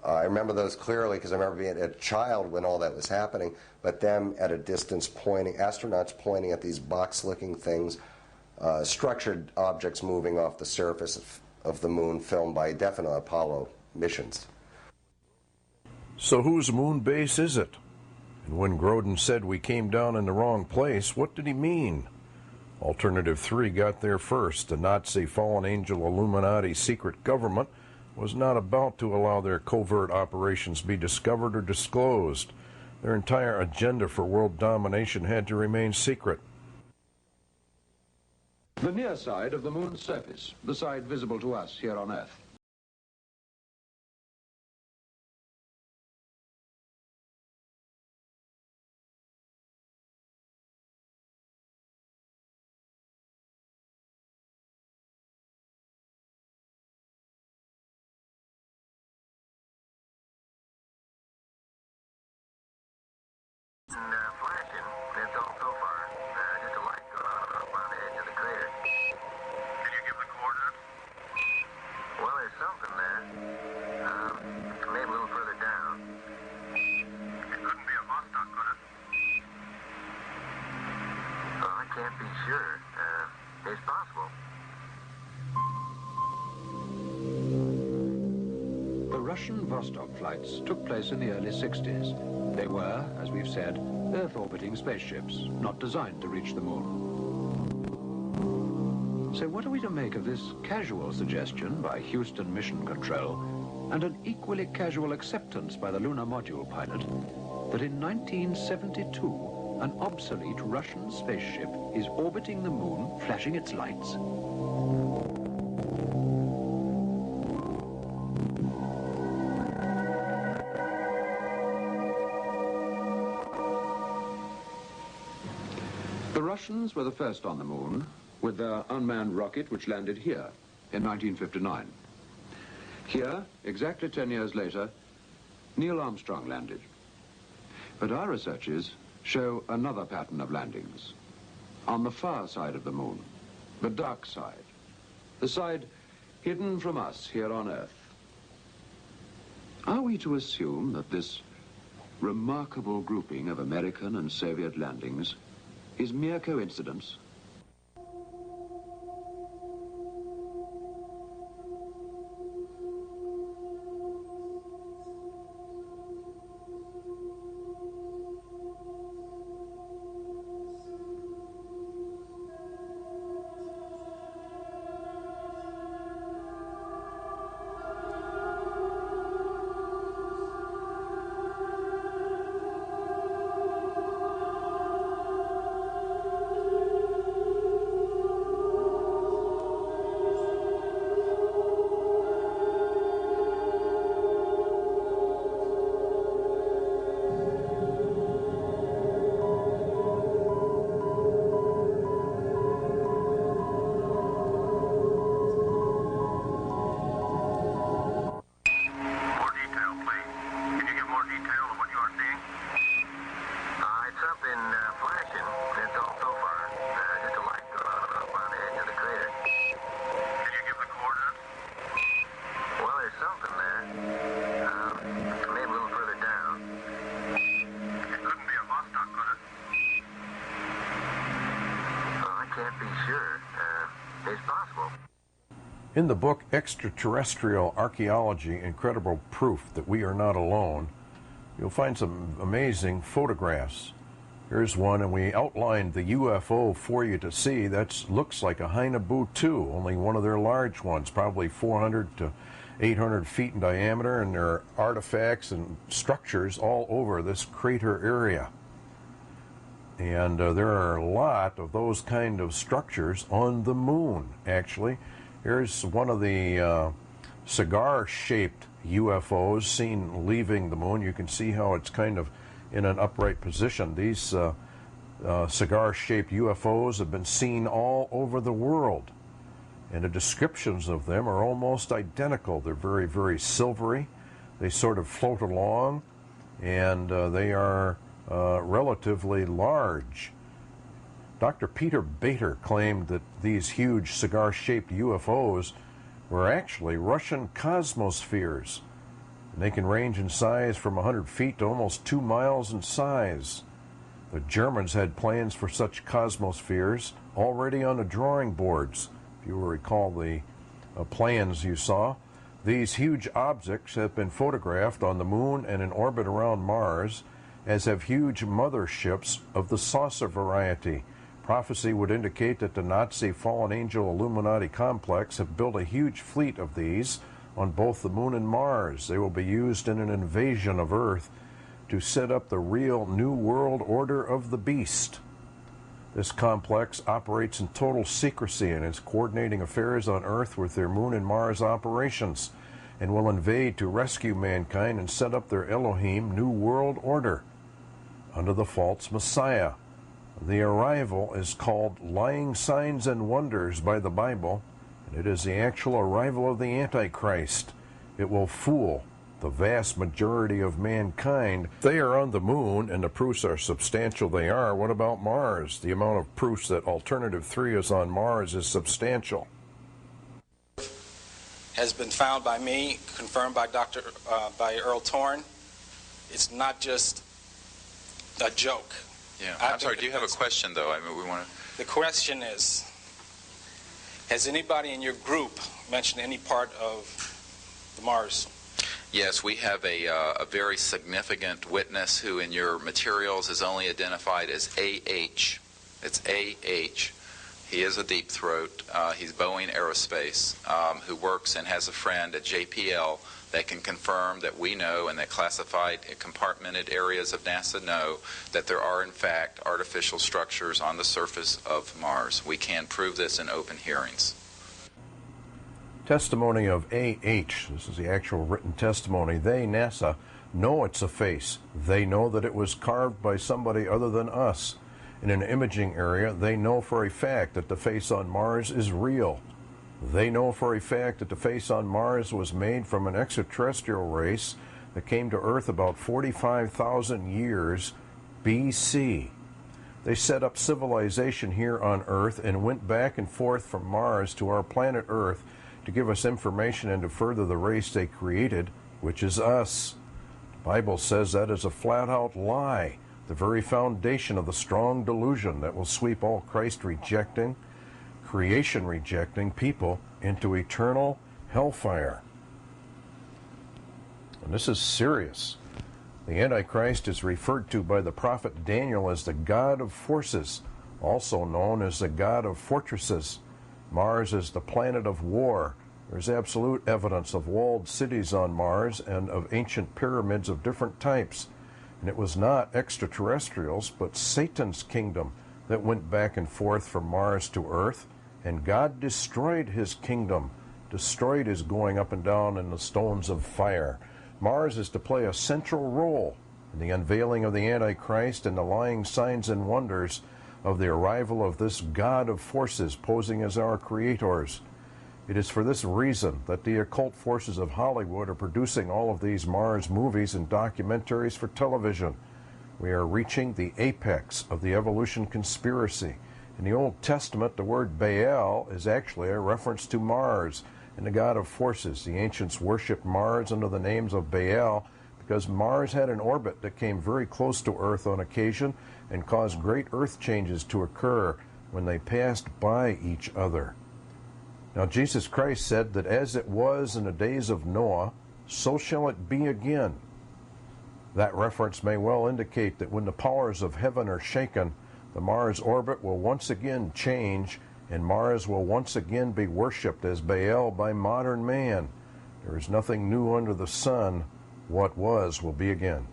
I remember those clearly because I remember being a child when all that was happening, but them at a distance pointing, astronauts pointing at these box-looking things, structured objects moving off the surface of the moon, filmed by definite Apollo missions. So whose moon base is it? And when Groden said we came down in the wrong place, what did he mean? Alternative 3 got there first. The Nazi fallen angel Illuminati secret government was not about to allow their covert operations be discovered or disclosed. Their entire agenda for world domination had to remain secret. The near side of the moon's surface, the side visible to us here on Earth. Flashing. That's all so far. Just a light going on up on the edge of the crater. Can you give the coordinates? Well, there's something there. Maybe a little further down. It couldn't be a Vostok, could it? Oh, I can't be sure. It's possible. The Russian Vostok flights took place in the early 60s. They were, as we've said, Earth-orbiting spaceships, not designed to reach the moon. So what are we to make of this casual suggestion by Houston Mission Control and an equally casual acceptance by the lunar module pilot that in 1972 an obsolete Russian spaceship is orbiting the moon, flashing its lights? The Russians were the first on the moon with their unmanned rocket which landed here in 1959. Here, exactly 10 years later, Neil Armstrong landed. But our researches show another pattern of landings. On the far side of the moon, the dark side, the side hidden from us here on Earth. Are we to assume that this remarkable grouping of American and Soviet landings is mere coincidence? In the book Extraterrestrial Archaeology, Incredible Proof That We Are Not Alone, you'll find some amazing photographs. Here's one, and we outlined the UFO for you to see. That looks like a Hainabu 2, only one of their large ones, probably 400 to 800 feet in diameter, and there are artifacts and structures all over this crater area. And there are a lot of those kind of structures on the moon, actually. Here's one of the cigar-shaped UFOs seen leaving the moon. You can see how it's kind of in an upright position. These cigar-shaped UFOs have been seen all over the world, and the descriptions of them are almost identical. They're very, very silvery. They sort of float along, and they are relatively large. Dr. Peter Bader claimed that these huge cigar-shaped UFOs were actually Russian cosmospheres. And they can range in size from 100 feet to almost 2 miles in size. The Germans had plans for such cosmospheres already on the drawing boards. If you will recall the plans you saw, these huge objects have been photographed on the moon and in orbit around Mars, as have huge motherships of the saucer variety. Prophecy would indicate that the Nazi fallen angel Illuminati complex have built a huge fleet of these on both the moon and Mars. They will be used in an invasion of Earth to set up the real New World Order of the Beast. This complex operates in total secrecy and is coordinating affairs on Earth with their moon and Mars operations, and will invade to rescue mankind and set up their Elohim New World Order under the false Messiah. The arrival is called Lying Signs and Wonders by the Bible, and it is the actual arrival of the Antichrist. It will fool the vast majority of mankind. If they are on the moon and the proofs are substantial, they are. What about Mars? The amount of proofs that Alternative 3 is on Mars is substantial. Has been found by me, confirmed by by Earl Torn. It's not just a joke. Yeah, I'm sorry, do you have a question, though? I mean, we want to... The question is, has anybody in your group mentioned any part of the Mars? Yes, we have a very significant witness who in your materials is only identified as AH. It's AH. He is a deep throat. He's Boeing Aerospace, who works and has a friend at JPL that can confirm that we know and that classified compartmented areas of NASA know that there are in fact artificial structures on the surface of Mars. We can prove this in open hearings. Testimony of AH. This is the actual written testimony. They, NASA, know it's a face. They know that it was carved by somebody other than us. In an imaging area, they know for a fact that the face on Mars is real. They know for a fact that the face on Mars was made from an extraterrestrial race that came to Earth about 45,000 years BC. They set up civilization here on Earth and went back and forth from Mars to our planet Earth to give us information and to further the race they created, which is us. The Bible says that is a flat-out lie, the very foundation of the strong delusion that will sweep all Christ-rejecting, creation-rejecting people into eternal hellfire. And this is serious. The Antichrist is referred to by the prophet Daniel as the God of forces, also known as the God of fortresses. Mars is the planet of war. There's absolute evidence of walled cities on Mars and of ancient pyramids of different types. And it was not extraterrestrials, but Satan's kingdom that went back and forth from Mars to Earth. And God destroyed his kingdom, destroyed his going up and down in the stones of fire. Mars is to play a central role in the unveiling of the Antichrist and the lying signs and wonders of the arrival of this God of forces posing as our creators. It is for this reason that the occult forces of Hollywood are producing all of these Mars movies and documentaries for television. We are reaching the apex of the evolution conspiracy. In the Old Testament, the word Baal is actually a reference to Mars and the god of forces. The ancients worshipped Mars under the names of Baal because Mars had an orbit that came very close to Earth on occasion and caused great earth changes to occur when they passed by each other. Now, Jesus Christ said that as it was in the days of Noah, so shall it be again. That reference may well indicate that when the powers of heaven are shaken, the Mars orbit will once again change, and Mars will once again be worshipped as Baal by modern man. There is nothing new under the sun. What was will be again.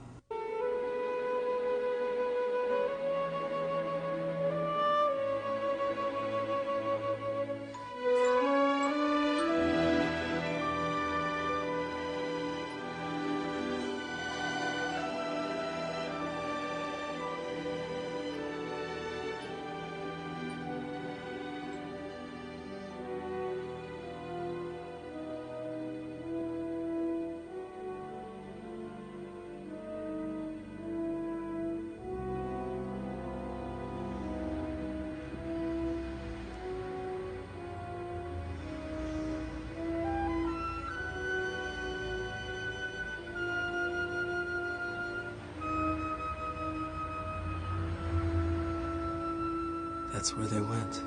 That's where they went.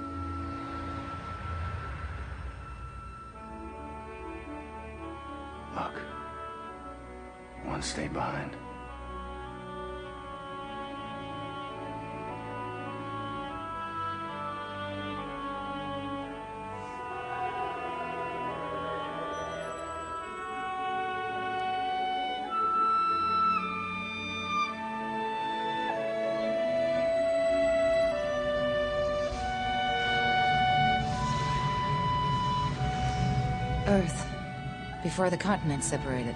Look, one stayed behind. Earth, before the continents separated.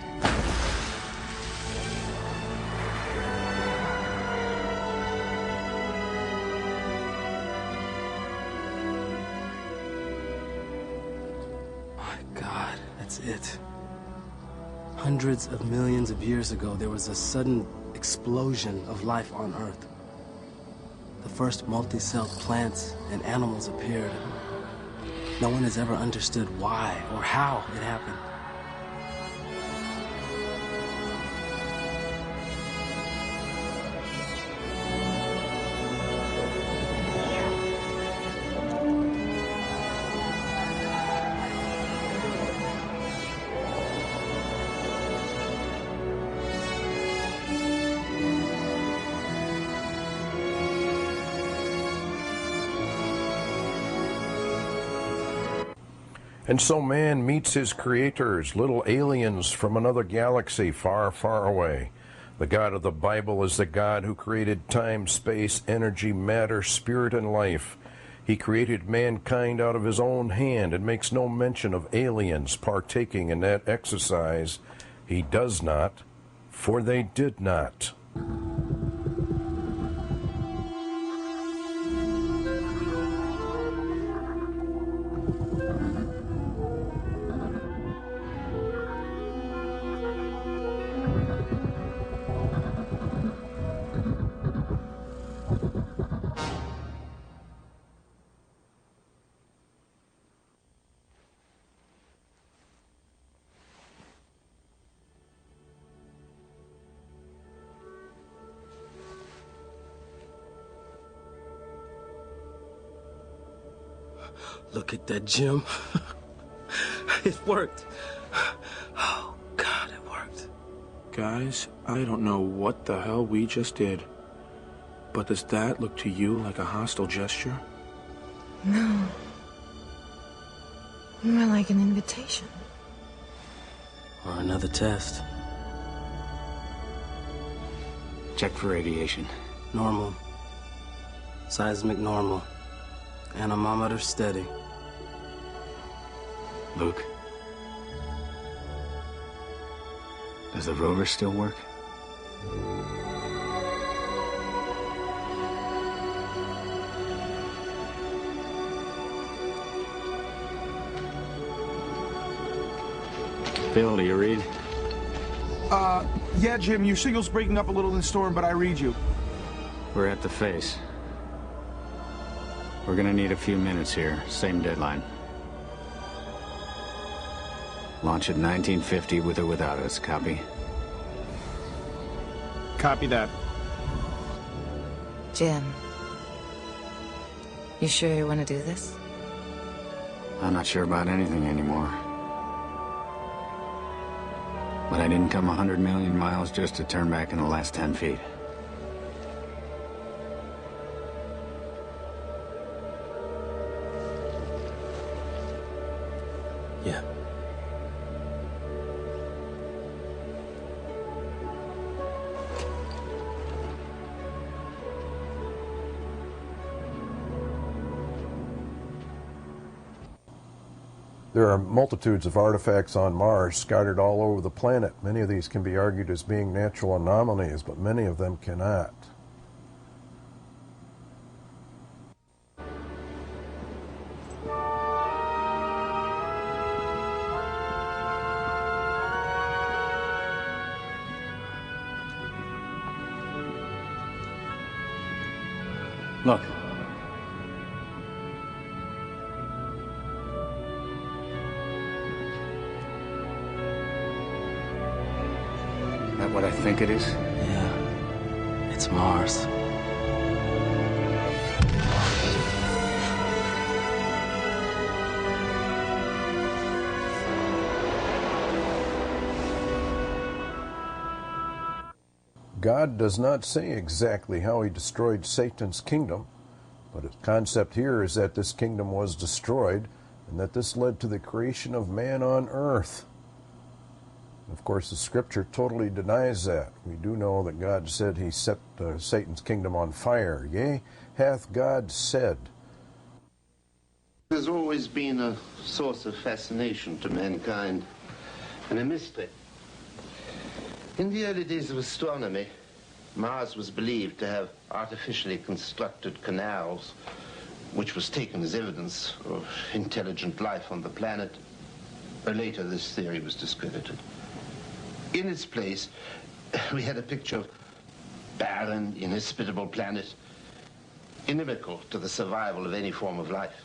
My God, that's it. Hundreds of millions of years ago, there was a sudden explosion of life on Earth. The first multi-celled plants and animals appeared. No one has ever understood why or how it happened. And so man meets his creators, little aliens from another galaxy far, far away. The God of the Bible is the God who created time, space, energy, matter, spirit, and life. He created mankind out of his own hand and makes no mention of aliens partaking in that exercise. He does not, for they did not. Look at that, Jim. It worked. Oh, God, it worked. Guys, I don't know what the hell we just did, but does that look to you like a hostile gesture? No. More like an invitation. Or another test. Check for radiation. Normal. Seismic normal. Anemometer steady. Luke? Does the rover still work? Phil, do you read? Yeah, Jim, your signal's breaking up a little in the storm, but I read you. We're at the face. We're gonna need a few minutes here. Same deadline. Launch at 1950 with or without us. Copy? Copy that. Jim, you sure you want to do this? I'm not sure about anything anymore. But I didn't come 100 million miles just to turn back in the last 10 feet. Yeah. There are multitudes of artifacts on Mars scattered all over the planet. Many of these can be argued as being natural anomalies, but many of them cannot. Look. Is that what I think it is? Yeah. It's Mars. God does not say exactly how he destroyed Satan's kingdom, but the concept here is that this kingdom was destroyed and that this led to the creation of man on earth. Of course, the scripture totally denies that. We do know that God said he set Satan's kingdom on fire. Yea, hath God said. There's always been a source of fascination to mankind and a mystery. In the early days of astronomy, Mars was believed to have artificially constructed canals, which was taken as evidence of intelligent life on the planet. But later, this theory was discredited. In its place, we had a picture of barren, inhospitable planet, inimical to the survival of any form of life.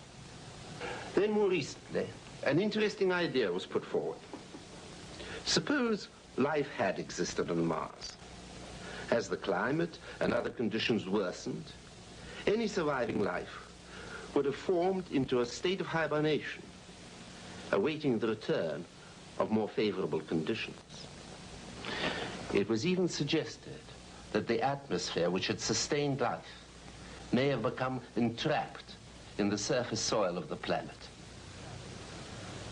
Then more recently, an interesting idea was put forward. Suppose life had existed on Mars. As the climate and other conditions worsened, any surviving life would have formed into a state of hibernation, awaiting the return of more favorable conditions. It was even suggested that the atmosphere which had sustained life may have become entrapped in the surface soil of the planet.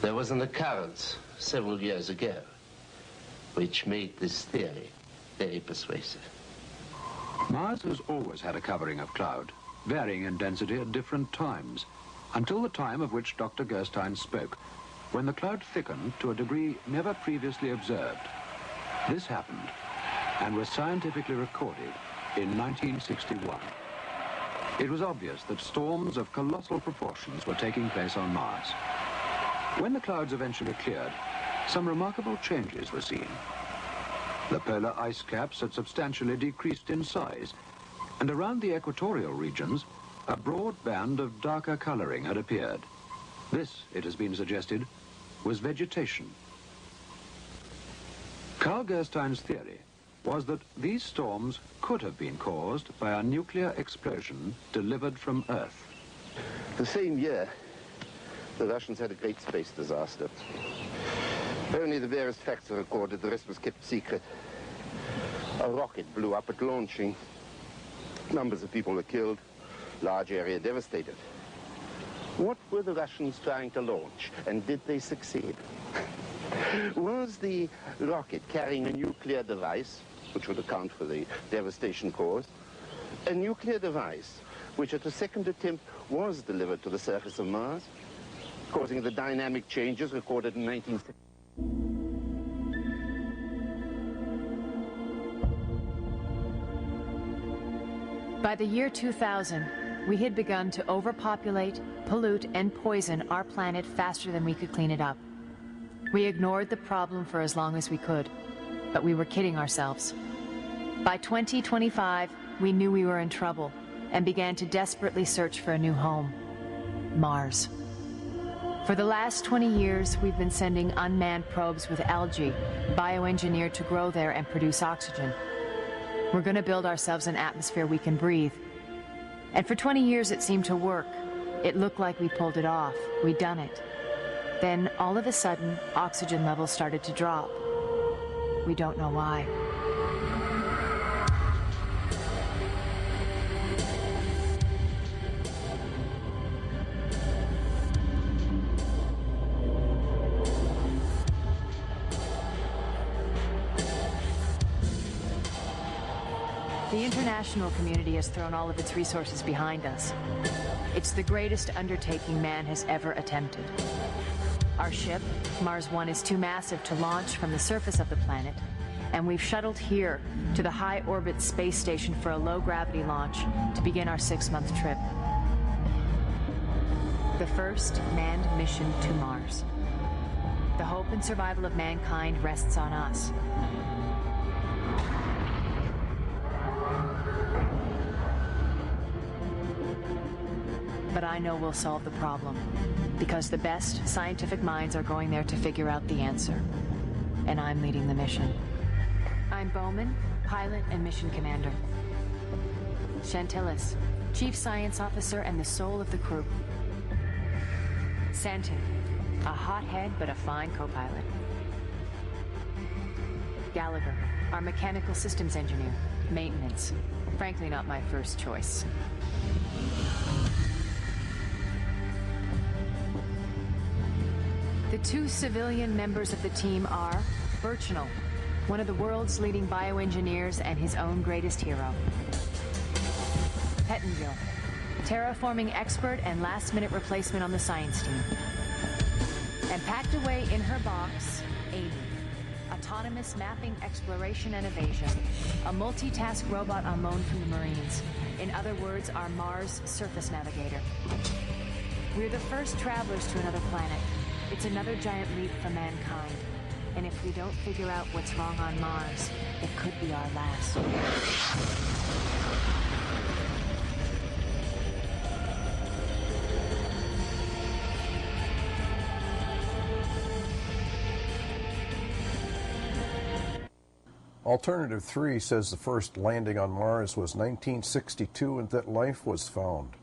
There was an occurrence several years ago which made this theory very persuasive. Mars has always had a covering of cloud, varying in density at different times, until the time of which Dr. Gerstein spoke, when the cloud thickened to a degree never previously observed. This happened and was scientifically recorded in 1961. It was obvious that storms of colossal proportions were taking place on Mars. When the clouds eventually cleared, some remarkable changes were seen. The polar ice caps had substantially decreased in size, and around the equatorial regions, a broad band of darker coloring had appeared. This, it has been suggested, was vegetation. Carl Gerstein's theory was that these storms could have been caused by a nuclear explosion delivered from Earth. The same year, the Russians had a great space disaster. Only the various facts are recorded, the rest was kept secret. A rocket blew up at launching. Numbers of people were killed, large area devastated. What were the Russians trying to launch, and did they succeed? Was the rocket carrying a nuclear device, which would account for the devastation caused, a nuclear device which at a second attempt was delivered to the surface of Mars, causing the dynamic changes recorded in 1960? By the year 2000, we had begun to overpopulate, pollute, and poison our planet faster than we could clean it up. We ignored the problem for as long as we could, but we were kidding ourselves. By 2025, we knew we were in trouble and began to desperately search for a new home, Mars. For the last 20 years, we've been sending unmanned probes with algae, bioengineered to grow there and produce oxygen. We're going to build ourselves an atmosphere we can breathe. And for 20 years, it seemed to work. It looked like we pulled it off. We'd done it. Then, all of a sudden, oxygen levels started to drop. We don't know why. The international community has thrown all of its resources behind us. It's the greatest undertaking man has ever attempted. Our ship, Mars 1, is too massive to launch from the surface of the planet, and we've shuttled here to the high-orbit space station for a low-gravity launch to begin our 6-month trip. The first manned mission to Mars. The hope and survival of mankind rests on us. But I know we'll solve the problem, because the best scientific minds are going there to figure out the answer. And I'm leading the mission. I'm Bowman, pilot and mission commander. Chantillis, chief science officer and the soul of the crew. Santin, a hothead but a fine co-pilot. Gallagher, our mechanical systems engineer. Maintenance. Frankly, not my first choice. The two civilian members of the team are Birchnell, one of the world's leading bioengineers and his own greatest hero. Pettengill, terraforming expert and last-minute replacement on the science team. And packed away in her box, Amy, autonomous mapping, exploration, and evasion, a multitask robot on loan from the Marines. In other words, our Mars surface navigator. We're the first travelers to another planet. It's another giant leap for mankind. And if we don't figure out what's wrong on Mars, it could be our last. Alternative 3 says the first landing on Mars was 1962 and that life was found.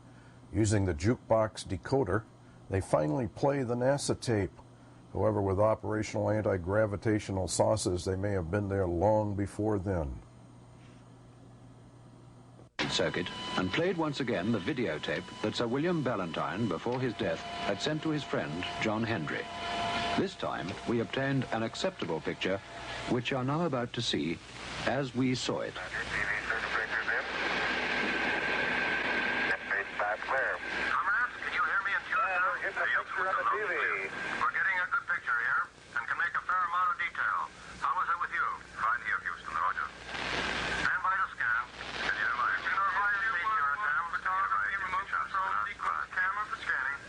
Using the jukebox decoder, they finally play the NASA tape. However, with operational anti-gravitational sauces, they may have been there long before then. Circuit and played once again the videotape that Sir William Ballantyne, before his death, had sent to his friend John Hendry. This time, we obtained an acceptable picture, which you are now about to see as we saw it. We're getting a good picture here and can make a fair amount of detail. How is it with you? Fine here, Houston. Roger. Stand by to scan. Photography, remote control, sequence, camera for scanning.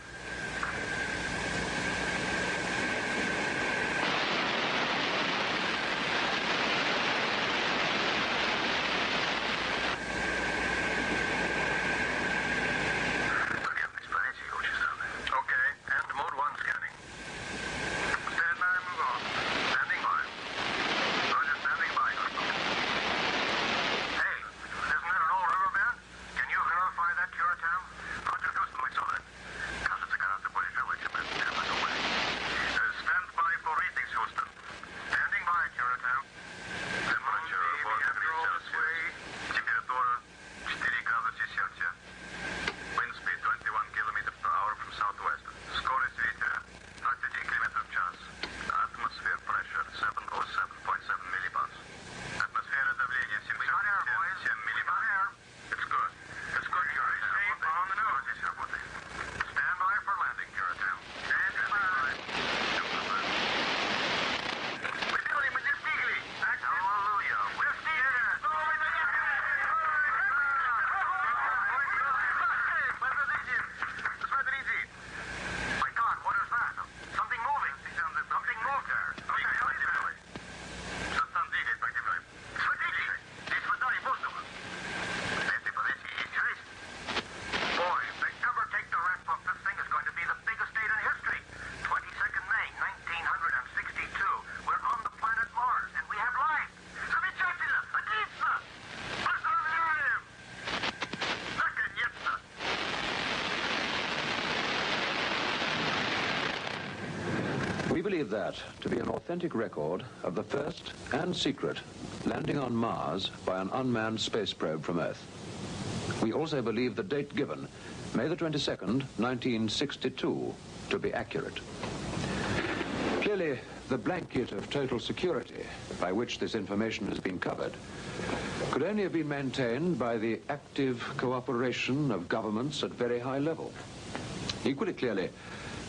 Okay, and mode 1 scanning. Stand by and move on. Standing by. Roger, standing by. Hey, isn't that an old riverbed? Can you verify that, Curatam? Roger, Houston, we saw it. Кажется, гораздо более живой, чем это небо думали. Stand by for readings, Houston. Standing by, Curatam. Temperature 4 degrees Celsius. Температура 4 градуса Цельсия. Wind speed 21 kilometers per hour from southwest. Скорость ветра 21 километров в час. Atmosphere pressure 707.7 millibars. Атмосфера давления 707 millibars. It's good. It's good, Curatam. On the nose. Здесь работает. Stand by for landing, Curatam. Stand by. Мы сделали, мы достигли. Hallelujah. Мы достигли. Смотрите. My God, what is that? Something moving. Something moved there. Двигай под землей. Что там двигает под землей? Смотрите. Здесь вода и воздух. Если подойти и есть. Boy, if they ever take the ramp up, this thing is going to be the biggest date in history. 22nd May, 1962. We're on the planet Mars, and we have life. Замечательно! Отлично! Поздравляем! Наконец-то! We believe that to be an authentic record of the first and secret landing on Mars by an unmanned space probe from Earth. We also believe the date given, May the 22nd, 1962, to be accurate. Clearly, the blanket of total security by which this information has been covered could only have been maintained by the active cooperation of governments at very high level. Equally clearly,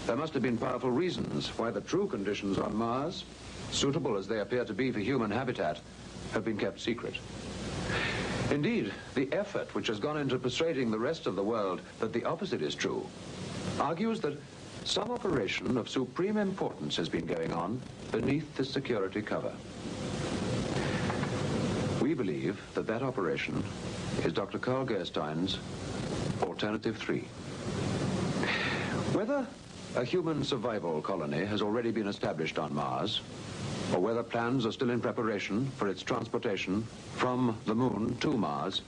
there must have been powerful reasons why the true conditions on Mars, suitable as they appear to be for human habitat, have been kept secret. Indeed, the effort which has gone into persuading the rest of the world that the opposite is true argues that some operation of supreme importance has been going on beneath the security cover. We believe that that operation is Dr. Carl Gerstein's Alternative 3. Whether a human survival colony has already been established on Mars, or whether plans are still in preparation for its transportation from the moon to Mars,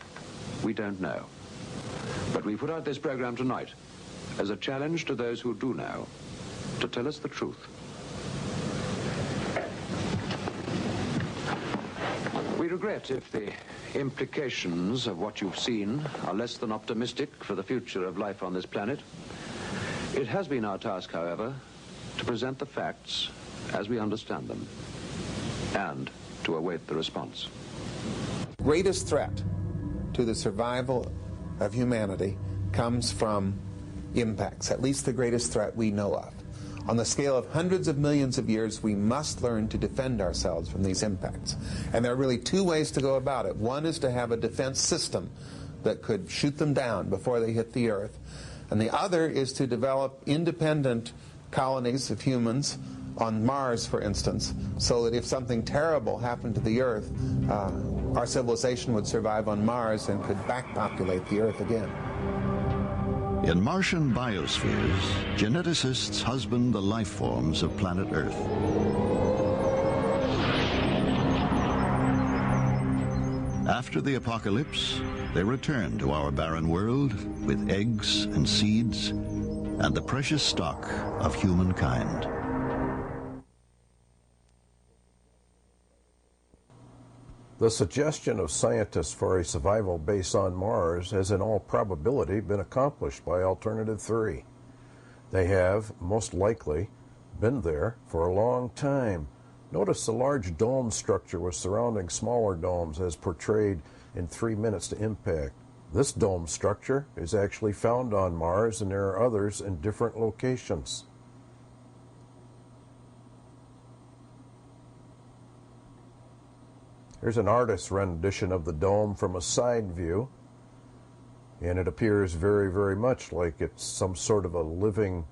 we don't know. But we put out this program tonight as a challenge to those who do know to tell us the truth. We regret if the implications of what you've seen are less than optimistic for the future of life on this planet. It has been our task, however, to present the facts as we understand them and to await the response. Greatest threat to the survival of humanity comes from impacts, at least the greatest threat we know of. On the scale of hundreds of millions of years, we must learn to defend ourselves from these impacts. And there are really two ways to go about it. One is to have a defense system that could shoot them down before they hit the Earth. And the other is to develop independent colonies of humans on Mars, for instance, so that if something terrible happened to the Earth, our civilization would survive on Mars and could backpopulate the Earth again. In Martian biospheres, geneticists husband the life forms of planet Earth. After the apocalypse, they return to our barren world with eggs and seeds and the precious stock of humankind. The suggestion of scientists for a survival base on Mars has in all probability been accomplished by Alternative 3. They have, most likely, been there for a long time. Notice the large dome structure with surrounding smaller domes as portrayed in 3 minutes to impact. This dome structure is actually found on Mars, and there are others in different locations. Here's an artist's rendition of the dome from a side view, and it appears very, very much like it's some sort of a living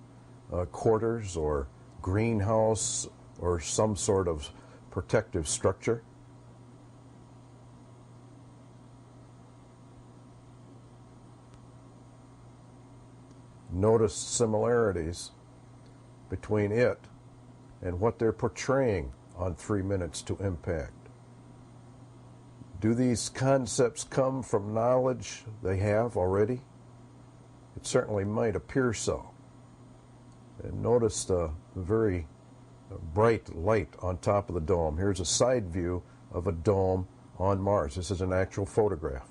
quarters or greenhouse or some sort of protective structure. Notice similarities between it and what they're portraying on 3 minutes to impact. Do these concepts come from knowledge they have already? It certainly might appear so. And notice the very bright light on top of the dome. Here's a side view of a dome on Mars. This is an actual photograph.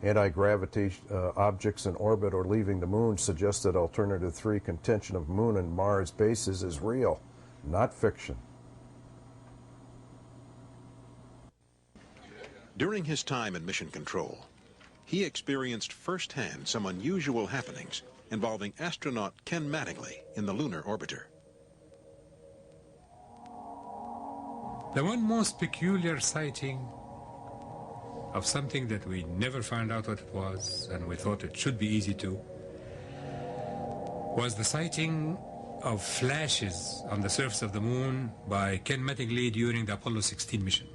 Anti-gravity objects in orbit or leaving the moon suggest that Alternative 3 contention of Moon and Mars bases is real, not fiction. During his time in Mission Control, he experienced firsthand some unusual happenings involving astronaut Ken Mattingly in the lunar orbiter. The one most peculiar sighting of something that we never found out what it was, and we thought it should be easy to, was the sighting of flashes on the surface of the moon by Ken Mattingly during the Apollo 16 mission.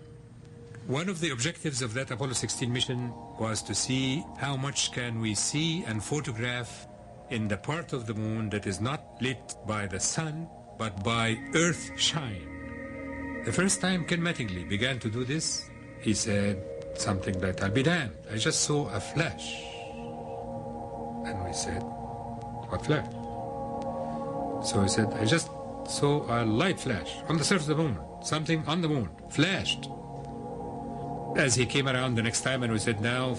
One of the objectives of that Apollo 16 mission was to see how much can we see and photograph in the part of the moon that is not lit by the sun, but by Earth shine. The first time Ken Mattingly began to do this, he said something like, "I'll be damned, I just saw a flash." And we said, "What flash?" So he said, "I just saw a light flash on the surface of the moon. Something on the moon flashed." As he came around the next time and we said, "Now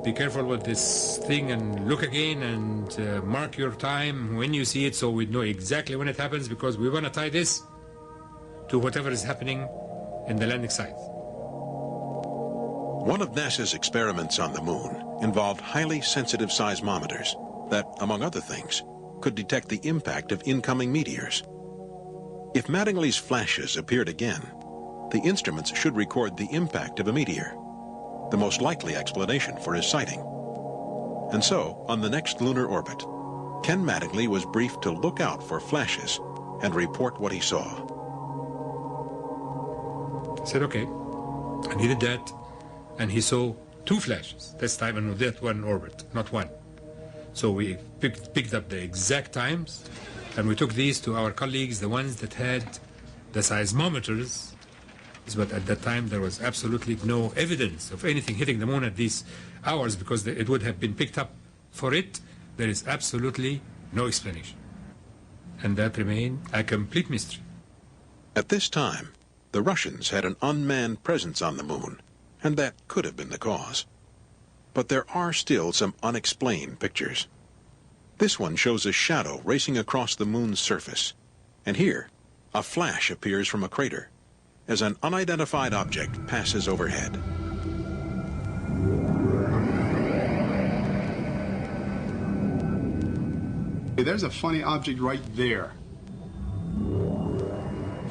be careful with this thing and look again and mark your time when you see it so we know exactly when it happens, because we want to tie this to whatever is happening in the landing site." One of NASA's experiments on the moon involved highly sensitive seismometers that, among other things, could detect the impact of incoming meteors. If Mattingly's flashes appeared again, the instruments should record the impact of a meteor, the most likely explanation for his sighting. And so, on the next lunar orbit, Ken Mattingly was briefed to look out for flashes and report what he saw. I said, "Okay." And he did that, and he saw 2 flashes, this time in that one orbit, not one. So we picked up the exact times, and we took these to our colleagues, the ones that had the seismometers. But at that time, there was absolutely no evidence of anything hitting the moon at these hours, because it would have been picked up. For it, there is absolutely no explanation. And that remained a complete mystery. At this time, the Russians had an unmanned presence on the moon, and that could have been the cause. But there are still some unexplained pictures. This one shows a shadow racing across the moon's surface, and here, a flash appears from a crater as an unidentified object passes overhead. There's a funny object right there.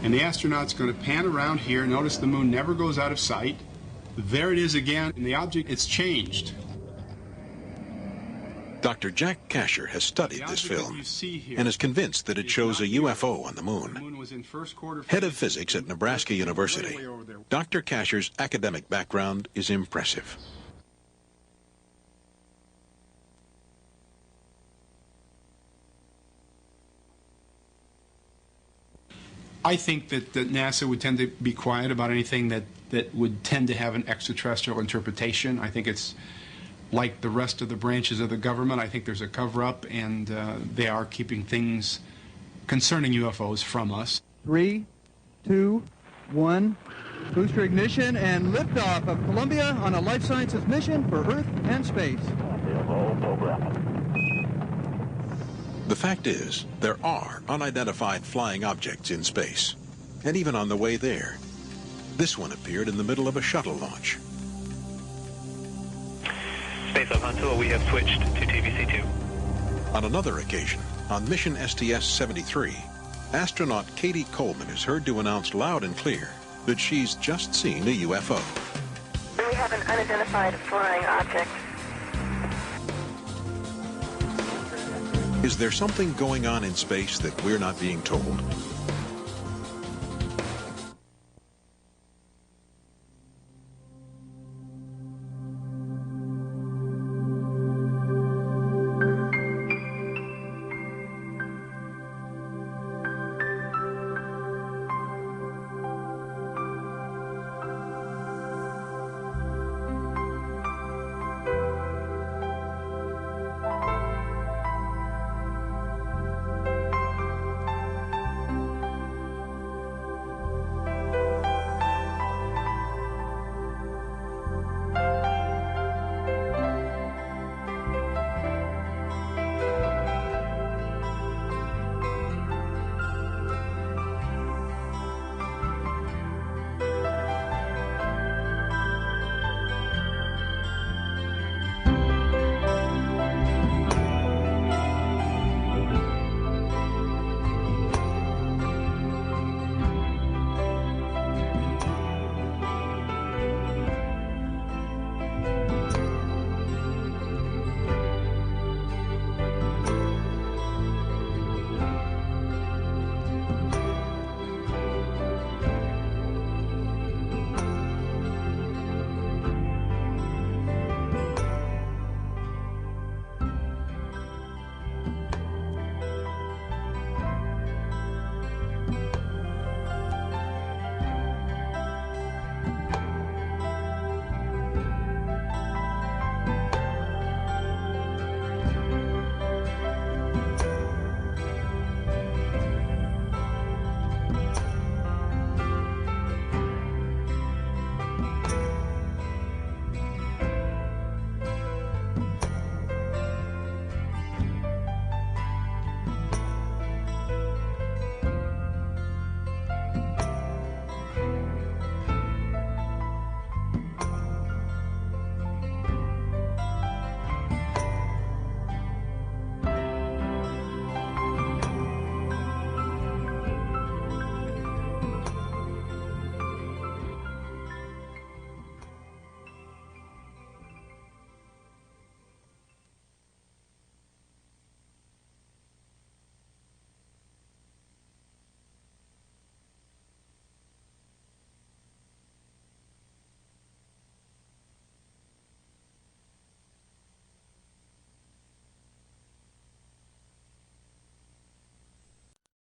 And the astronaut's going to pan around here. Notice the moon never goes out of sight. There it is again, and the object, it's changed. Dr. Jack Kasher has studied this film and is convinced that it shows a UFO on the moon. Head of physics at Nebraska University, Dr. Kasher's academic background is impressive. I think that NASA would tend to be quiet about anything that would tend to have an extraterrestrial interpretation. I think it's like the rest of the branches of the government. I think there's a cover-up, and they are keeping things concerning UFOs from us. 3, 2, 1. Booster ignition and liftoff of Columbia on a life sciences mission for Earth and space. The fact is, there are unidentified flying objects in space, and even on the way there. This one appeared in the middle of a shuttle launch. Space Lab Huntsville, we have switched to TVC-2. On another occasion, on mission STS-73, astronaut Katie Coleman is heard to announce loud and clear that she's just seen a UFO. We have an unidentified flying object. Is there something going on in space that we're not being told?